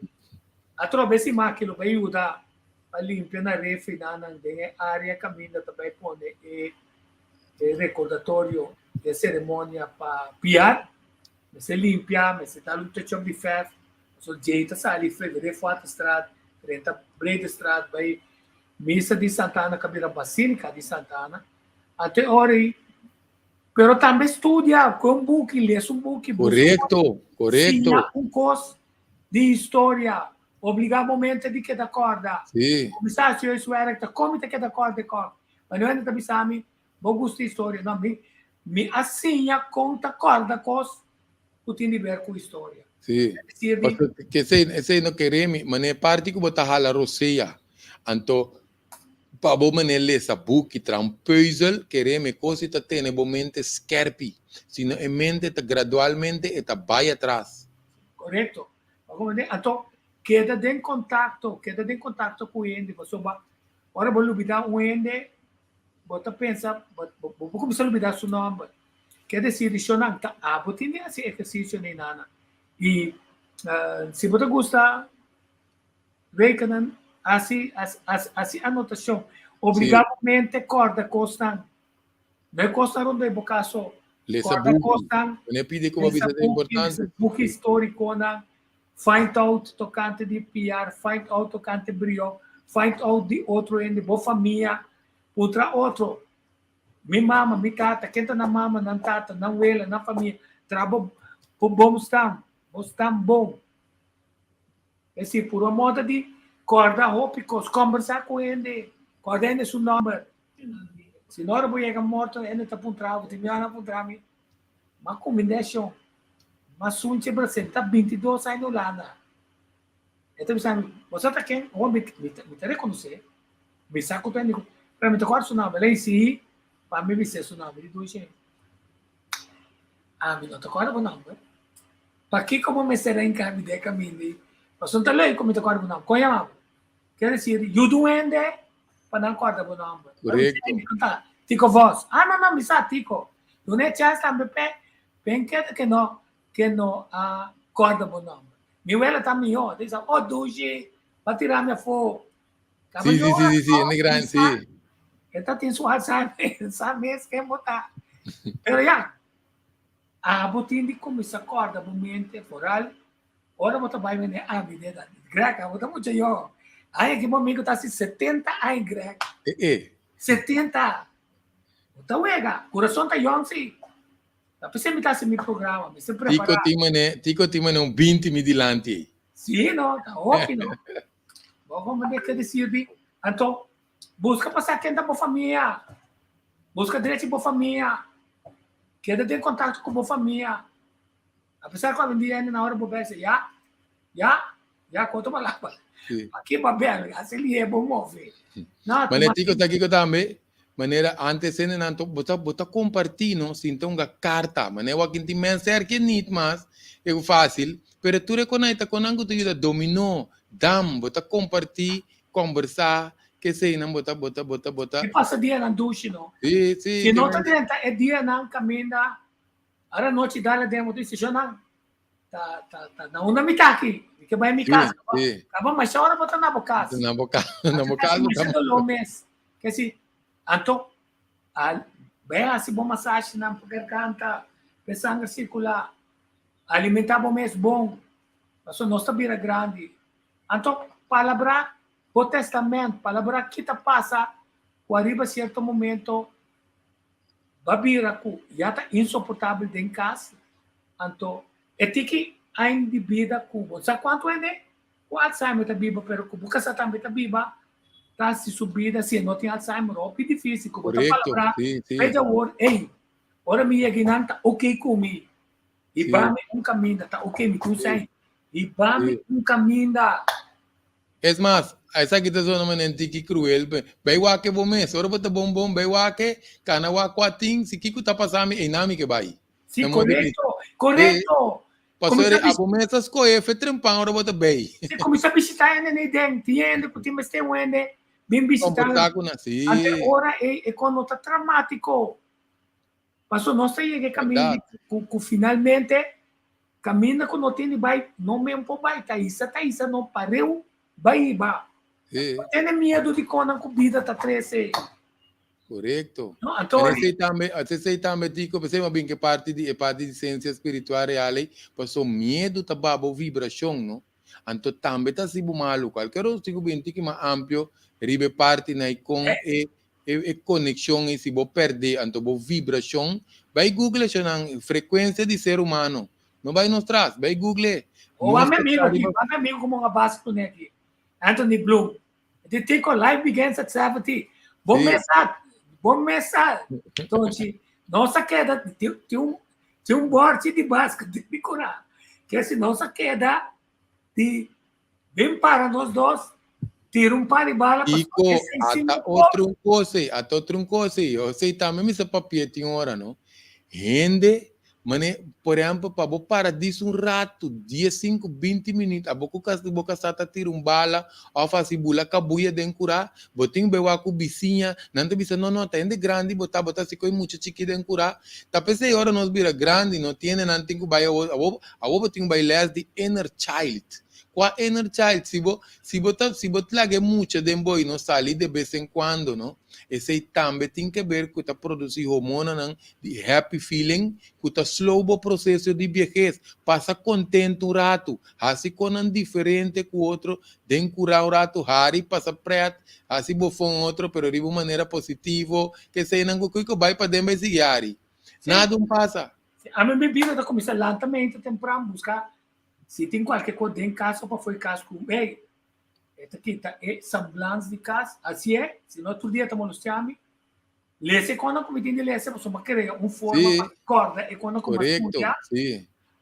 Speaker 2: a trovare si macchina per aiutare a limpio na refi na area cammina também pone e ricordatorio di cerimonia pa piar, se limpia, se dà l'utto di ferro, so jeita sali fredere fuata strada, renta brede strada, vai missa di Sant'Anna, capire basilica di Sant'Anna, até ora Pero também estudia com um book, lê um book.
Speaker 3: Correcto, correcto.
Speaker 2: Um curso de história. Obrigatoriamente de que da corda.
Speaker 3: Sí.
Speaker 2: Começar se isso era que como que da corda corda. Mas não é também sabe, vou gostar de história, não me assim conta corda cos o tem a ver com história.
Speaker 3: Sí.
Speaker 2: Decir,
Speaker 3: Que ese no queremos, mané parte que bota hala roseia. Anto pa bo mané lesa book que tra un puzzle queremos coisa ta tene bo mente scherpi. Sino en mente ta gradualmente eta vai atrás.
Speaker 2: Correto. Então, queda em contato com ele. Você vai, ora vou lubidar o ele, bota pensa, vou começar a lubidar seu nome. Quer dizer, isso não tá, vou ter esse exercício nem nada. E se você gosta, reconhece assim anotação. Obrigatoriamente corda costan. Não costa onde é caso.
Speaker 3: Lesa
Speaker 2: Corda
Speaker 3: book.
Speaker 2: costan.
Speaker 3: Mané pide como avisa é importante.
Speaker 2: Book histórico na find out tocante de PR, find out tocante de brio, find out de outro ende, boa família, outra outro. Minha mama, minha tata, quem tá na mama, na tata, na abuela, na família, trabalho bom estão bom. Esse por uma moda de corda roupa, conversar com ele, corda ele seu nome. Se não eu chegar morto, ele tá puntravo, tem minha puntravo, mas combinação. Mas sunche presenta 22 anos lá na. Então você tá quem? Ou me reconhecer? Me saco do anico. Para me tocar seu nome, lá sim, para me ser seu nome de dois jeitos. Me não tocar o nome. Para que como me será em caminho de caminho? Mas não tá lá como me tocar o nome. Conha quer dizer, eu doende para não cortar o nome.
Speaker 3: Correto.
Speaker 2: Tico voz. Não, me sabe tico. Não é chance também bem que não acorda bom nome. Minha ela também, diz, Duji, vai tirar minha foto.
Speaker 3: Sim, é grande, sim.
Speaker 2: Ela tem sua Alzheimer, sabe mesmo que é botar. Pero já, a botinha de como se acorda, bom mente, foral, ora você vai ver a vida greca, você muito eu. Aí que momento tá assim 70 anos greca. 70. Então, coração tá young, sim. Tapi saya minta semi programa, me se prepara.
Speaker 3: Tico timane un 20 midilante.
Speaker 2: Sì, no, tá ótimo. Vamos ver que decide. Então, busca passar quem da boa família. Busca direito boa família. Queda ter contato com boa família. Apesar que eu vendi na hora boa já, conta uma lá. Aqui babel, assim ele é bom mover.
Speaker 3: Mas Tico tá aqui que também. Maneira antes ele não bota compartilhar não sinta uma carta maneira o que tem mensagem que niet mas é fácil pero tu reconhece com algo tu ajuda dominó dam bota compartilhar conversar que sei não bota
Speaker 2: que passa dia na ducha não
Speaker 3: sim
Speaker 2: se não tá dentro é dia não caminha ara noite dá demo tu se não tá na uma mitaki que vai me casa acaba mais hora bota na boca que se então, bem assim, bom massagem na garganta, sangue circular, alimentar bom mês bom, mas nossa vida grande. Então, palavra, o testamento, palavra que te passa, o arriba certo momento, babira que já está insuportável em casa. Então, é que ainda vida cubo. Sabe quanto é, né? O Alzheimer está viva, pero o Bucasa também está viva. Tá se subida, se não tem Alzheimer, é difícil. Como tá palavra, fez a word, ora me guinan tá ok comigo. E vai caminho, tá ok, me tu sei. E vai caminho.
Speaker 3: É mais, essa aqui tá zona manente que cruel, bem o que bom mês, ora bota bom, bem o que, cana o quating, se que tá passando e nami que vai.
Speaker 2: Sim, correto.
Speaker 3: Passou a bom mês as coisas, foi trampão, ora bota bem.
Speaker 2: Se começa a visitar ele dentro, tiende, porque mas tem um ende bem visitando. Até ora é quando tá dramático. Passou nós chega caminho com finalmente caminha com não tem vai, não mesmo vai, tá isso não pareu, vai. Tem medo de quando a comida tá cresce.
Speaker 3: Correto.
Speaker 2: No, Antônio.
Speaker 3: Você também digo, você é bem que parte de ciência espiritual real, passou medo tá babo vibração, não? Então também tá sibo maluco. Qualquer outro tipo bem que mais amplo, ribe parte na com conexão e se você perder a vibração, vai Google a frequência de ser humano. Não vai nos traz, vai Google.
Speaker 2: O meu amigo aqui, o meu amigo como uma base aqui, Anthony Bloom. Ele tem que live begins at 7. Bom mensagem. Então, nossa queda, tem um board de básica de curar. Que é nossa queda de vem para nós dois, tira um par de bala para
Speaker 3: até outro coisa, eu sei também esse papel tem hora, não? Rende, por exemplo, para você parar disso rato, 10, 5, 20 minutos, a boca sata tira bala, ou faz bula cabuia de curar, você tem com vizinha, não tem vizinha, não, tá ainda grande, botar se coi muito chique de curar, tá pensando hora nós vira grande, não tem, não tem que vai, a tem que vai less de inner child. Qual inner child? Se você laga muito de boy, não sai de vez em quando, não? Esse também tem que ver com a produzir hormona de happy feeling, com o slow processo de vejez, passa contente um rato, assim com diferente com o outro, de curar um rato, hari passa preto, assim bofou outro, pero de uma maneira positiva, que se não que vai para dentro de yari. Nada passa.
Speaker 2: A minha bebida da comissão lá também temprano buscar. Se tem qualquer coisa em casa, para foi caso com ei, aqui tá semblance de casa, assim é. Se no outro dia estamos nos chame, lesse quando a comida de lesse, você vai querer forma para corda e quando começa a mudar.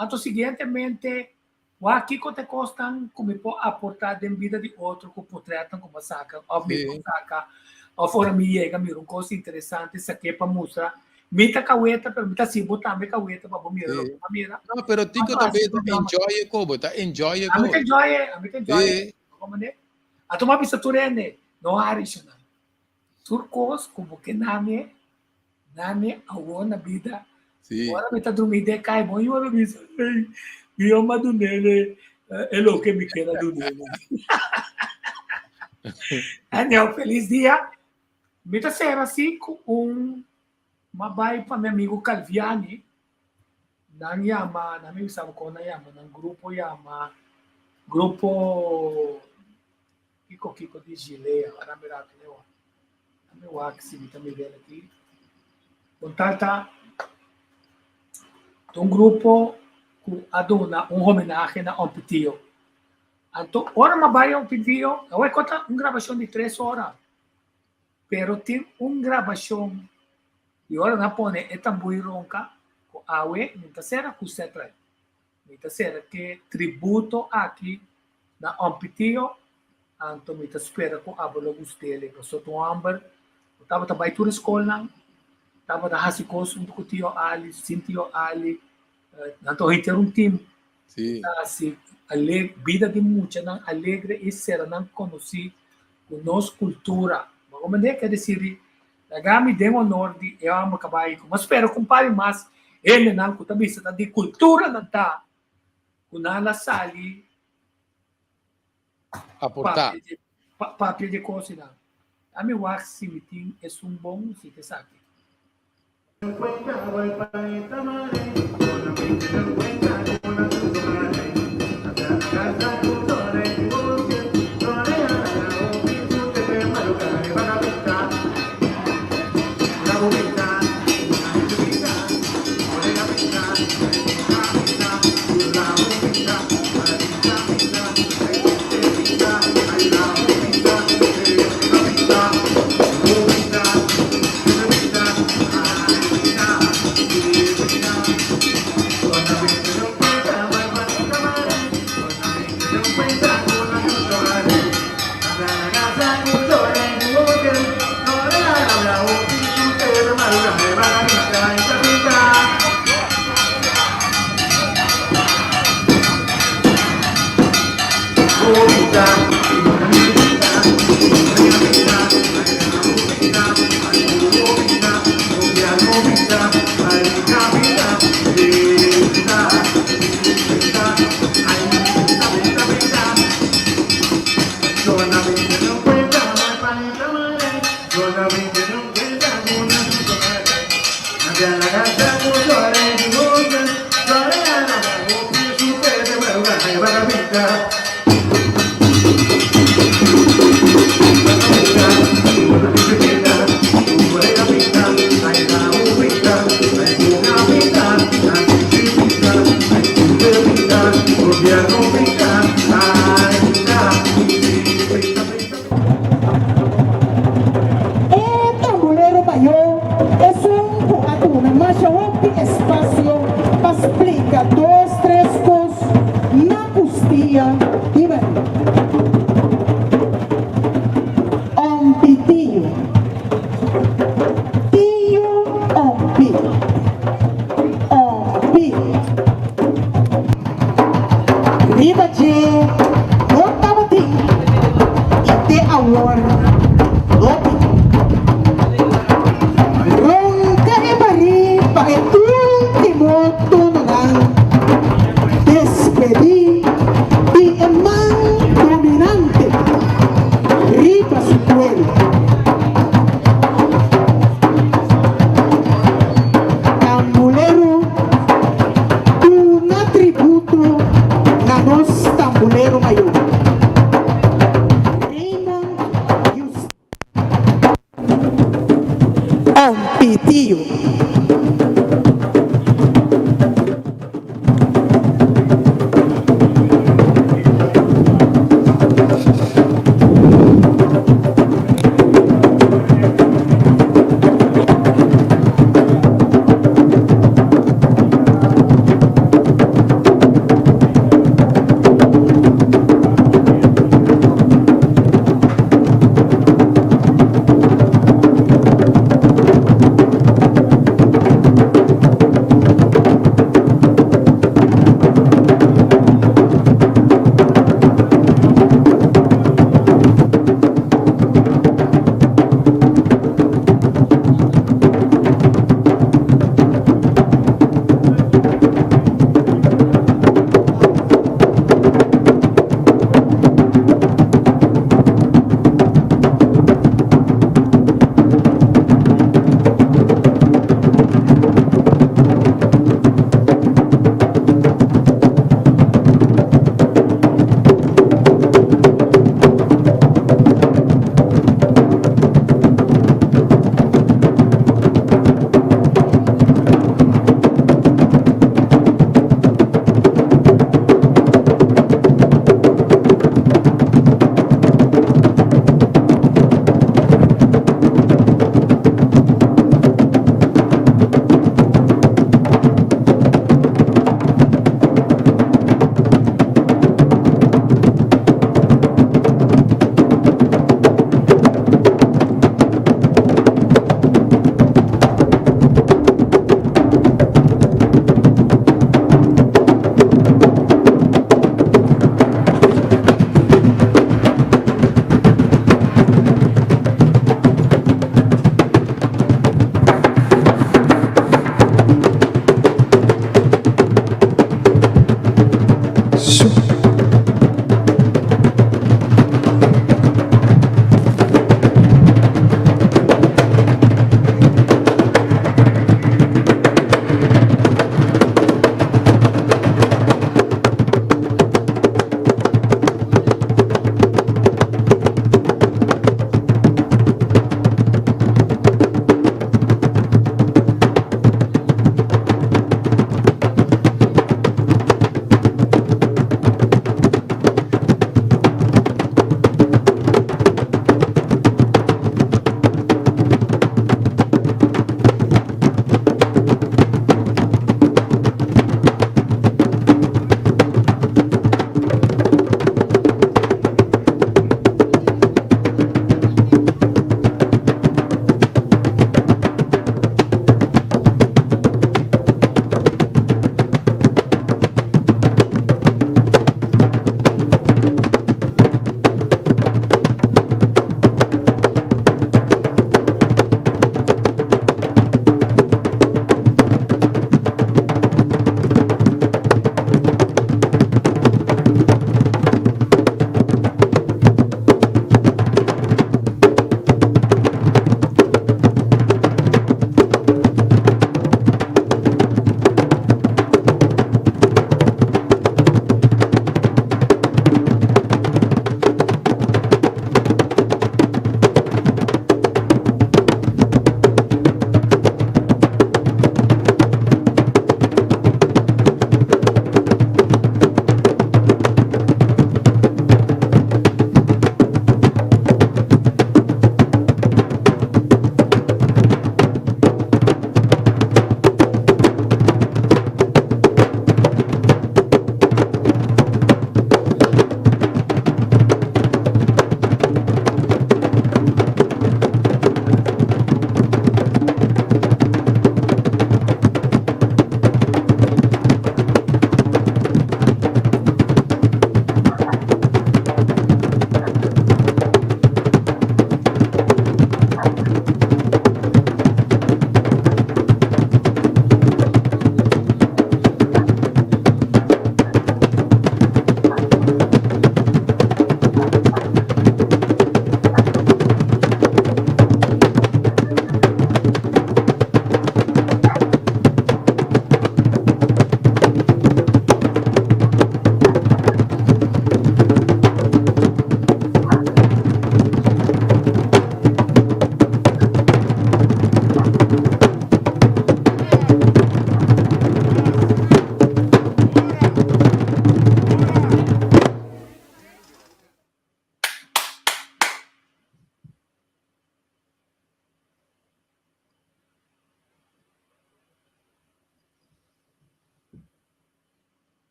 Speaker 2: Então, seguintemente, o aqui que te costam como pode aportar de vida de outro que portretam como saca, ou mesmo saca, ou fora me chega, mira, uma coisa interessante, isso aqui para mostrar. Mita kaweta, pero mita sibo também kaweta para mira.
Speaker 3: Não, pero tico também enjoy como, tá? Enjoy como.
Speaker 2: Amita enjoy. Como né? A tomar bisa turene, não aricional. Turcos como que name awo na vida. Agora mita dormir de cai bom e ora bisa. E eu mando nele, é o que me quer do nele. Anel, feliz dia. Mita ser assim com mabay pa meu amigo Calviani, nang yama, namin sabi ko na yama, ng grupo Kiko di Gilea, marami rato niyo. Nami waksi, dito Miguel aqui. Contata, itong grupo, aduna, homenagem na Ompitio. Anto, ora mabay ang Ompitio, away ko ta, grabasyon de 3 horas. Pero tem grabasyon. E ora na pone é também ronca com awe mintasera com setra mintasera que tributo aqui na Ompitio anto mintasera com abolo gustele no soto amber tava também toda escola tava da hasikos um tio ali sintio ali anto ter team assim vida de muita não alegre e ser não conhecer com nossa cultura como é que dizer Nagami den honor di eu makabayi ko. Mas pero kung pari mas ele nang kutabisa na di kultura na ta kunala sali
Speaker 3: aportar
Speaker 2: papel de coisa na. Ami wax simiting é bom se te sabe.
Speaker 4: Opi espacio para explicar 2, 3 cosas na costia e vai. Tio. Tio, ompi. Ompi. Riba je, bota ti. Ite awar. Opi. Ronca e bari, pa e ultimo tunang. Despedi di eman dominante. Riba su pueblo. Tambulero, un atributo na nos tambulero maior. Raymond Ompitio.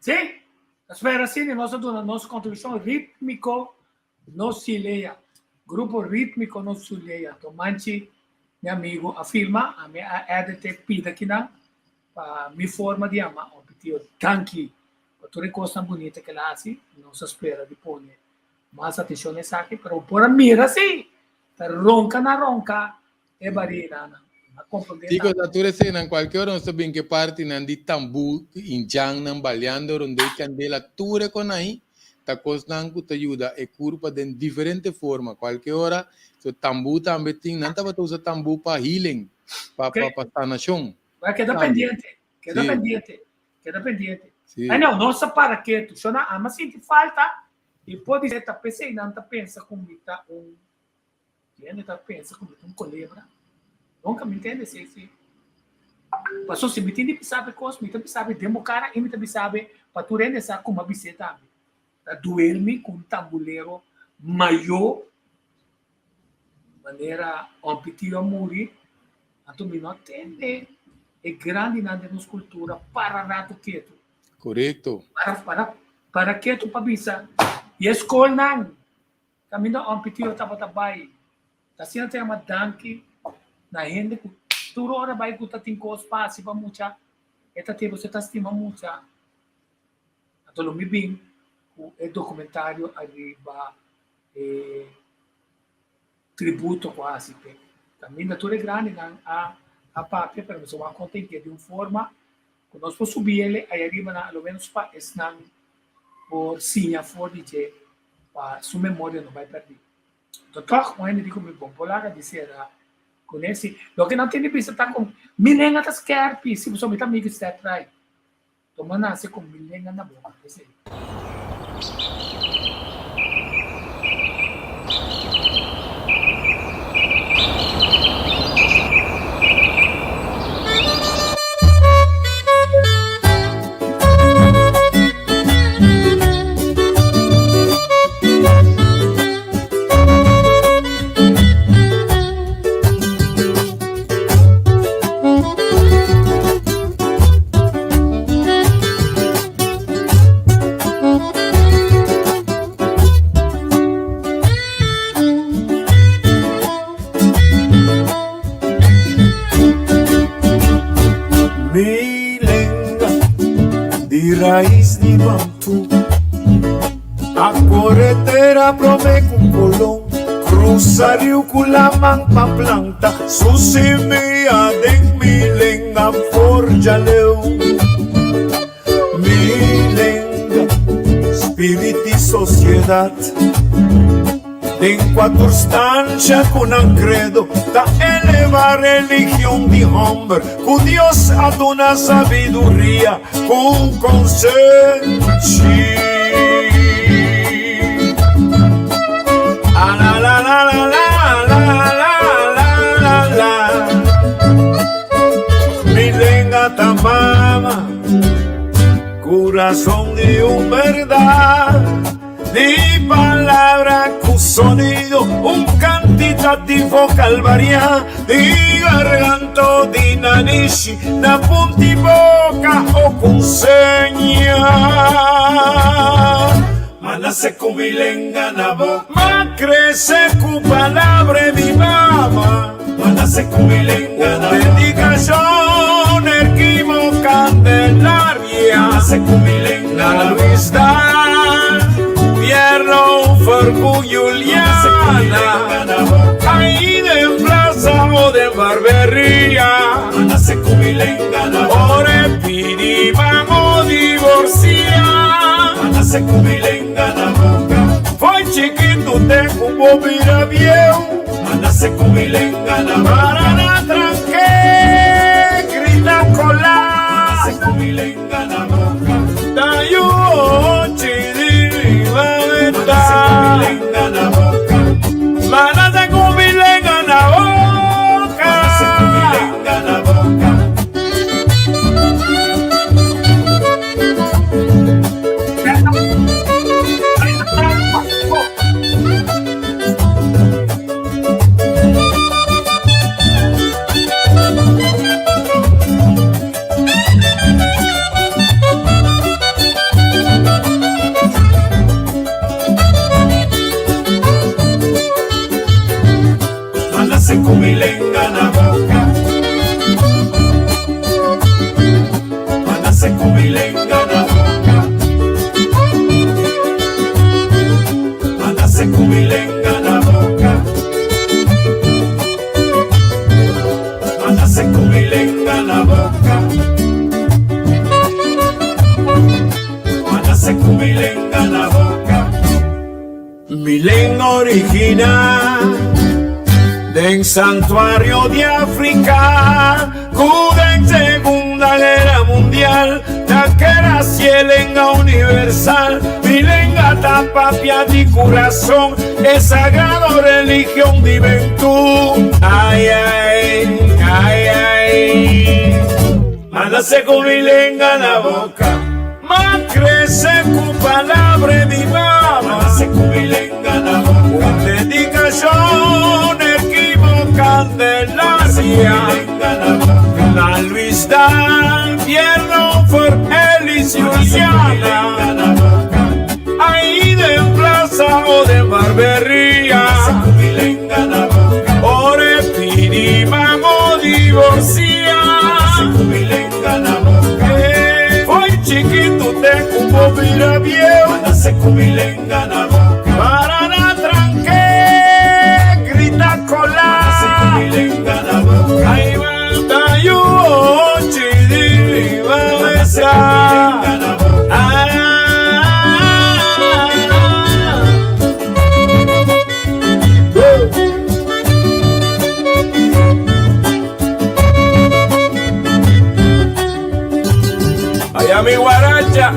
Speaker 2: Sim, espera assim, nossa contribuição rítmico no Sileia. Grupo rítmico no Sileia. Tomanchi, meu amigo, afirma, a minha EDT pida aqui na me forma de ama, o petio tanque, a tua coisa bonita que ela assim, não se espera de pôr mais atenção nessa aqui, mas por a mira sim, tá ronca na ronca, é barina, na compreender.
Speaker 3: Digo, da tua cena, em qualquer hora, não sabe em que parte, não de tambu, em jang, não baleando, onde candela, tua com aí, tá costando te ajuda, é curva de diferente forma, qualquer hora, so tambu também tem, não estava usando tambu para healing, para sanação.
Speaker 2: Vai quedar pendiente, queda pendiente.
Speaker 3: Sim.
Speaker 2: Aí não, nossa para quieto, só na ama sente falta, e pode ser, tá pensando, não tá pensa como tá tá pensa como colebra. Nunca me entende, sim. Passou se me entende, sabe coisa, me sabe democara, e me sabe, para tu render essa como a biceta, tá doer-me com um tabuleiro maior, maneira, um petio a morrer, a tu me não entende. É grande na nossa cultura para rato quieto.
Speaker 3: Correto.
Speaker 2: Para quieto para bisa. E a escola não. Caminho a um petio estava também. Assim até uma danque na gente que toda hora vai que tem coisa passe para muita. Eta tempo você está estima muita. Então me bem o documentário arriba tributo quase. Caminho tudo é grande a parte, pero se va a contar que de uma forma, quando nós podemos subir ele, aí arriba, pelo menos, para estar por sinha fora de para sua memória não vai perder. Então, como ele digo, me bom, por lá, dizer, conhece, lo que não tem de vista, está com milenga das kerpis, se você me está amigo, está atrás. Toma nasce com milenga na boca, esse
Speaker 5: raiz de Bantu, a corretera prome com colom, cruza rio Culamang pa planta, su semilla de milenga forja leu, milenga, espírito e sociedade. Em quatro stanze con un credo da eleva religión de hombre, con Dios ad una sabiduría con consensi. Ah, la la la la la la la la la. Milenga tamama, corazón de un verdad. Di palabra con sonido, un cantitativo calvaria, di garganto, di narici, da punti bocca o con segna. Ma nace con milenga na boca, ma crece con palabra di mamma. Ma nace con milenga na boca, dedicación, erquimo, candelaria. Ma nace con milenga na vista. Pierno, Farbu, Juliana, ahí de plaza o de barbería, ore pidi, vamos divorciar, foi chiquito, te como mira viejo, para la tranque, grita cola, da yo, chidi, Mana se con milenga na boca. Mana se con milenga na boca. Manase con milenga en la boca. Milenga original del santuario de África, cuda en Segunda Guerra Mundial, taquera cielenga universal, milenga tapapia di corazón, es sagrado religión de juventud. Ay, ay, ay, ay, mándase con milenga en la boca, más crece con palabra viva, mándase con milenga en la boca, dedicación Candelaria, la Luis Dan, Pierno for Elis Luciana, ahí de plaza o de barbería, ore pirima divorcia, hoy chiquito te cubo mira viejo, para la tranque, grita colar. Ay, manda yo, chidi, babesa. Ay, a mi guaracha.